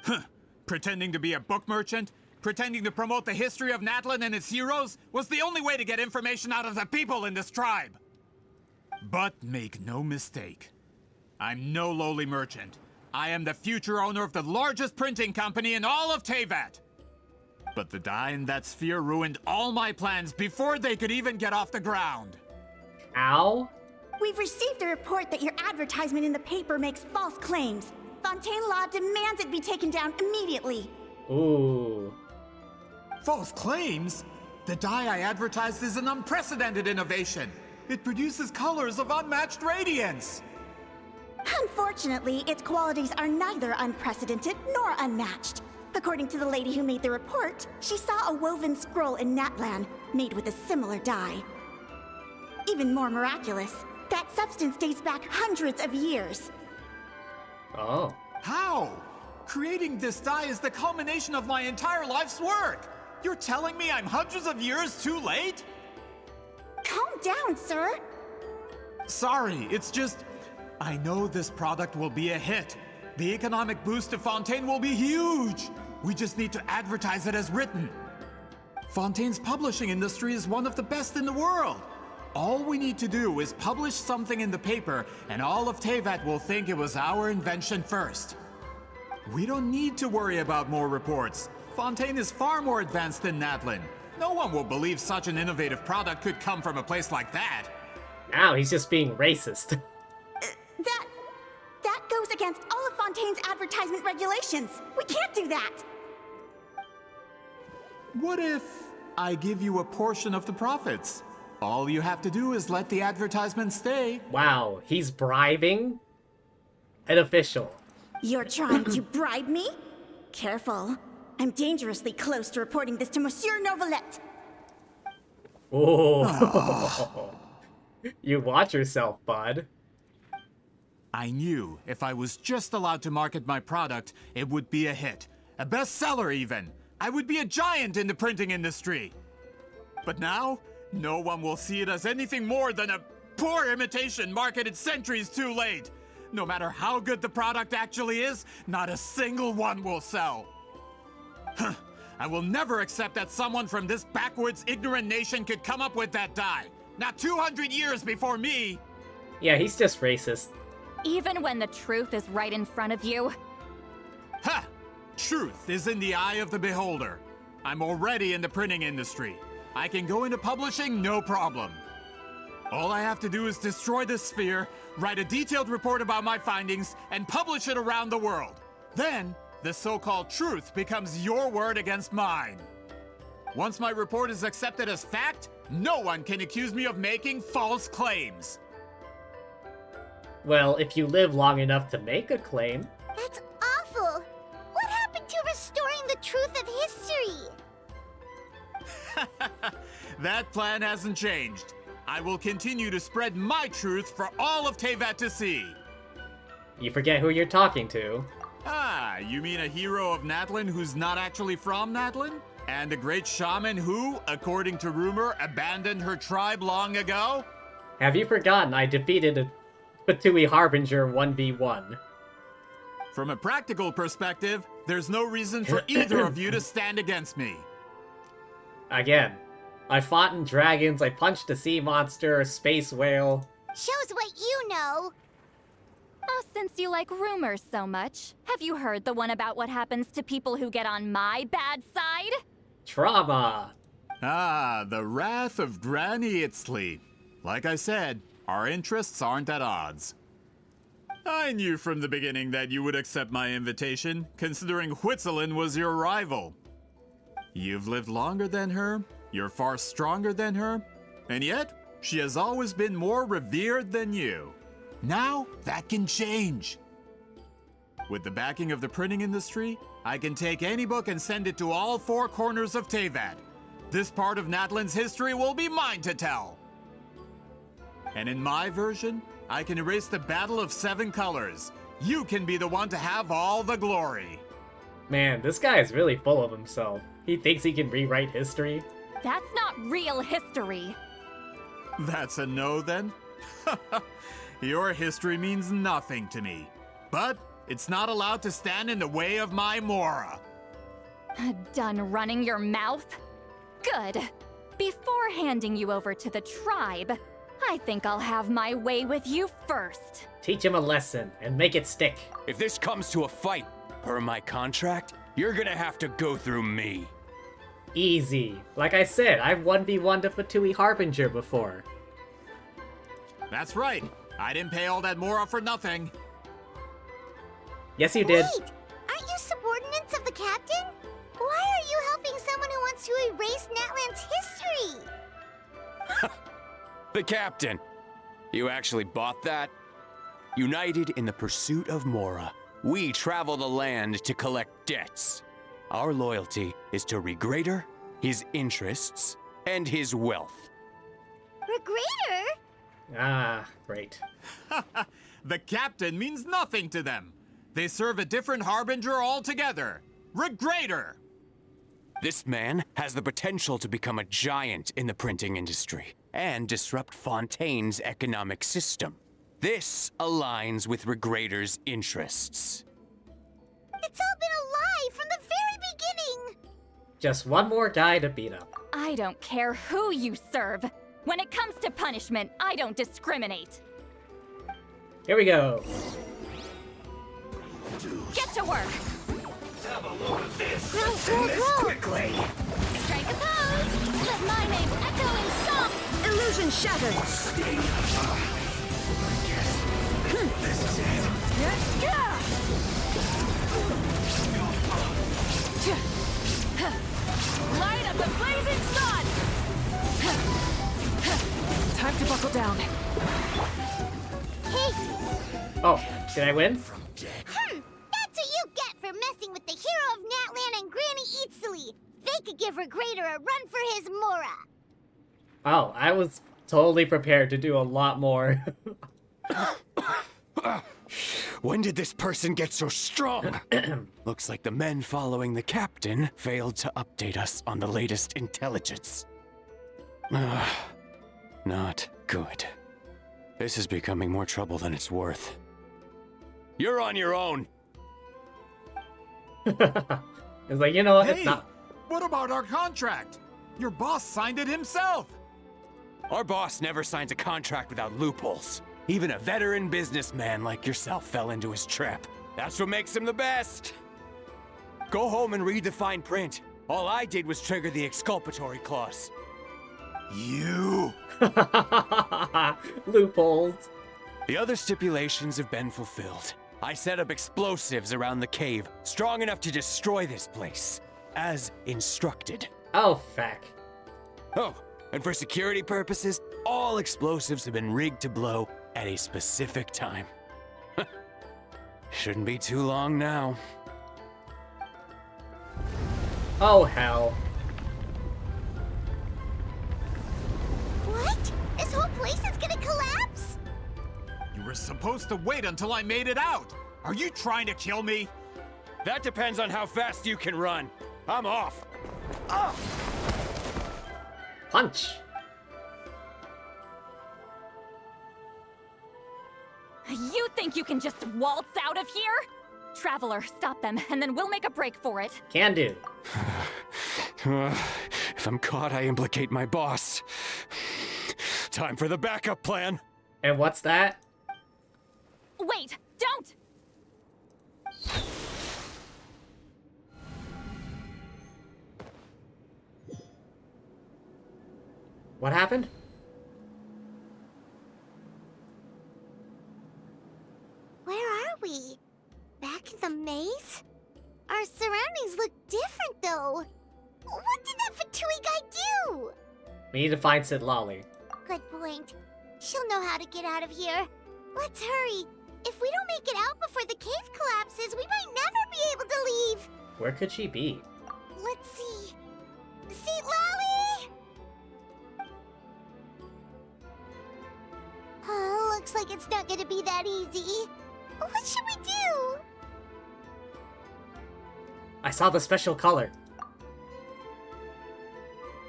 Huh. Pretending to be a book merchant? Pretending to promote the history of Natlan and its heroes was the only way to get information out of the people in this tribe. But make no mistake, I'm no lowly merchant. I am the future owner of the largest printing company in all of Teyvat. But the dye in that sphere ruined all my plans before they could even get off the ground. Ow? We've received a report that your advertisement in the paper makes false claims. Fontaine Law demands it be taken down immediately. Ooh. False claims? The dye I advertised is an unprecedented innovation. It produces colors of unmatched radiance. Unfortunately, its qualities are neither unprecedented nor unmatched. According to the lady who made the report, she saw a woven scroll in Natlan made with a similar dye. Even more miraculous, that substance dates back hundreds of years. Oh. How? Creating this dye is the culmination of my entire life's work. You're telling me I'm hundreds of years too late? Calm down, sir. Sorry, it's just... I know this product will be a hit. The economic boost to Fontaine will be huge. We just need to advertise it as written. Fontaine's publishing industry is one of the best in the world. All we need to do is publish something in the paper, and all of Teyvat will think it was our invention first. We don't need to worry about more reports. Fontaine is far more advanced than Natlan. No one will believe such an innovative product could come from a place like that. Now he's just being racist. That goes against all of Fontaine's advertisement regulations. We can't do that. What if I give you a portion of the profits? All you have to do is let the advertisement stay. Wow, he's bribing an official. You're trying to bribe me? Careful. I'm dangerously close to reporting this to Monsieur Novelette. Oh. You watch yourself, bud. I knew if I was just allowed to market my product, it would be a hit. A bestseller, even. I would be a giant in the printing industry. But now, no one will see it as anything more than a poor imitation marketed centuries too late. No matter how good the product actually is, not a single one will sell. I will never accept that someone from this backwards, ignorant nation could come up with that die. Not 200 years before me! Yeah, he's just racist. Even when the truth is right in front of you? Ha! Truth is in the eye of the beholder. I'm already in the printing industry. I can go into publishing, no problem. All I have to do is destroy this sphere, write a detailed report about my findings, and publish it around the world. Then, the so-called truth becomes your word against mine. Once my report is accepted as fact, no one can accuse me of making false claims. Well, if you live long enough to make a claim. That's awful! What happened to restoring the truth of history? That plan hasn't changed. I will continue to spread my truth for all of Teyvat to see. You forget who you're talking to. Ah, you mean a hero of Natlan who's not actually from Natlan? And a great shaman who, according to rumor, abandoned her tribe long ago? Have you forgotten I defeated a Fatui Harbinger 1v1? From a practical perspective, there's no reason for either of you to stand against me. Again, I fought in dragons, I punched a sea monster, a space whale. Shows what you know. Oh, since you like rumors so much, have you heard the one about what happens to people who get on my bad side? Trauma! Ah, the wrath of Granny Itztli. Like I said, our interests aren't at odds. I knew from the beginning that you would accept my invitation, considering Huitzilin was your rival. You've lived longer than her, you're far stronger than her, and yet, she has always been more revered than you. Now, that can change. With the backing of the printing industry, I can take any book and send it to all four corners of Teyvat. This part of Natlan's history will be mine to tell. And in my version, I can erase the Battle of Seven Colors. You can be the one to have all the glory. Man, this guy is really full of himself. He thinks he can rewrite history. That's not real history. That's a no then? Your history means nothing to me. But it's not allowed to stand in the way of my Mora. Done running your mouth? Good. Before handing you over to the tribe, I think I'll have my way with you first. Teach him a lesson and make it stick. If this comes to a fight, per my contract, you're gonna have to go through me. Easy. Like I said, I've 1v1 to Fatui Harbinger before. That's right. I didn't pay all that Mora for nothing. Yes, you did. Wait! Aren't you subordinates of the captain? Why are you helping someone who wants to erase Natlan's history? The captain. You actually bought that? United in the pursuit of Mora, we travel the land to collect debts. Our loyalty is to Regrader, his interests, and his wealth. Regrader? Ah, great. The captain means nothing to them. They serve a different harbinger altogether. Regrader! This man has the potential to become a giant in the printing industry and disrupt Fontaine's economic system. This aligns with Regrader's interests. It's all been a lie from the very beginning! Just one more guy to beat up. I don't care who you serve. When it comes to punishment, I don't discriminate. Here we go. Get to work! Have a load of this. Grow. Quickly. Strike a pose! Let my name echo in song! Illusion shattered! This is it. Light up the blazing sun! Time to buckle down. Hey! Oh, did I win? That's what you get for messing with the hero of Natlan and Granny Itztli. They could give Regrader a run for his Mora. Oh, I was totally prepared to do a lot more. When did this person get so strong? Looks like the men following the captain failed to update us on the latest intelligence. Not good. This is becoming more trouble than it's worth. You're on your own. It's like, you know what? Hey, It's not. What about our contract? Your boss signed it himself! Our boss never signs a contract without loopholes. Even a veteran businessman like yourself fell into his trap. That's what makes him the best. Go home and read the fine print. All I did was trigger the exculpatory clause. You... Loopholes. The other stipulations have been fulfilled. I set up explosives around the cave, strong enough to destroy this place, as instructed. Oh, feck. Oh, and for security purposes, all explosives have been rigged to blow at a specific time. Shouldn't be too long now. Oh, hell. What? This whole place is gonna collapse? You were supposed to wait until I made it out! Are you trying to kill me? That depends on how fast you can run. I'm off. Punch. You think you can just waltz out of here? Traveler, stop them, and then we'll make a break for it. Can do. If I'm caught, I implicate my boss. Time for the backup plan. And what's that? Wait, don't! What happened? Where are we? Back in the maze? Our surroundings look different, though. What did that Fatui guy do? We need to find Itztli. Good point. She'll know how to get out of here. Let's hurry. If we don't make it out before the cave collapses, we might never be able to leave. Where could she be? Let's see. Itztli! Oh, looks like it's not gonna be that easy. What should we do? I saw the special color.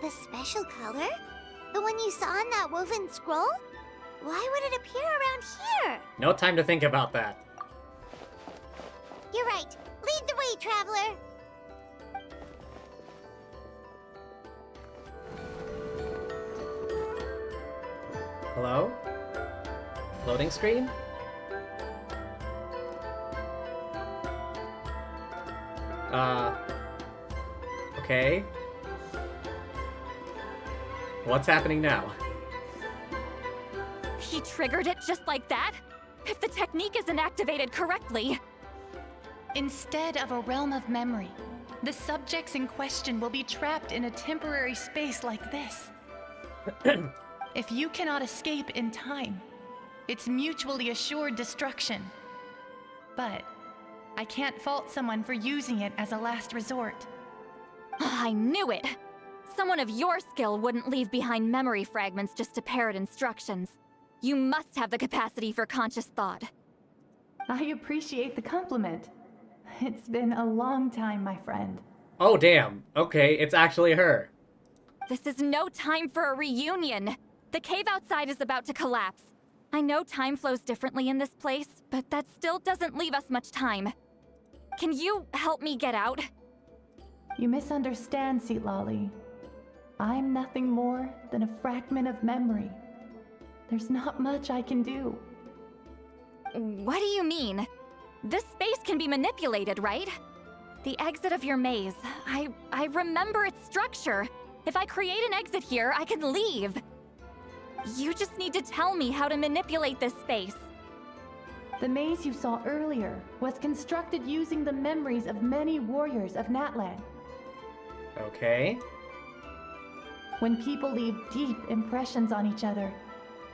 The special color? The one you saw in that woven scroll? Why would it appear around here? No time to think about that. You're right. Lead the way, traveler. Hello? Loading screen? Okay. What's happening now? He triggered it just like that? If the technique isn't activated correctly... Instead of a realm of memory, the subjects in question will be trapped in a temporary space like this. If you cannot escape in time, it's mutually assured destruction. But I can't fault someone for using it as a last resort. I knew it! Someone of your skill wouldn't leave behind memory fragments just to parrot instructions. You must have the capacity for conscious thought. I appreciate the compliment. It's been a long time, my friend. Oh, damn. Okay, it's actually her. This is no time for a reunion. The cave outside is about to collapse. I know time flows differently in this place, but that still doesn't leave us much time. Can you help me get out? You misunderstand, Itztli. I'm nothing more than a fragment of memory. There's not much I can do. What do you mean? This space can be manipulated, right? The exit of your maze. I remember its structure. If I create an exit here, I can leave. You just need to tell me how to manipulate this space. The maze you saw earlier was constructed using the memories of many warriors of Natlan. Okay. When people leave deep impressions on each other,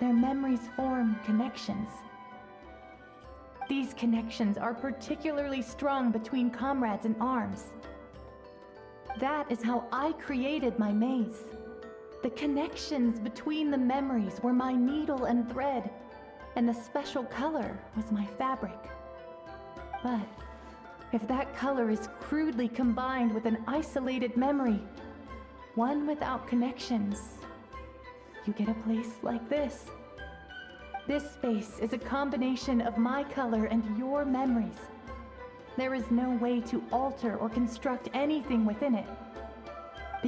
their memories form connections. These connections are particularly strong between comrades in arms. That is how I created my maze. The connections between the memories were my needle and thread, and the special color was my fabric. But if that color is crudely combined with an isolated memory, one without connections, you get a place like this. This space is a combination of my color and your memories. There is no way to alter or construct anything within it.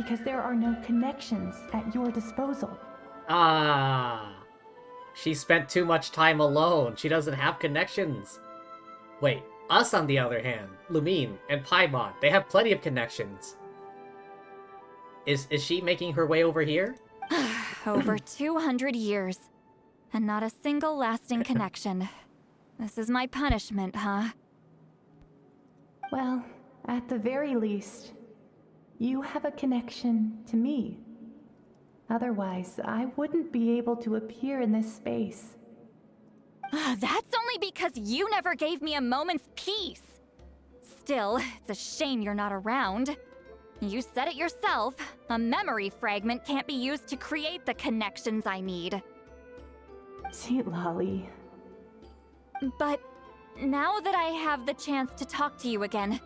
because there are no connections at your disposal. Ah. She spent too much time alone. She doesn't have connections. Wait, us on the other hand, Lumine and Paimon, they have plenty of connections. Is she making her way over here? Over 200 years. And not a single lasting connection. This is my punishment, huh? Well, at the very least, you have a connection to me. Otherwise, I wouldn't be able to appear in this space. That's only because you never gave me a moment's peace. Still, it's a shame you're not around. You said it yourself. A memory fragment can't be used to create the connections I need. Itztli. But now that I have the chance to talk to you again,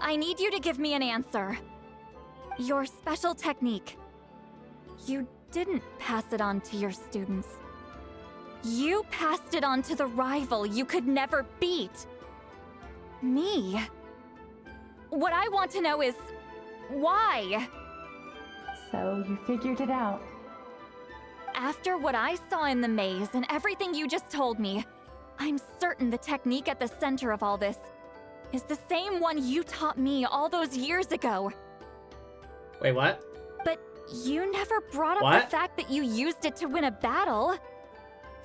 I need you to give me an answer. Your special technique. You didn't pass it on to your students. You passed it on to the rival you could never beat. Me. What I want to know is, why? So you figured it out. After what I saw in the maze and everything you just told me, I'm certain the technique at the center of all this is the same one you taught me all those years ago. Wait, what? But you never brought up What? the fact that you used it to win a battle.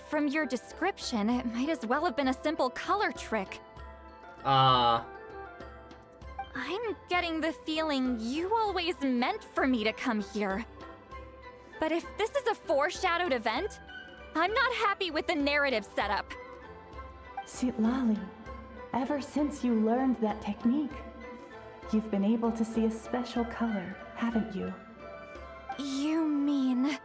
From your description, it might as well have been a simple color trick. I'm getting the feeling you always meant for me to come here. But if this is a foreshadowed event, I'm not happy with the narrative setup. Itztli, ever since you learned that technique, you've been able to see a special color, haven't you? You mean...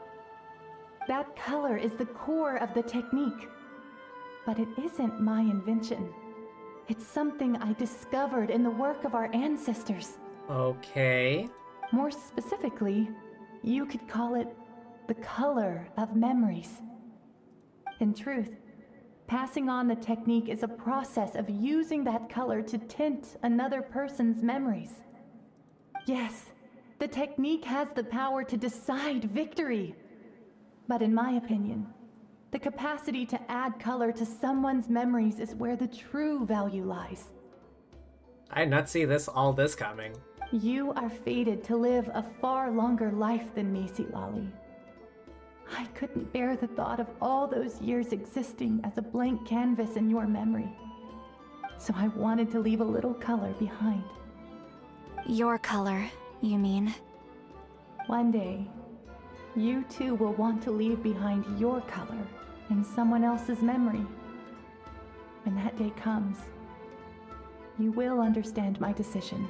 That color is the core of the technique. But it isn't my invention. It's something I discovered in the work of our ancestors. Okay. More specifically, you could call it the color of memories. In truth, passing on the technique is a process of using that color to tint another person's memories. Yes, the technique has the power to decide victory. But in my opinion, the capacity to add color to someone's memories is where the true value lies. I did not see all this coming. You are fated to live a far longer life than me, Itztli. I couldn't bear the thought of all those years existing as a blank canvas in your memory. So I wanted to leave a little color behind. Your color, you mean? One day, you too will want to leave behind your color in someone else's memory. When that day comes, you will understand my decision.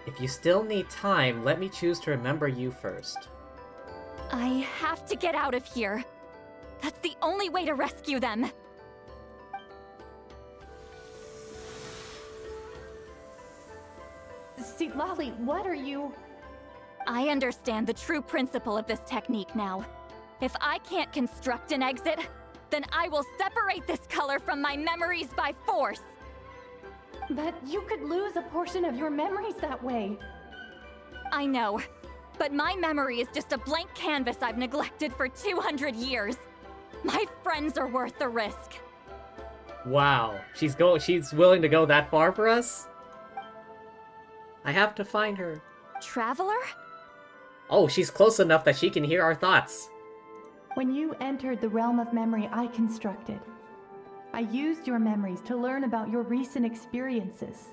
If you still need time, let me choose to remember you first. I have to get out of here. That's the only way to rescue them. Itztli, what are you... I understand the true principle of this technique now. If I can't construct an exit, then I will separate this color from my memories by force. But you could lose a portion of your memories that way. I know, but my memory is just a blank canvas I've neglected for 200 years. My friends are worth the risk. Wow, she's willing to go that far for us? I have to find her. Traveler? Oh, she's close enough that she can hear our thoughts. When you entered the realm of memory I constructed, I used your memories to learn about your recent experiences.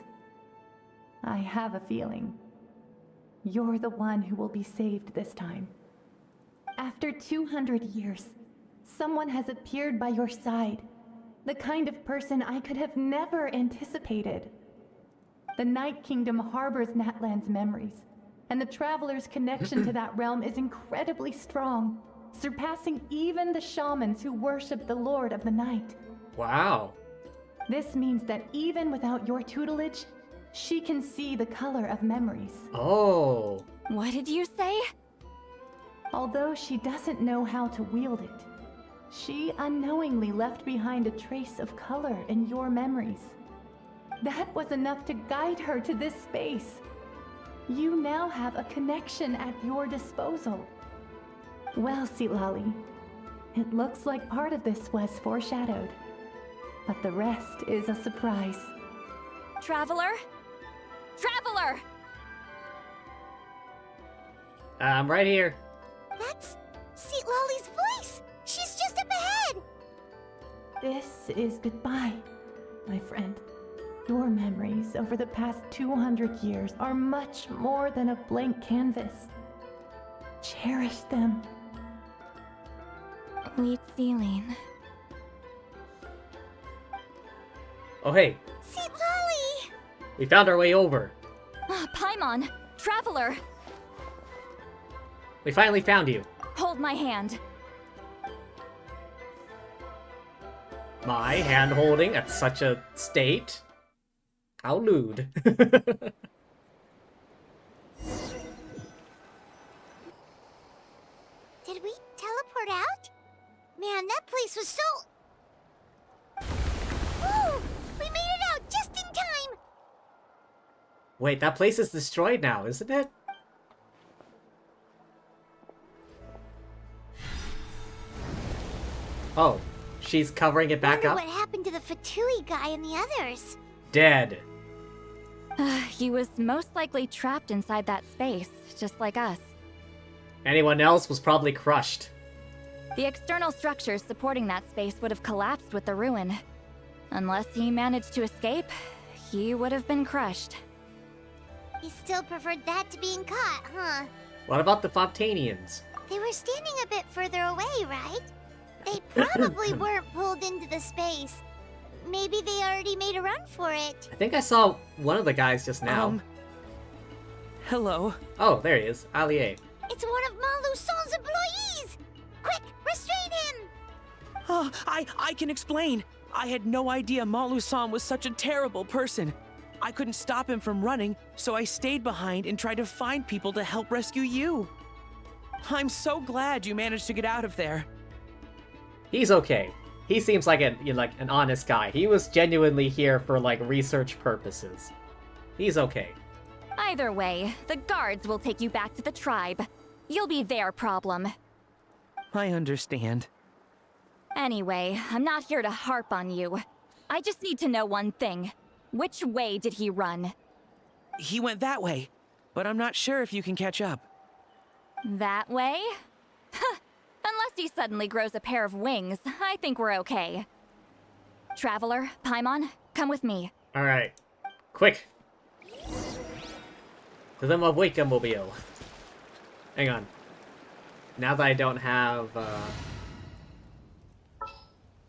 I have a feeling you're the one who will be saved this time. After 200 years, someone has appeared by your side, the kind of person I could have never anticipated. The Night Kingdom harbors Natlan's memories, and the Traveler's connection to that realm is incredibly strong, surpassing even the shamans who worship the Lord of the Night. Wow. This means that even without your tutelage, she can see the color of memories. Oh. What did you say? Although she doesn't know how to wield it, she unknowingly left behind a trace of color in your memories. That was enough to guide her to this space. You now have a connection at your disposal. Well, Itztli, it looks like part of this was foreshadowed, but the rest is a surprise. Traveler? Traveler! I'm right here. That's Itztli's voice! She's just up ahead! This is goodbye, my friend. Your memories over the past 200 years are much more than a blank canvas. Cherish them. Itztli. Oh, hey. Itztli! We found our way over. Paimon! Traveler! We finally found you. Hold my hand. My hand holding at such a state? How lewd. Did we teleport out? Man, that place was so... Woo! We made it out just in time! Wait, that place is destroyed now, isn't it? Oh, she's covering it back up? What happened to the Fatui guy and the others? Dead. He was most likely trapped inside that space, just like us. Anyone else was probably crushed. The external structures supporting that space would have collapsed with the ruin. Unless he managed to escape, he would have been crushed. He still preferred that to being caught, huh? What about the Fontanians? They were standing a bit further away, right? They probably weren't pulled into the space. Maybe they already made a run for it. I think I saw one of the guys just now. Hello. Oh, there he is. Allier. It's one of Malu Son's employees! Quick, restrain him! Oh, I can explain. I had no idea Malu-san was such a terrible person. I couldn't stop him from running, so I stayed behind and tried to find people to help rescue you. I'm so glad you managed to get out of there. He's okay. He seems like an honest guy. He was genuinely here for like research purposes. He's okay. Either way, the guards will take you back to the tribe. You'll be their problem. I understand. Anyway, I'm not here to harp on you. I just need to know one thing. Which way did he run? He went that way, but I'm not sure if you can catch up. That way? Huh. Unless he suddenly grows a pair of wings, I think we're okay. Traveler, Paimon, come with me. Alright. Quick! To the Mobile. Hang on. Now that I don't have,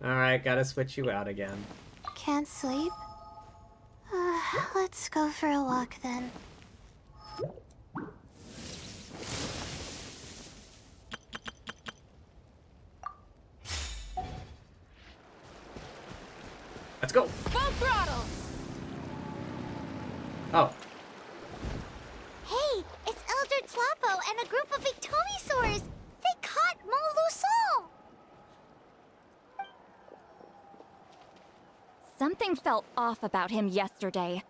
Alright, gotta switch you out again. Can't sleep? Let's go for a walk then. Let's go! Full throttle! Oh. Hey, it's Elder Tlapo and a group of Ictomisaurs! They caught Moluson! Something felt off about him yesterday,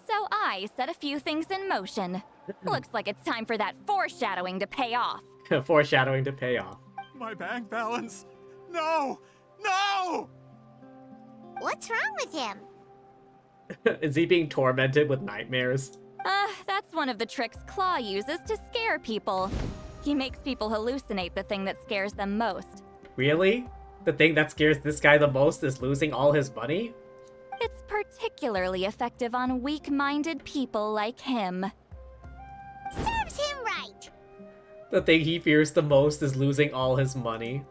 so I set a few things in motion. Looks like it's time for that foreshadowing to pay off. Foreshadowing to pay off. My bank balance! No! No! What's wrong with him? Is he being tormented with nightmares? That's one of the tricks Claw uses to scare people. He makes people hallucinate the thing that scares them most. Really? The thing that scares this guy the most is losing all his money? It's particularly effective on weak-minded people like him. Serves him right! The thing he fears the most is losing all his money.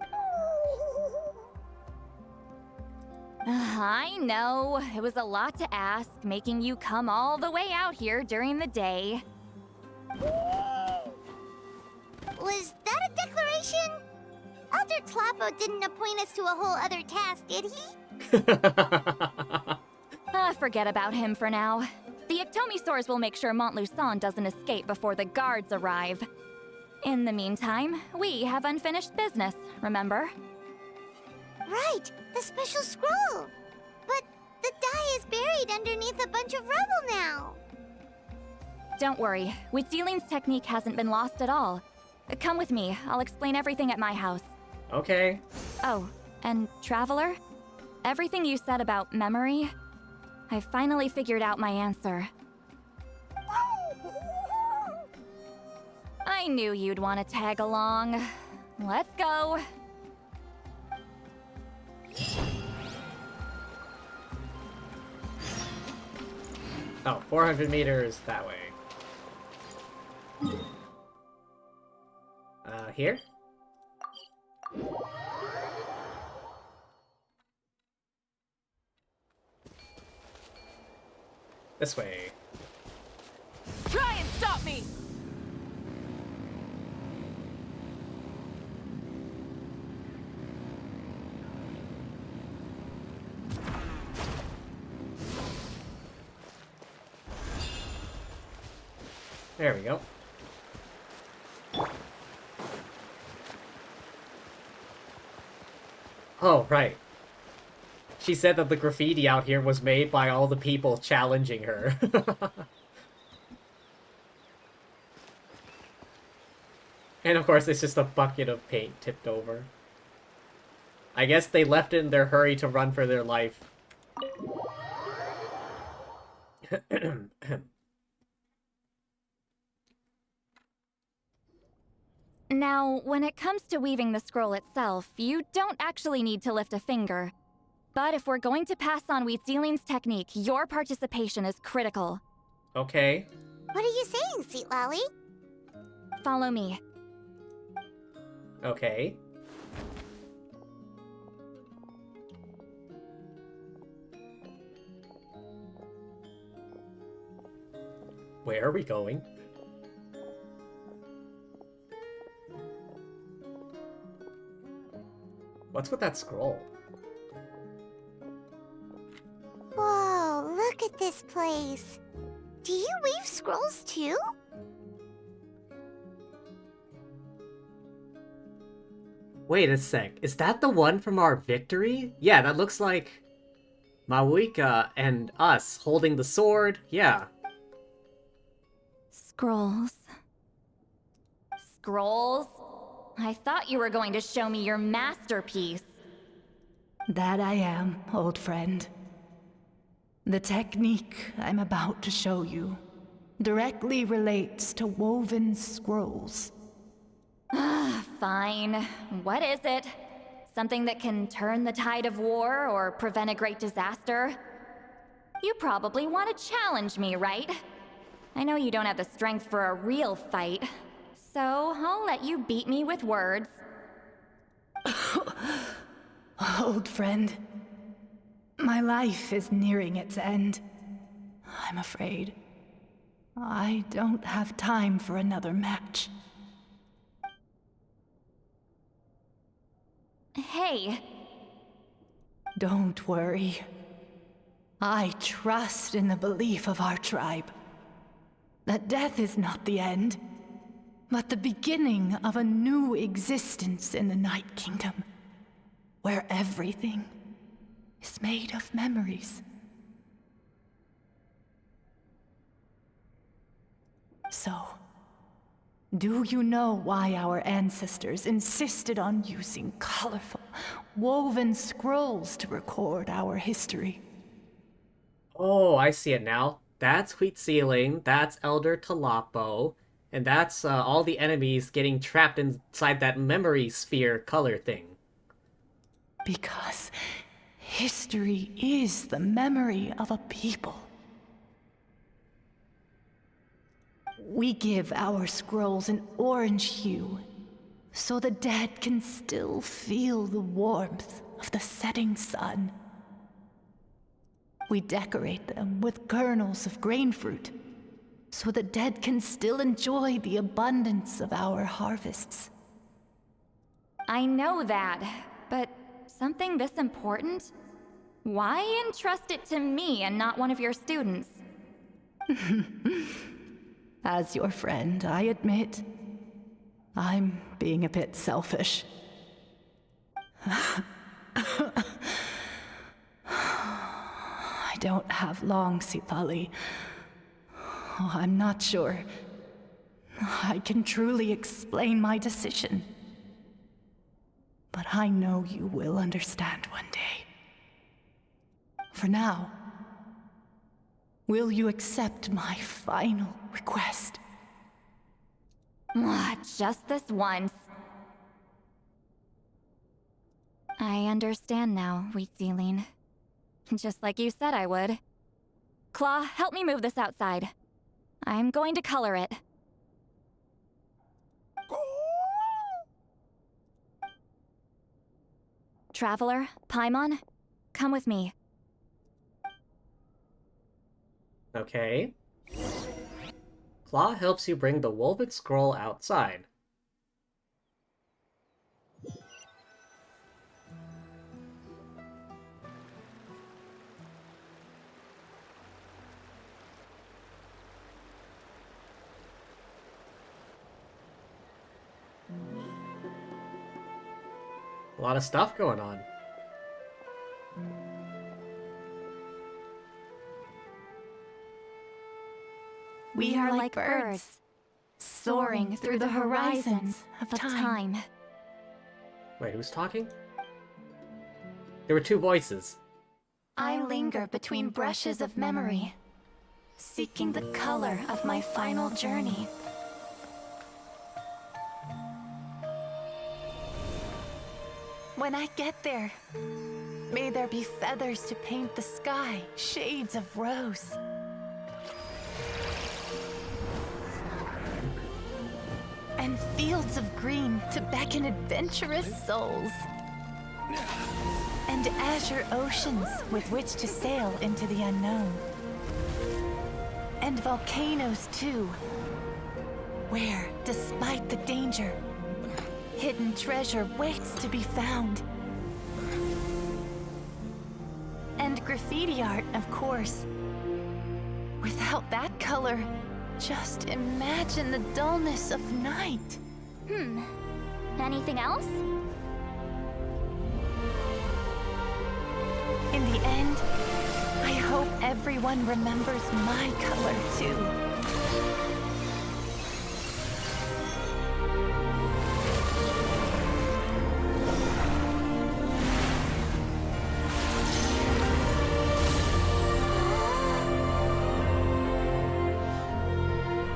I know, it was a lot to ask, making you come all the way out here during the day. Was that a declaration? Elder Tlapo didn't appoint us to a whole other task, did he? Forget about him for now. The Ictomisaurs will make sure Montluçon doesn't escape before the guards arrive. In the meantime, we have unfinished business, remember? Right, the special scroll. But The dye is buried underneath a bunch of rubble now. Don't worry, Witztli's technique hasn't been lost at all. Come with me, I'll explain everything at my house. Okay. Oh, and Traveler? Everything you said about memory, I finally figured out my answer. I knew you'd want to tag along. Let's go. Oh, 400 meters that way. Here? This way. Try and stop me! There we go. Oh, right. She said that the graffiti out here was made by all the people challenging her. And of course, it's just a bucket of paint tipped over. I guess they left it in their hurry to run for their life. Now, when it comes to weaving the scroll itself, you don't actually need to lift a finger. But if we're going to pass on Witztli's technique, your participation is critical. Okay. What are you saying, Sweet Lolly? Follow me. Okay. Where are we going? What's with that scroll? Whoa, look at this place. Do you weave scrolls too? Wait a sec, is that the one from our victory? Yeah, that looks like Mawika and us holding the sword. Yeah. Scrolls. Scrolls? I thought you were going to show me your masterpiece. That I am, old friend. The technique I'm about to show you directly relates to woven scrolls. Fine. What is it? Something that can turn the tide of war or prevent a great disaster? You probably want to challenge me, right? I know you don't have the strength for a real fight, so I'll let you beat me with words. Old friend, my life is nearing its end. I'm afraid I don't have time for another match. Hey. Don't worry. I trust in the belief of our tribe that death is not the end, but the beginning of a new existence in the Night Kingdom, where everything is made of memories. So, do you know why our ancestors insisted on using colorful, woven scrolls to record our history? Oh, I see it now. That's Wheat that's Elder Talapo, and that's all the enemies getting trapped inside that memory sphere color thing. Because history is the memory of a people. We give our scrolls an orange hue, so the dead can still feel the warmth of the setting sun. We decorate them with kernels of grain fruit, so the dead can still enjoy the abundance of our harvests. I know that, but something this important? Why entrust it to me and not one of your students? As your friend, I admit, I'm being a bit selfish. don't have long, Itztli. Oh, I'm not sure I can truly explain my decision. But I know you will understand one day. For now, will you accept my final request? Just this once. I understand now, Itztli. Just like you said I would. Claw, help me move this outside. I'm going to color it. Traveler, Paimon, come with me. Okay. Claw helps you bring the woven scroll outside. A lot of stuff going on. We are like birds, soaring through the horizons of time. Wait, who's talking? There were two voices. I linger between brushes of memory, seeking the color of my final journey. When I get there, may there be feathers to paint the sky, shades of rose. And fields of green to beckon adventurous souls. And azure oceans with which to sail into the unknown. And volcanoes too, where, despite the danger, hidden treasure waits to be found. And graffiti art, of course. Without that color, just imagine the dullness of night. Anything else? In the end, I hope everyone remembers my color too.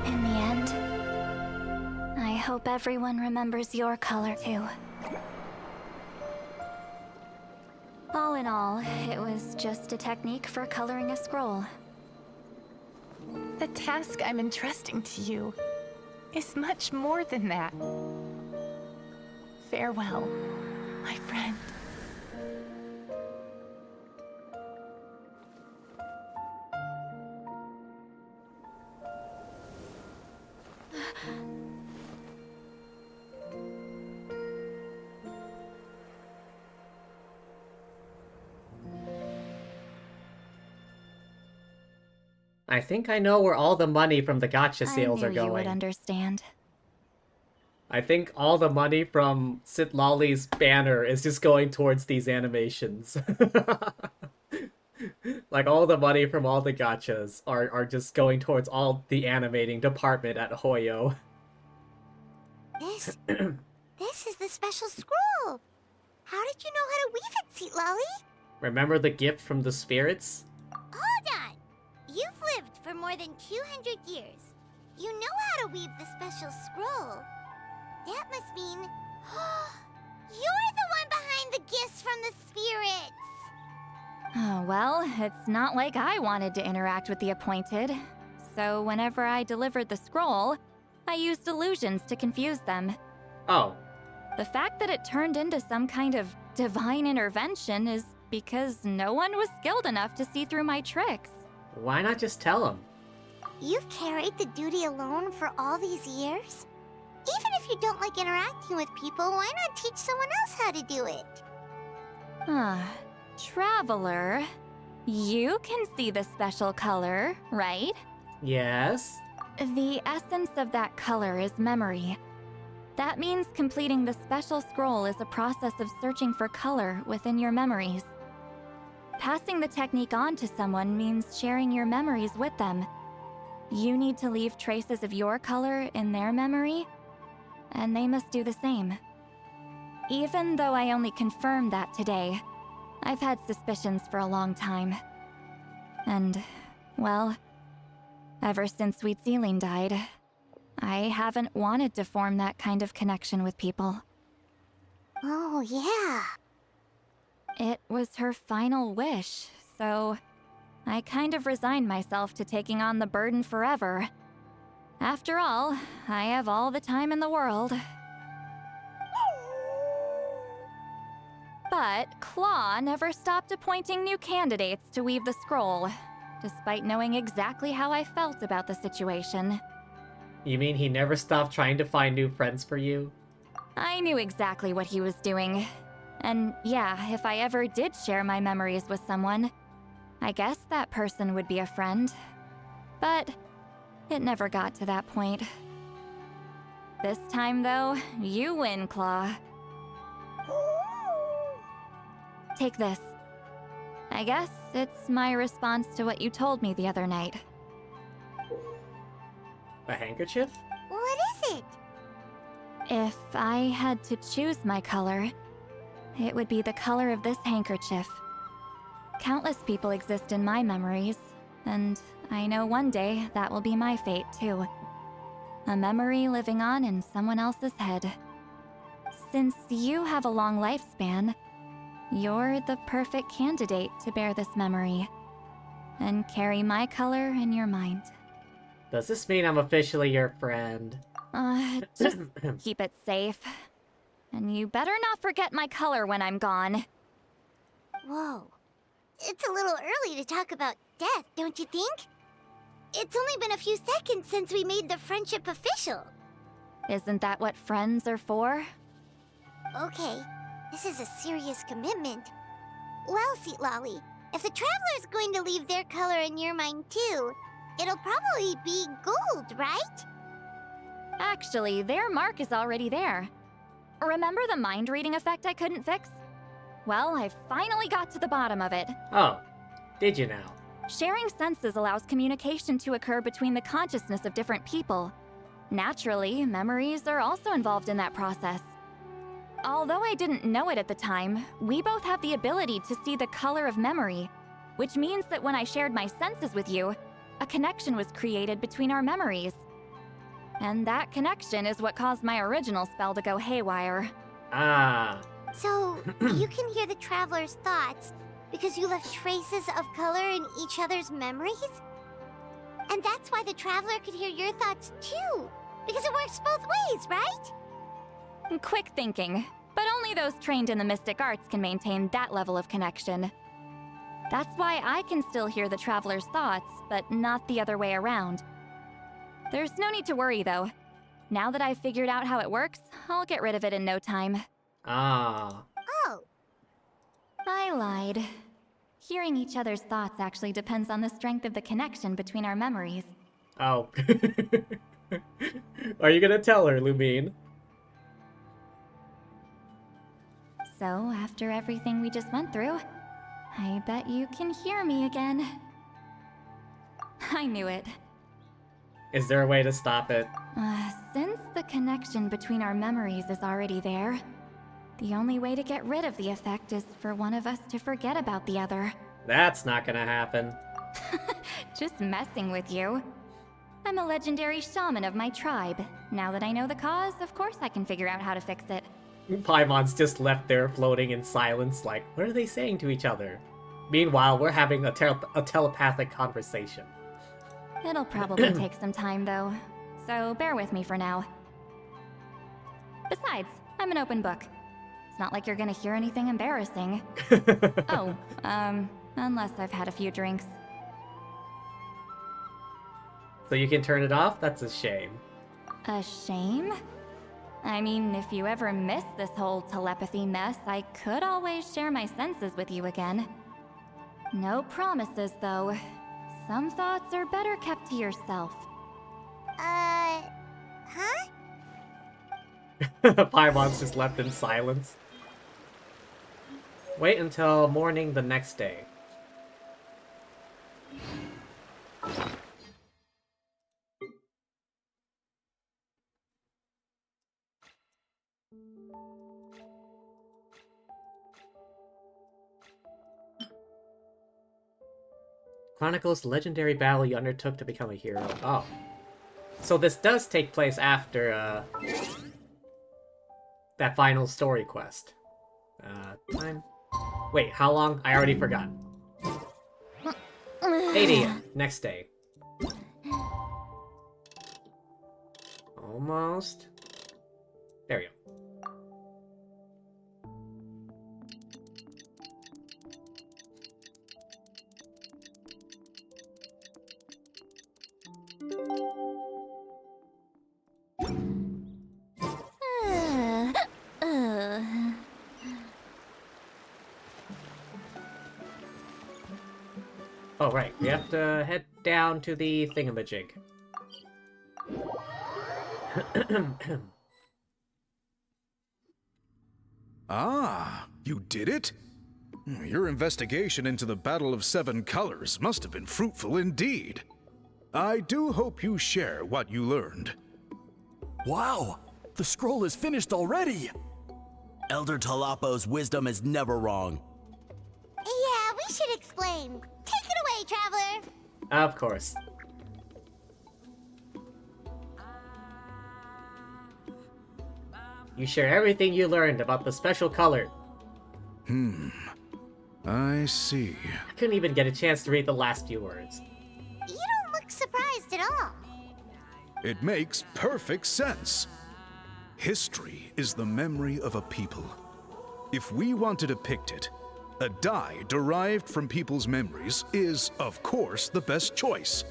In the end, I hope everyone remembers your color too. All in all, it was just a technique for coloring a scroll. The task I'm entrusting to you is much more than that. Farewell, my friend. I think I know where all the money from the gacha sales are I knew you would going. understand. I think all the money from Itztli's banner is just going towards these animations. Like, all the money from all the gachas are just going towards all the animating department at Hoyo. This is the special scroll. How did you know how to weave it, Itztli? Remember the gift from the spirits? Hold on. You've lived for more than 200 years. You know how to weave the special scroll. That must mean you're the one behind the gifts from the spirits. Oh, well, it's not like I wanted to interact with the appointed. So whenever I delivered the scroll, I used illusions to confuse them. Oh. The fact that it turned into some kind of divine intervention is because no one was skilled enough to see through my tricks. Why not just tell him? You've carried the duty alone for all these years? Even if you don't like interacting with people, why not teach someone else how to do it? Traveler, you can see the special color, right? Yes? The essence of that color is memory. That means completing the special scroll is a process of searching for color within your memories. Passing the technique on to someone means sharing your memories with them. You need to leave traces of your color in their memory, and they must do the same. Even though I only confirmed that today, I've had suspicions for a long time. And, well, ever since Sweet Celine died, I haven't wanted to form that kind of connection with people. Oh, yeah. It was her final wish, so I kind of resigned myself to taking on the burden forever. After all, I have all the time in the world. But Claw never stopped appointing new candidates to weave the scroll, despite knowing exactly how I felt about the situation. You mean he never stopped trying to find new friends for you? I knew exactly what he was doing. And yeah, if I ever did share my memories with someone, I guess that person would be a friend. But it never got to that point. This time, though, you win, Claw. Take this. I guess it's my response to what you told me the other night. A handkerchief? What is it? If I had to choose my color, it would be the color of this handkerchief. Countless people exist in my memories, and I know one day that will be my fate too. A memory living on in someone else's head. Since you have a long lifespan, you're the perfect candidate to bear this memory and carry my color in your mind. Does this mean I'm officially your friend? Just keep it safe. And you better not forget my color when I'm gone. Whoa. It's a little early to talk about death, don't you think? It's only been a few seconds since we made the friendship official. Isn't that what friends are for? Okay, this is a serious commitment. Well, Seat Lolly, if the Traveler's going to leave their color in your mind too, it'll probably be gold, right? Actually, their mark is already there. Remember the mind reading effect I couldn't fix? Well, I finally got to the bottom of it. Oh, did you now? Sharing senses allows communication to occur between the consciousness of different people. Naturally, memories are also involved in that process. Although I didn't know it at the time, we both have the ability to see the color of memory, which means that when I shared my senses with you, a connection was created between our memories. And that connection is what caused my original spell to go haywire. Ah. So, you can hear the Traveler's thoughts because you left traces of color in each other's memories? And that's why the Traveler could hear your thoughts too, because it works both ways, right? Quick thinking, but only those trained in the mystic arts can maintain that level of connection. That's why I can still hear the Traveler's thoughts, but not the other way around. There's no need to worry, though. Now that I've figured out how it works, I'll get rid of it in no time. Ah. Oh. I lied. Hearing each other's thoughts actually depends on the strength of the connection between our memories. Oh. Are you gonna tell her, Lumine? So, after everything we just went through, I bet you can hear me again. I knew it. Is there a way to stop it? Since the connection between our memories is already there, the only way to get rid of the effect is for one of us to forget about the other. That's not gonna happen. Just messing with you. I'm a legendary shaman of my tribe. Now that I know the cause, of course I can figure out how to fix it. Paimon's just left there floating in silence like, what are they saying to each other? Meanwhile, we're having a telepathic conversation. It'll probably take some time, though, so bear with me for now. Besides, I'm an open book. It's not like you're gonna hear anything embarrassing. Oh, unless I've had a few drinks. So you can turn it off? That's a shame. A shame? I mean, if you ever miss this whole telepathy mess, I could always share my senses with you again. No promises, though. Some thoughts are better kept to yourself. Huh? Paimon's just left in silence. Wait until morning the next day. Chronicles the legendary battle you undertook to become a hero. Oh. So this does take place after, that final story quest. Time? Wait, how long? I already forgot. 8 a.m. Next day. Almost. There we go. Oh, right. We have to head down to the thingamajig. Ah, you did it? Your investigation into the Battle of Seven Colors must have been fruitful indeed. I do hope you share what you learned. Wow! The scroll is finished already! Elder Talapo's wisdom is never wrong. Yeah, we should explain. Take it away, Traveler. Of course. You share everything you learned about the special color. I see. I couldn't even get a chance to read the last few words. You don't look surprised at all. It makes perfect sense. History is the memory of a people. If we want to depict it, a die derived from people's memories is, of course, the best choice.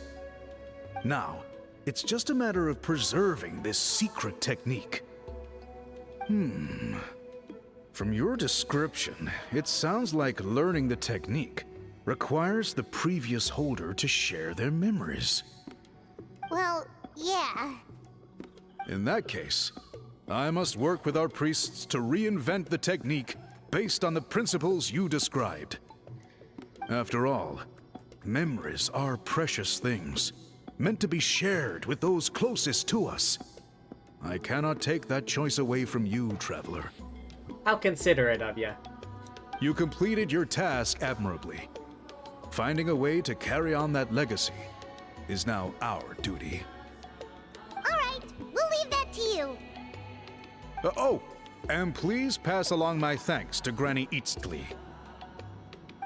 Now, it's just a matter of preserving this secret technique. From your description, it sounds like learning the technique requires the previous holder to share their memories. Well, yeah. In that case, I must work with our priests to reinvent the technique based on the principles you described. After all, memories are precious things, meant to be shared with those closest to us. I cannot take that choice away from you, Traveler. How considerate of you. You completed your task admirably. Finding a way to carry on that legacy is now our duty. All right, we'll leave that to you. Oh, and please pass along my thanks to Granny Itztli.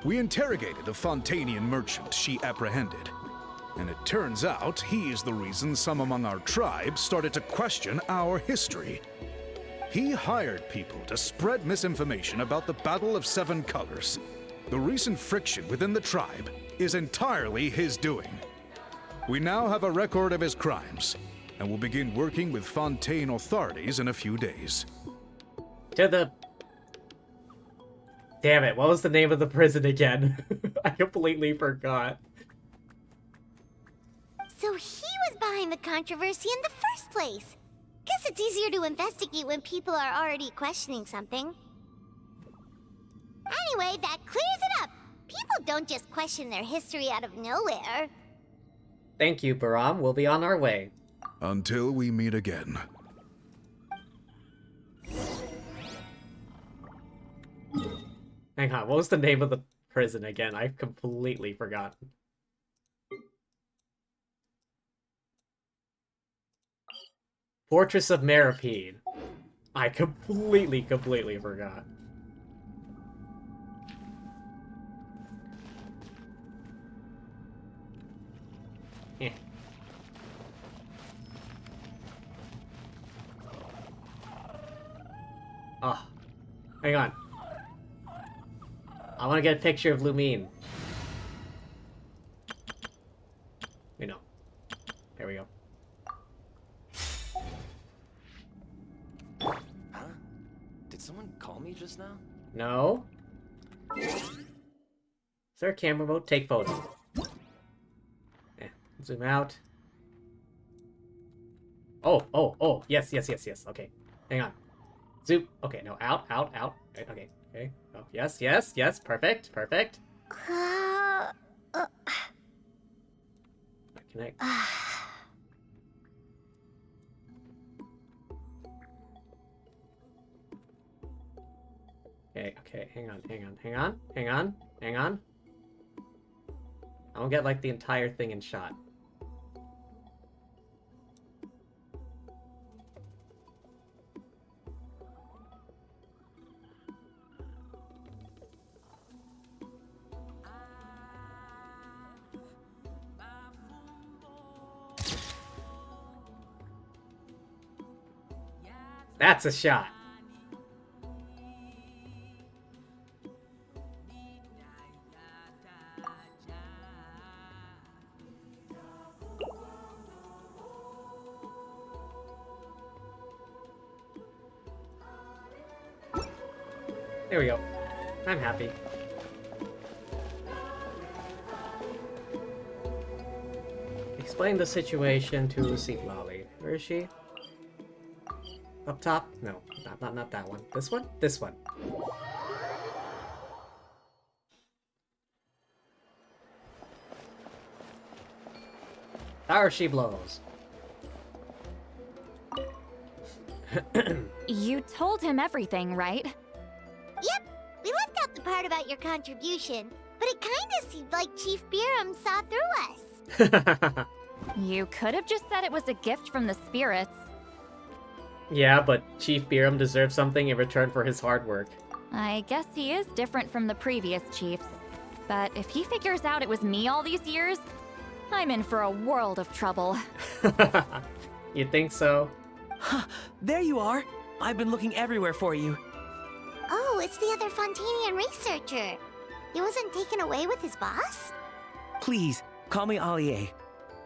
We interrogated the Fontanian merchant she apprehended, and it turns out he is the reason some among our tribe started to question our history. He hired people to spread misinformation about the Battle of Seven Colors. The recent friction within the tribe is entirely his doing. We now have a record of his crimes, and will begin working with Fontaine authorities in a few days. To the... Damn it, what was the name of the prison again? I completely forgot. So he was behind the controversy in the first place. Guess it's easier to investigate when people are already questioning something. Anyway, that clears it up. People don't just question their history out of nowhere. Thank you, Baram. We'll be on our way. Until we meet again. Hang on, what was the name of the prison again? I've completely forgotten. Fortress of Maripede. I completely forgot. Eh. Oh, hang on. I want to get a picture of Lumine. Wait, no. There we go. Huh? Did someone call me just now? No. Is there a camera mode? Take photo. Zoom out. Oh, yes. Okay, hang on. Zoom. Okay, no, out. Okay. Oh, yes. Perfect. Connect. Okay, hang on. I don't get, like, the entire thing in shot. That's a shot. There we go. I'm happy. Explain the situation to Itztli. Where is she? Up top? No, not that one. This one? This one. There she blows. You told him everything, right? Yep, we left out the part about your contribution, but it kinda seemed like Chief Biram saw through us. You could have just said it was a gift from the spirits. Yeah, but Chief Biram deserves something in return for his hard work. I guess he is different from the previous chiefs. But if he figures out it was me all these years, I'm in for a world of trouble. You think so? There you are. I've been looking everywhere for you. Oh, it's the other Fontanian researcher. He wasn't taken away with his boss? Please, call me Allier.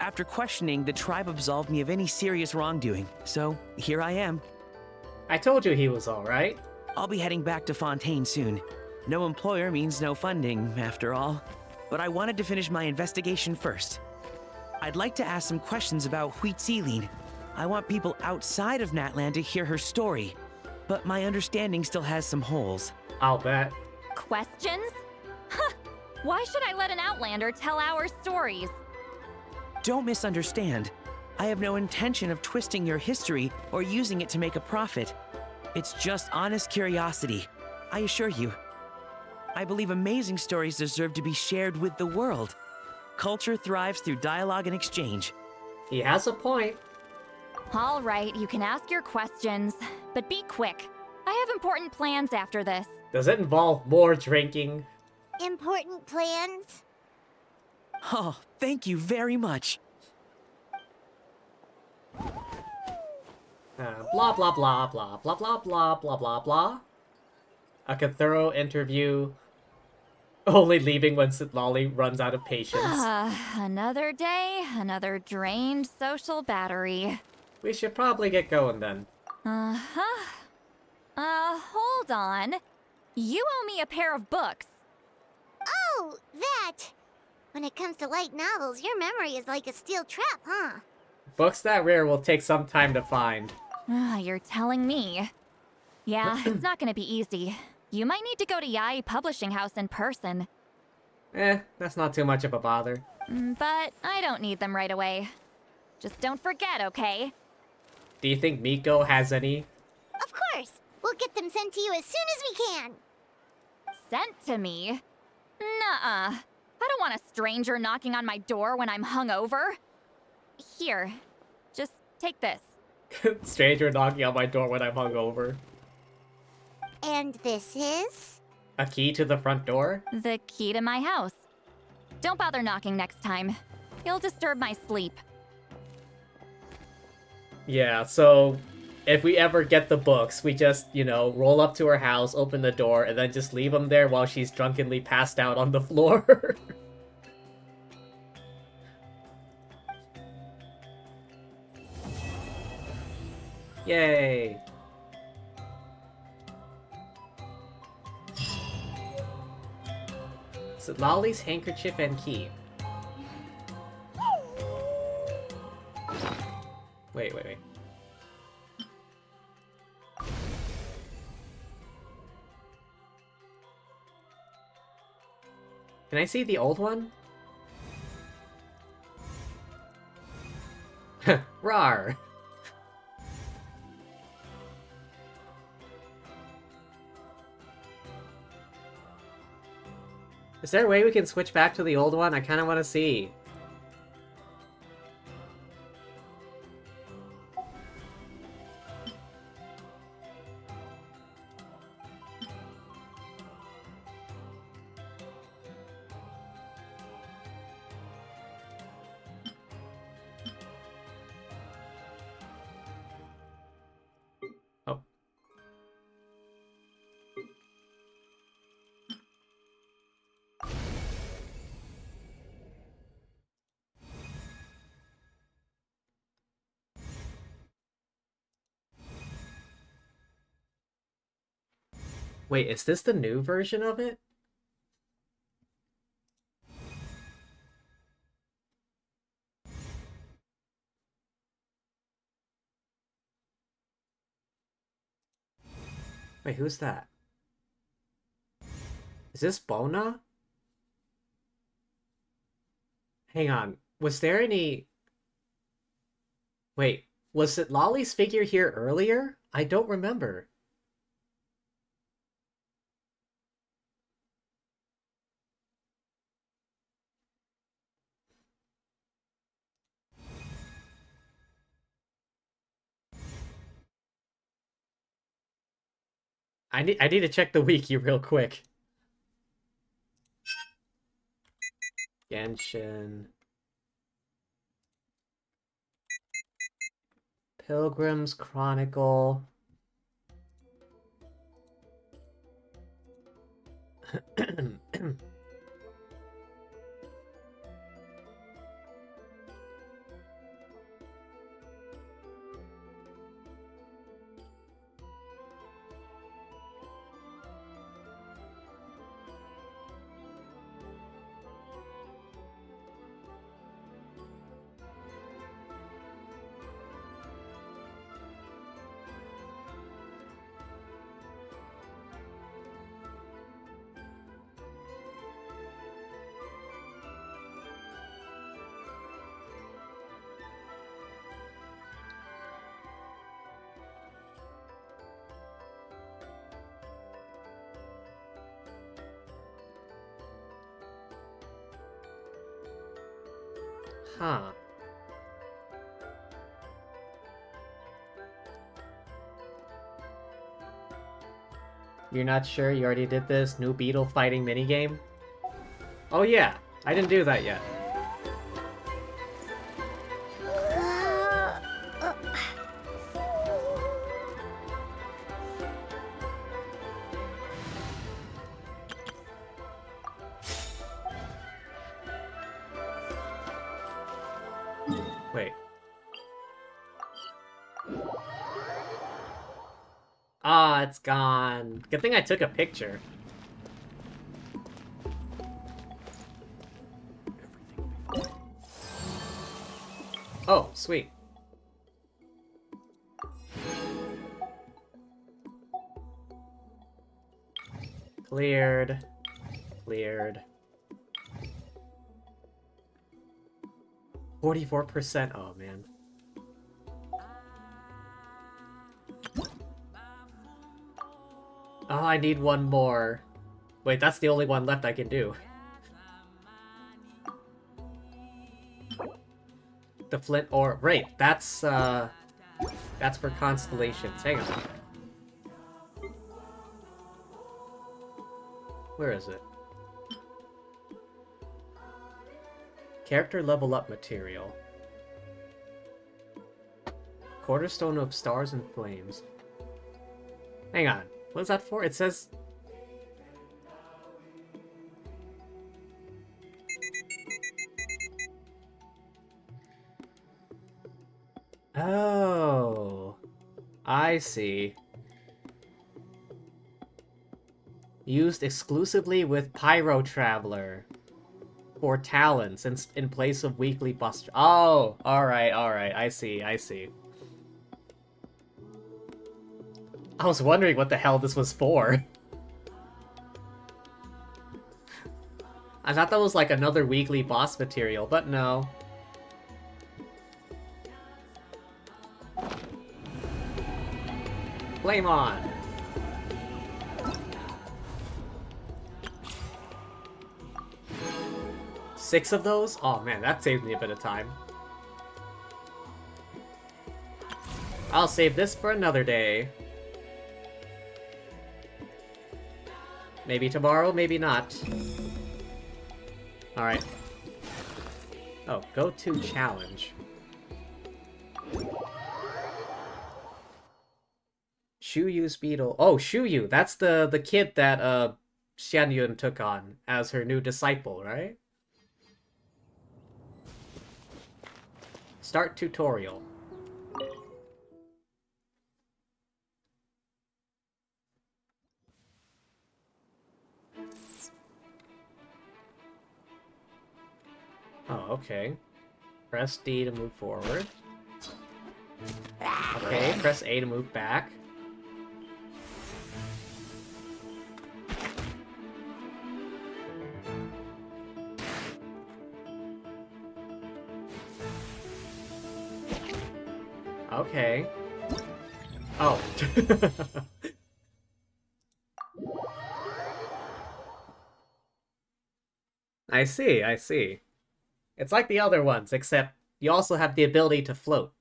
After questioning, the tribe absolved me of any serious wrongdoing, so here I am. I told you he was alright. I'll be heading back to Fontaine soon. No employer means no funding, after all. But I wanted to finish my investigation first. I'd like to ask some questions about Itztli. I want people outside of Natlan to hear her story, but my understanding still has some holes. I'll bet. Questions? Huh! Why should I let an Outlander tell our stories? Don't misunderstand. I have no intention of twisting your history or using it to make a profit. It's just honest curiosity, I assure you. I believe amazing stories deserve to be shared with the world. Culture thrives through dialogue and exchange. He has a point. All right, you can ask your questions, but be quick. I have important plans after this. Does it involve more drinking? Important plans? Oh, thank you very much. Blah blah blah blah blah blah blah blah blah blah. A thorough interview. Only leaving when Itztli runs out of patience. Another day, another drained social battery. We should probably get going then. Uh-huh. Hold on. You owe me a pair of books. Oh, that! When it comes to light novels, your memory is like a steel trap, huh? Books that rare will take some time to find. You're telling me. Yeah, it's not gonna be easy. You might need to go to Yai Publishing House in person. That's not too much of a bother. But I don't need them right away. Just don't forget, okay? Do you think Miko has any? Of course! We'll get them sent to you as soon as we can! Sent to me? Nuh-uh. I don't want a stranger knocking on my door when I'm hungover. Here, just take this. Stranger knocking on my door when I'm hungover. And this is? A key to the front door? The key to my house. Don't bother knocking next time. You'll disturb my sleep. Yeah, so if we ever get the books, we just, roll up to her house, open the door, and then just leave them there while she's drunkenly passed out on the floor. Yay! So Lolly's handkerchief and key. Wait. Can I see the old one? Rar! Is there a way we can switch back to the old one? I kind of want to see. Oh. Wait, is this the new version of it? Wait, who's that? Is this Bona? Hang on. Was there any... Wait, was it Lolly's figure here earlier? I don't remember. I need to check the wiki real quick. Genshin. Pilgrim's Chronicle. Huh. You're not sure you already did this new beetle fighting minigame? Oh yeah, I didn't do that yet. Wait. Ah, it's gone. Good thing I took a picture. Oh, sweet. Cleared. Cleared. 44%. Oh, man. Oh, I need one more. Wait, that's the only one left I can do. The flint ore. Right, that's for constellations. Hang on. Where is it? Character level up material. Cornerstone of Stars and Flames. Hang on. What is that for? It says... Oh. I see. Used exclusively with Pyro Traveler. For talents in place of weekly buster. Oh! Alright, alright. I see, I see. I was wondering what the hell this was for. I thought that was like another weekly boss material, but no. Flame on! 6 of those? Oh man, that saved me a bit of time. I'll save this for another day. Maybe tomorrow, maybe not. Alright. Oh, go to challenge. Shuyu Beetle. Oh, Shuyu! That's the kid that Xianyun took on as her new disciple, right? Start tutorial. Oh, okay. Press D to move forward. Okay, press A to move back. Okay. Oh. I see, I see. It's like the other ones, except you also have the ability to float.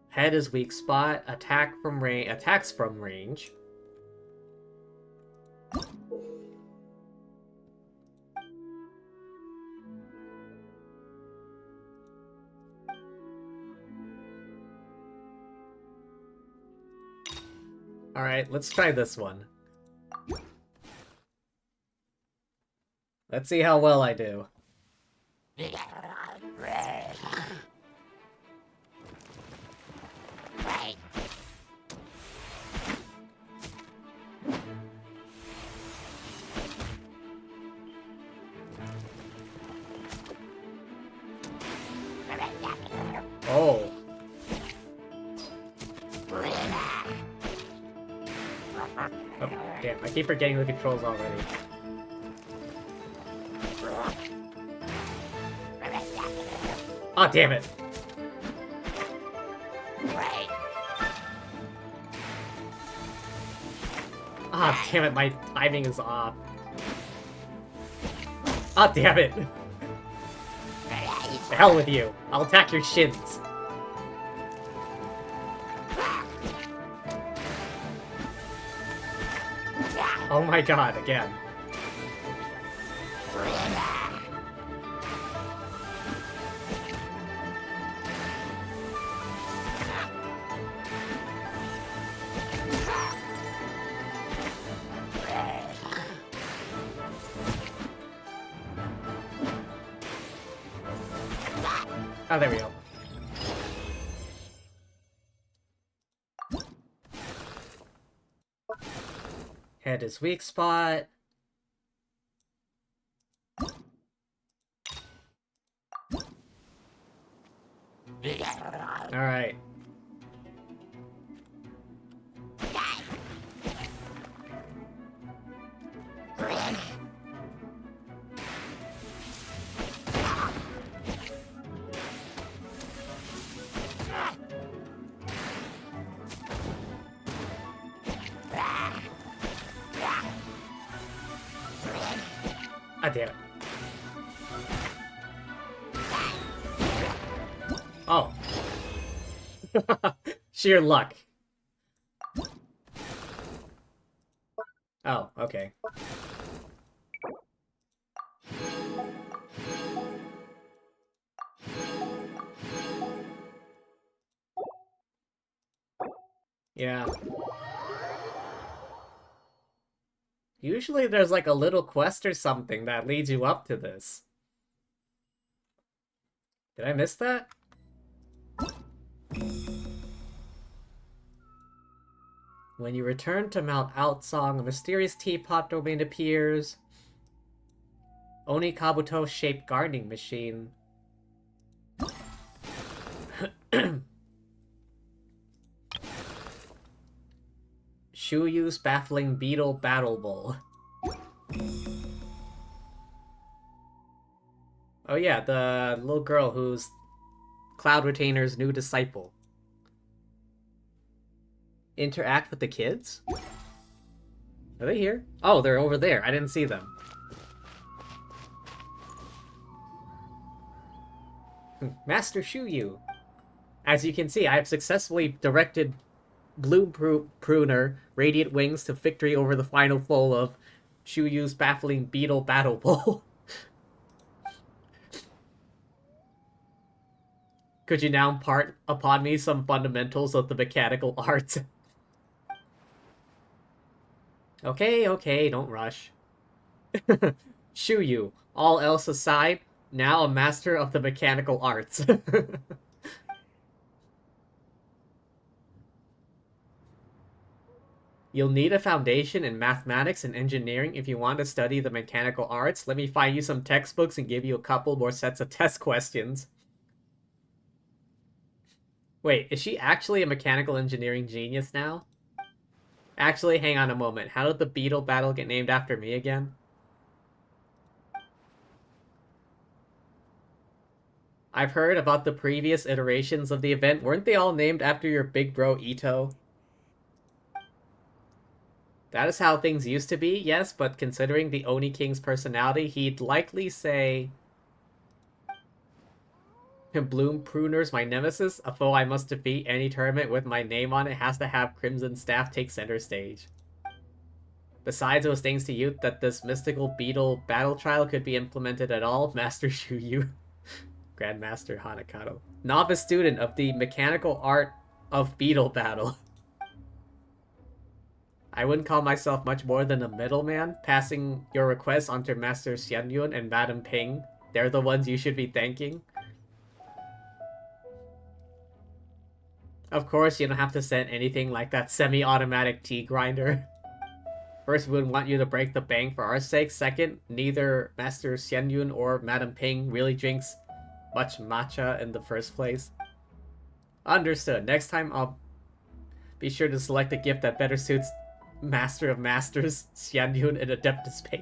Head is weak spot, attacks from range. Alright, let's try this one. Let's see how well I do. Oh. Oh, damn, I keep forgetting the controls already. Oh, damn it. Ah, damn it, my timing is off. Ah, damn it. The hell with you. I'll attack your shins. Oh my god, again. Oh, there we go. Head is weak spot. Alright. Ah, damn it. Oh. Sheer luck. Oh, okay. Yeah. Usually there's like a little quest or something that leads you up to this. Did I miss that? When you return to Mount Outsong, a mysterious teapot domain appears. Oni Kabuto-shaped gardening machine. Shuyu's baffling beetle battle bowl. Oh yeah, the little girl who's Cloud Retainer's new disciple. interact with the kids? Are they here? Oh, they're over there. I didn't see them. Master Shuyu. As you can see, I have successfully directed Bloom Pruner Radiant Wings to victory over the final foe of Shuyu's baffling beetle battle bowl. Could you now impart upon me some fundamentals of the mechanical arts? Okay, don't rush. Shuyu, all else aside, now a master of the mechanical arts. You'll need a foundation in mathematics and engineering if you want to study the mechanical arts. Let me find you some textbooks and give you a couple more sets of test questions. Wait, is she actually a mechanical engineering genius now? Actually, hang on a moment. How did the beetle battle get named after me again? I've heard about the previous iterations of the event. Weren't they all named after your big bro Ito? That is how things used to be, yes, but considering the Oni King's personality, he'd likely say... Bloom Pruner's my nemesis, a foe I must defeat. Any tournament with my name on it has to have Crimson Staff take center stage. Besides, it was thanks to you that this mystical beetle battle trial could be implemented at all. Master Shuyu. Grandmaster Hanakato. Novice student of the mechanical art of beetle battle. I wouldn't call myself much more than a middleman, passing your requests onto Master Xianyun and Madam Ping. They're the ones you should be thanking. Of course, you don't have to send anything like that semi-automatic tea grinder. First, we wouldn't want you to break the bank for our sake. Second, neither Master Xianyun or Madam Ping really drinks much matcha in the first place. Understood. Next time, I'll be sure to select a gift that better suits Master of Masters, Xianyun, and Adeptus Ping.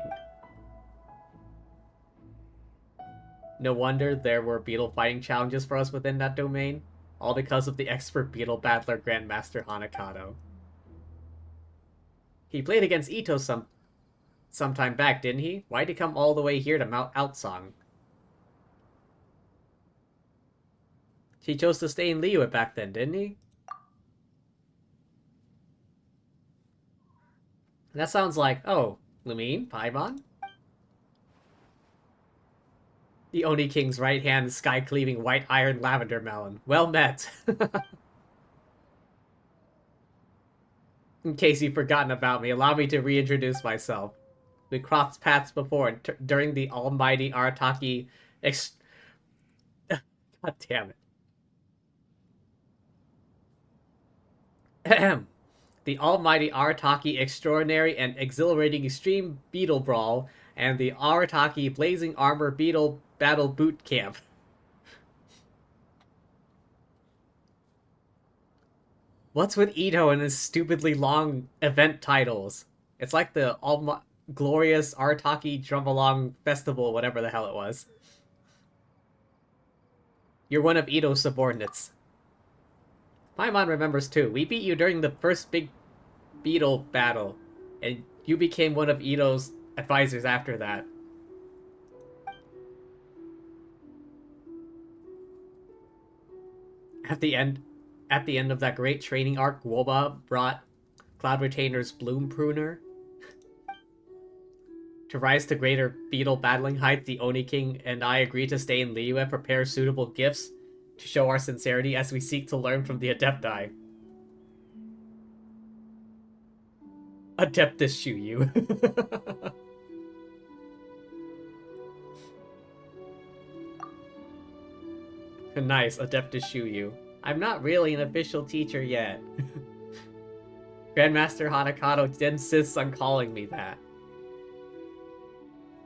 No wonder there were beetle fighting challenges for us within that domain. All because of the expert beetle battler Grandmaster Hanakato. He played against Ito sometime back, didn't he? Why'd he come all the way here to Mount Outsong? He chose to stay in Liyue back then, didn't he? That sounds like, oh, Lumine, Paimon? The Oni King's right hand, sky-cleaving white iron lavender melon. Well met. In case you've forgotten about me, allow me to reintroduce myself. We crossed paths before during the almighty Arataki God damn it. Ahem. The almighty Arataki Extraordinary and Exhilarating Extreme Beetle Brawl, and the Arataki Blazing Armor Beetle Battle Boot Camp. What's with Ito and his stupidly long event titles? It's like the glorious Arataki Drum-Along Festival, whatever the hell it was. You're one of Ito's subordinates. Paimon remembers too. We beat you during the first big beetle battle, and you became one of Ito's advisors after that. At the end of that great training arc, Woba brought Cloud Retainer's Bloom Pruner. To rise to greater beetle battling heights, the Oni King and I agreed to stay in Liyue and prepare suitable gifts to show our sincerity as we seek to learn from the Adepti. Adeptus Shuyu. Nice, Adeptus Shuyu. I'm not really an official teacher yet. Grandmaster Hanakato insists on calling me that.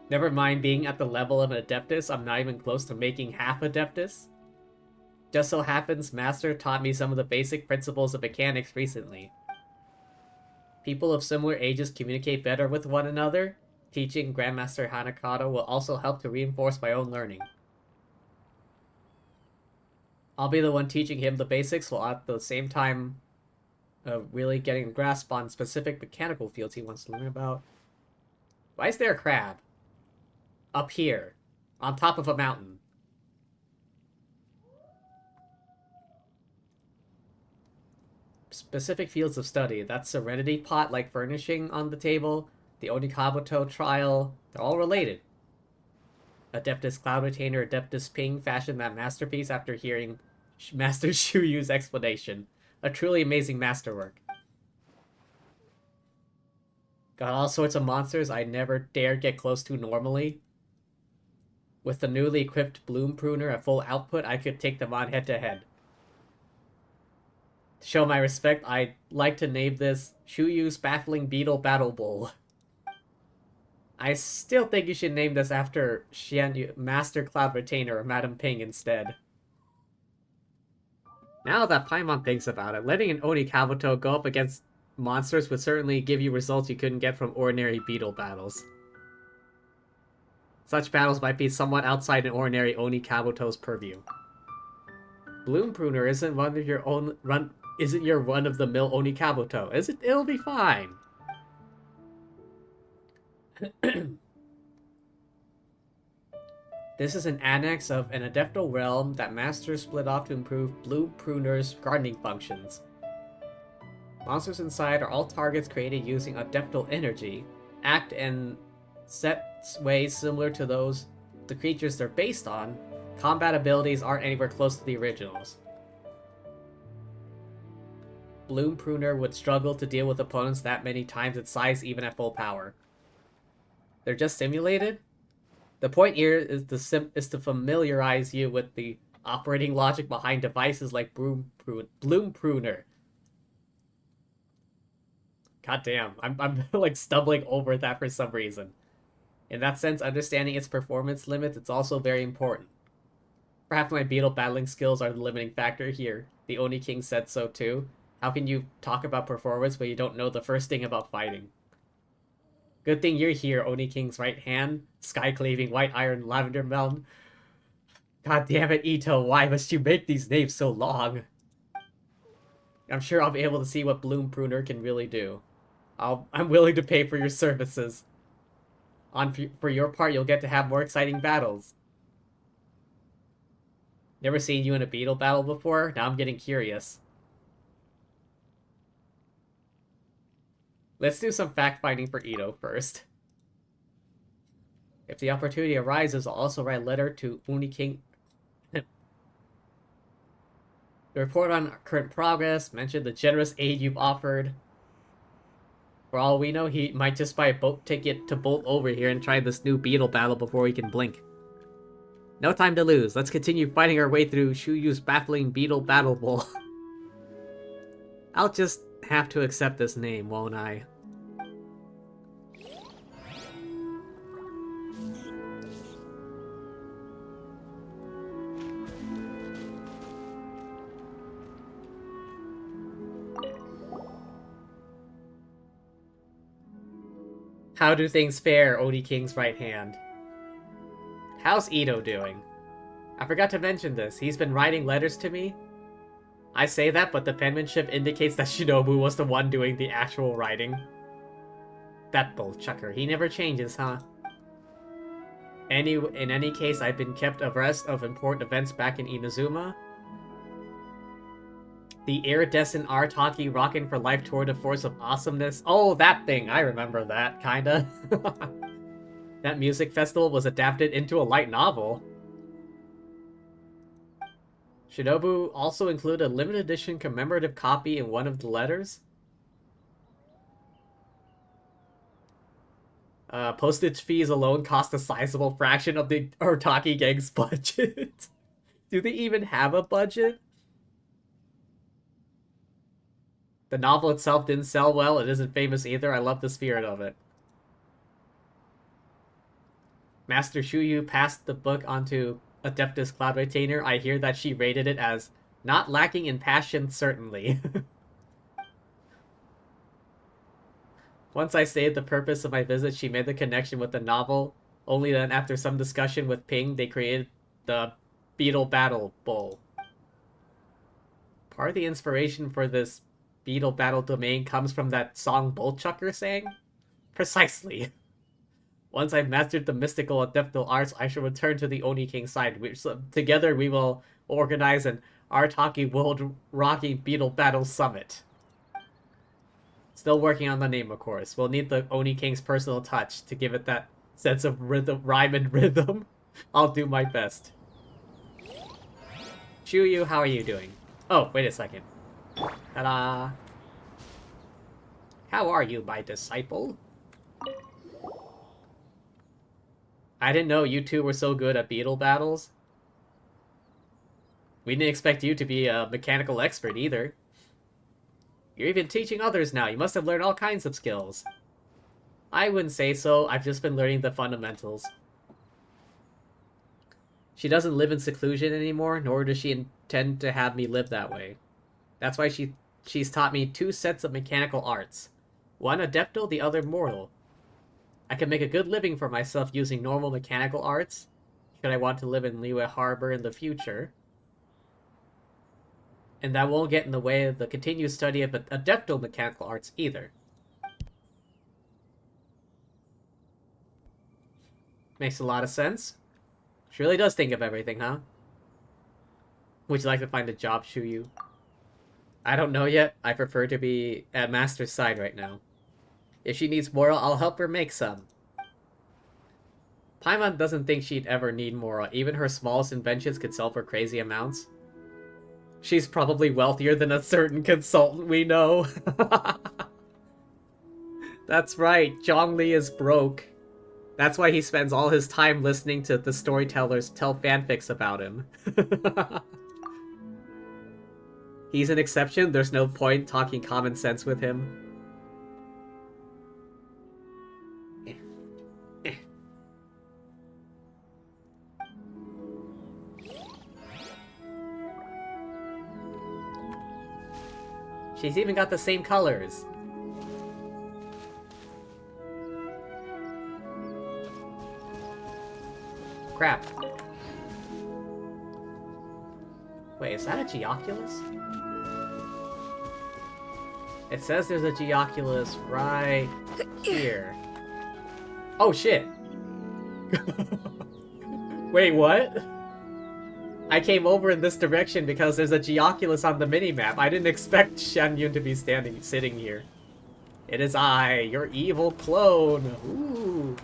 Never mind being at the level of an Adeptus, I'm not even close to making half Adeptus. Just so happens, Master taught me some of the basic principles of mechanics recently. People of similar ages communicate better with one another. Teaching Grandmaster Hanakato will also help to reinforce my own learning. I'll be the one teaching him the basics while at the same time really getting a grasp on specific mechanical fields he wants to learn about. Why is there a crab? Up here. On top of a mountain. Specific fields of study. That Serenity pot like furnishing on the table. The Onikabuto trial. They're all related. Adeptus Cloud Retainer, Adeptus Ping fashioned that masterpiece after hearing Master Shuyu's explanation. A truly amazing masterwork. Got all sorts of monsters I never dared get close to normally. With the newly equipped Bloom Pruner at full output, I could take them on head to head. To show my respect, I'd like to name this Shuyu's Baffling Beetle Battle Bowl. I still think you should name this after Xianyu, Master Cloud Retainer or Madame Ping instead. Now that Paimon thinks about it, letting an Oni Kabuto go up against monsters would certainly give you results you couldn't get from ordinary beetle battles. Such battles might be somewhat outside an ordinary Oni Kabuto's purview. Bloom Pruner isn't one of your own isn't your run-of-the-mill Oni Kabuto. It'll be fine. This is an annex of an Adeptal realm that masters split off to improve Bloom Pruner's gardening functions. Monsters inside are all targets created using Adeptal energy, act in set ways similar to those the creatures they're based on. Combat abilities aren't anywhere close to the originals. Bloom Pruner would struggle to deal with opponents that many times its size even at full power. They're just simulated? The point here is to familiarize you with the operating logic behind devices like Bloom Pruner. God damn, I'm like stumbling over that for some reason. In that sense, understanding its performance limits is also very important. Perhaps my beetle battling skills are the limiting factor here. The Oni King said so too. How can you talk about performance when you don't know the first thing about fighting? Good thing you're here, Oni King's right hand. Sky-cleaving white iron lavender melon. God damn it, Ito, why must you make these names so long? I'm sure I'll be able to see what Bloom Pruner can really do. I'm willing to pay for your services. For your part, you'll get to have more exciting battles. Never seen you in a beetle battle before? Now I'm getting curious. Let's do some fact-finding for Ito first. If the opportunity arises, I'll also write a letter to Oni King. Report on current progress, mention the generous aid you've offered. For all we know, he might just buy a boat ticket to bolt over here and try this new beetle battle before he can blink. No time to lose. Let's continue fighting our way through Shuyu's baffling beetle battle bowl. I'll just have to accept this name, won't I? How do things fare, Oni King's right hand? How's Ito doing? I forgot to mention this. He's been writing letters to me. I say that, but the penmanship indicates that Shinobu was the one doing the actual writing. That bullchucker. He never changes, huh? In any case, I've been kept abreast of important events back in Inazuma. The iridescent Arataki Rockin' for Life tour de force of awesomeness. Oh, that thing! I remember that, kinda. That music festival was adapted into a light novel. Shinobu also included a limited edition commemorative copy in one of the letters. Postage fees alone cost a sizable fraction of the Arataki gang's budget. Do they even have a budget? The novel itself didn't sell well. It isn't famous either. I love the spirit of it. Master Shuyu passed the book onto Adeptus Cloud Retainer. I hear that she rated it as not lacking in passion, certainly. Once I stated the purpose of my visit, she made the connection with the novel. Only then, after some discussion with Ping, they created the Beetle Battle Bowl. Part of the inspiration for this beetle battle domain comes from that song Boltchucker sang? Precisely. Once I've mastered the mystical adeptal arts, I shall return to the Oni King side. Together we will organize an Artaki world-rocking beetle battle summit. Still working on the name, of course. We'll need the Oni King's personal touch to give it that sense of rhyme and rhythm. I'll do my best. Chuyu, how are you doing? Oh, wait a second. Ta-da! How are you, my disciple? I didn't know you two were so good at beetle battles. We didn't expect you to be a mechanical expert either. You're even teaching others now. You must have learned all kinds of skills. I wouldn't say so. I've just been learning the fundamentals. She doesn't live in seclusion anymore, nor does she intend to have me live that way. That's why she's taught me 2 sets of mechanical arts. One adeptal, the other mortal. I can make a good living for myself using normal mechanical arts, should I want to live in Liyue Harbor in the future. And that won't get in the way of the continued study of adeptal mechanical arts either. Makes a lot of sense. She really does think of everything, huh? Would you like to find a job, Shuyu? I don't know yet. I prefer to be at Master's side right now. If she needs moral, I'll help her make some. Paimon doesn't think she'd ever need moral. Even her smallest inventions could sell for crazy amounts. She's probably wealthier than a certain consultant we know. That's right, Zhongli is broke. That's why he spends all his time listening to the storytellers tell fanfics about him. He's an exception, there's no point talking common sense with him. She's even got the same colors. Crap. Wait, is that a Geoculus? It says there's a Geoculus right here. Oh shit! Wait, what? I came over in this direction because there's a Geoculus on the minimap. I didn't expect Shan Yun to be sitting here. It is I, your evil clone. Ooh.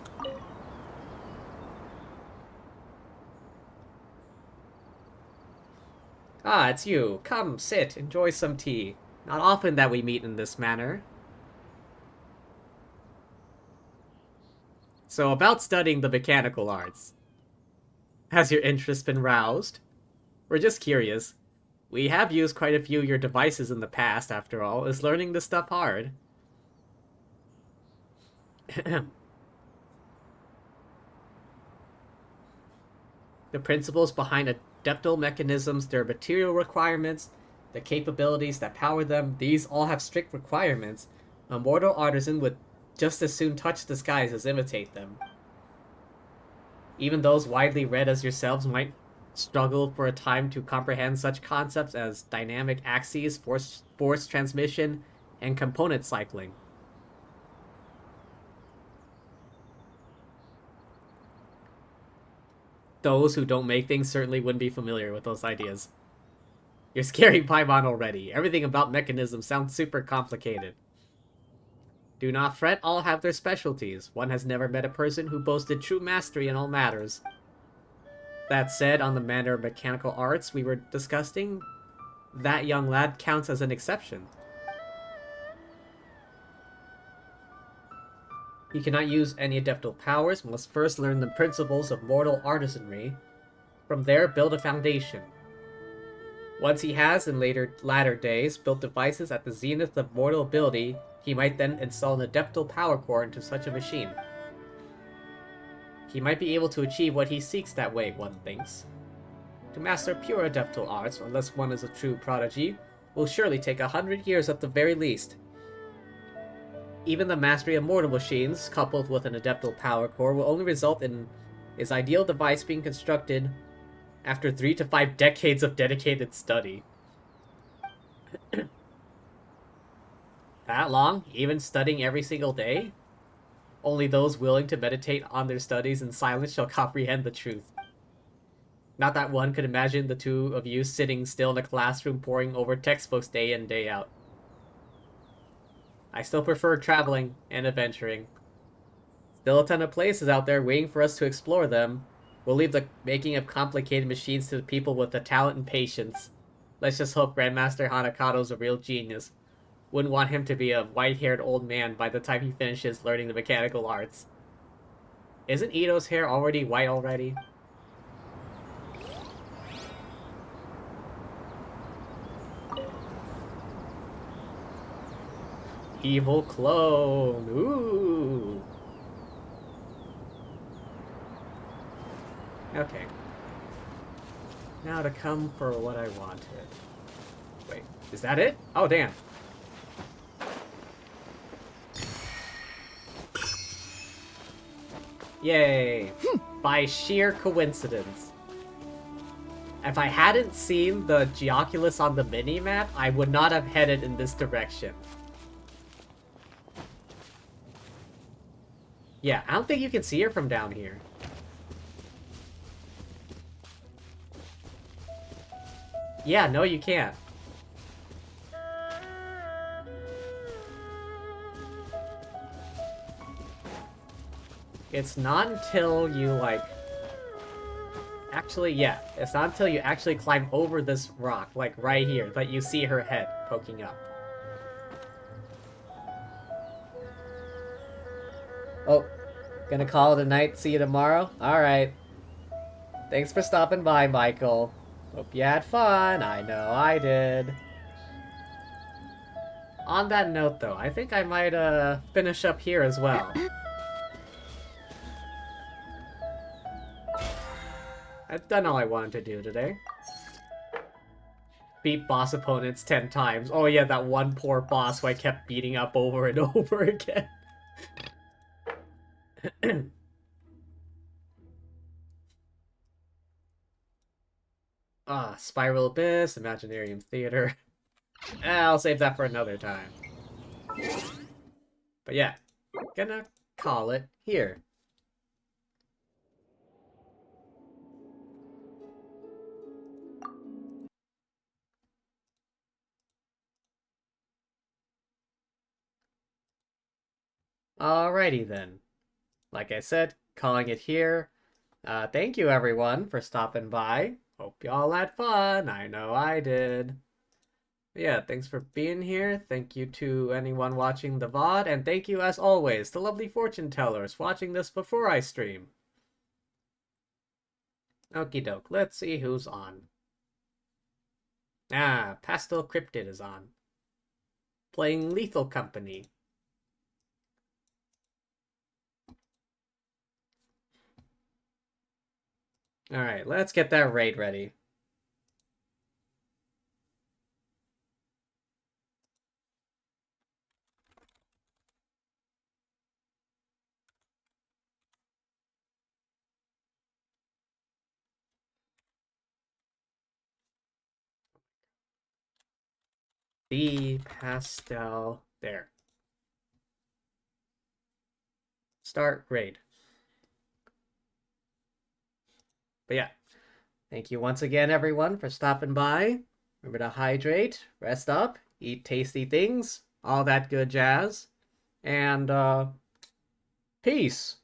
Ah, it's you. Come, sit, enjoy some tea. Not often that we meet in this manner. So, about studying the mechanical arts. Has your interest been roused? We're just curious. We have used quite a few of your devices in the past, after all. Is learning this stuff hard? The principles behind adeptal mechanisms, their material requirements, the capabilities that power them, these all have strict requirements. A mortal artisan would just as soon touch the skies as imitate them. Even those widely read as yourselves might struggle for a time to comprehend such concepts as dynamic axes, force transmission, and component cycling. Those who don't make things certainly wouldn't be familiar with those ideas. You're scaring Paimon already. Everything about mechanism sounds super complicated. Do not fret, all have their specialties. One has never met a person who boasted true mastery in all matters. That said, on the manner of mechanical arts we were discussing, that young lad counts as an exception. He cannot use any adeptal powers, must first learn the principles of mortal artisanry. From there, build a foundation. Once he has, in latter days, built devices at the zenith of mortal ability, he might then install an adeptal power core into such a machine. He might be able to achieve what he seeks that way, one thinks. To master pure adeptal arts, unless one is a true prodigy, will surely take 100 years at the very least. Even the mastery of mortal machines, coupled with an adeptal power core, will only result in his ideal device being constructed after 3 to 5 decades of dedicated study. That long? Even studying every single day? Only those willing to meditate on their studies in silence shall comprehend the truth. Not that one could imagine the two of you sitting still in a classroom poring over textbooks day in, day out. I still prefer traveling and adventuring. Still a ton of places out there waiting for us to explore them. We'll leave the making of complicated machines to the people with the talent and patience. Let's just hope Grandmaster Hanakado's a real genius. Wouldn't want him to be a white-haired old man by the time he finishes learning the mechanical arts. Isn't Ito's hair already white already? Evil clone. Ooh. Okay. Now to come for what I wanted. Wait, is that it? Oh, damn. Yay. By sheer coincidence. If I hadn't seen the Geoculus on the minimap, I would not have headed in this direction. Yeah, I don't think you can see her from down here. Yeah, no you can't. It's not until you, like... Actually, yeah. It's not until you actually climb over this rock, like right here, that you see her head poking up. Oh, gonna call it a night, see you tomorrow? Alright. Thanks for stopping by, Michael. Hope you had fun. I know I did. On that note, though, I think I might, finish up here as well. I've done all I wanted to do today. Beat boss opponents 10 times. Oh yeah, that one poor boss who I kept beating up over and over again. Spiral Abyss, Imaginarium Theater. I'll save that for another time. But yeah, gonna call it here. Alrighty then. Like I said, calling it here. Thank you everyone for stopping by. Hope y'all had fun. I know I did. Yeah, thanks for being here. Thank you to anyone watching the VOD, and thank you as always to lovely fortune tellers watching this before I stream. Okie doke, let's see who's on. Pastel Cryptid is on. Playing Lethal Company. Alright, let's get that raid ready. The pastel there. Start raid. But yeah, thank you once again, everyone, for stopping by. Remember to hydrate, rest up, eat tasty things, all that good jazz. And, peace.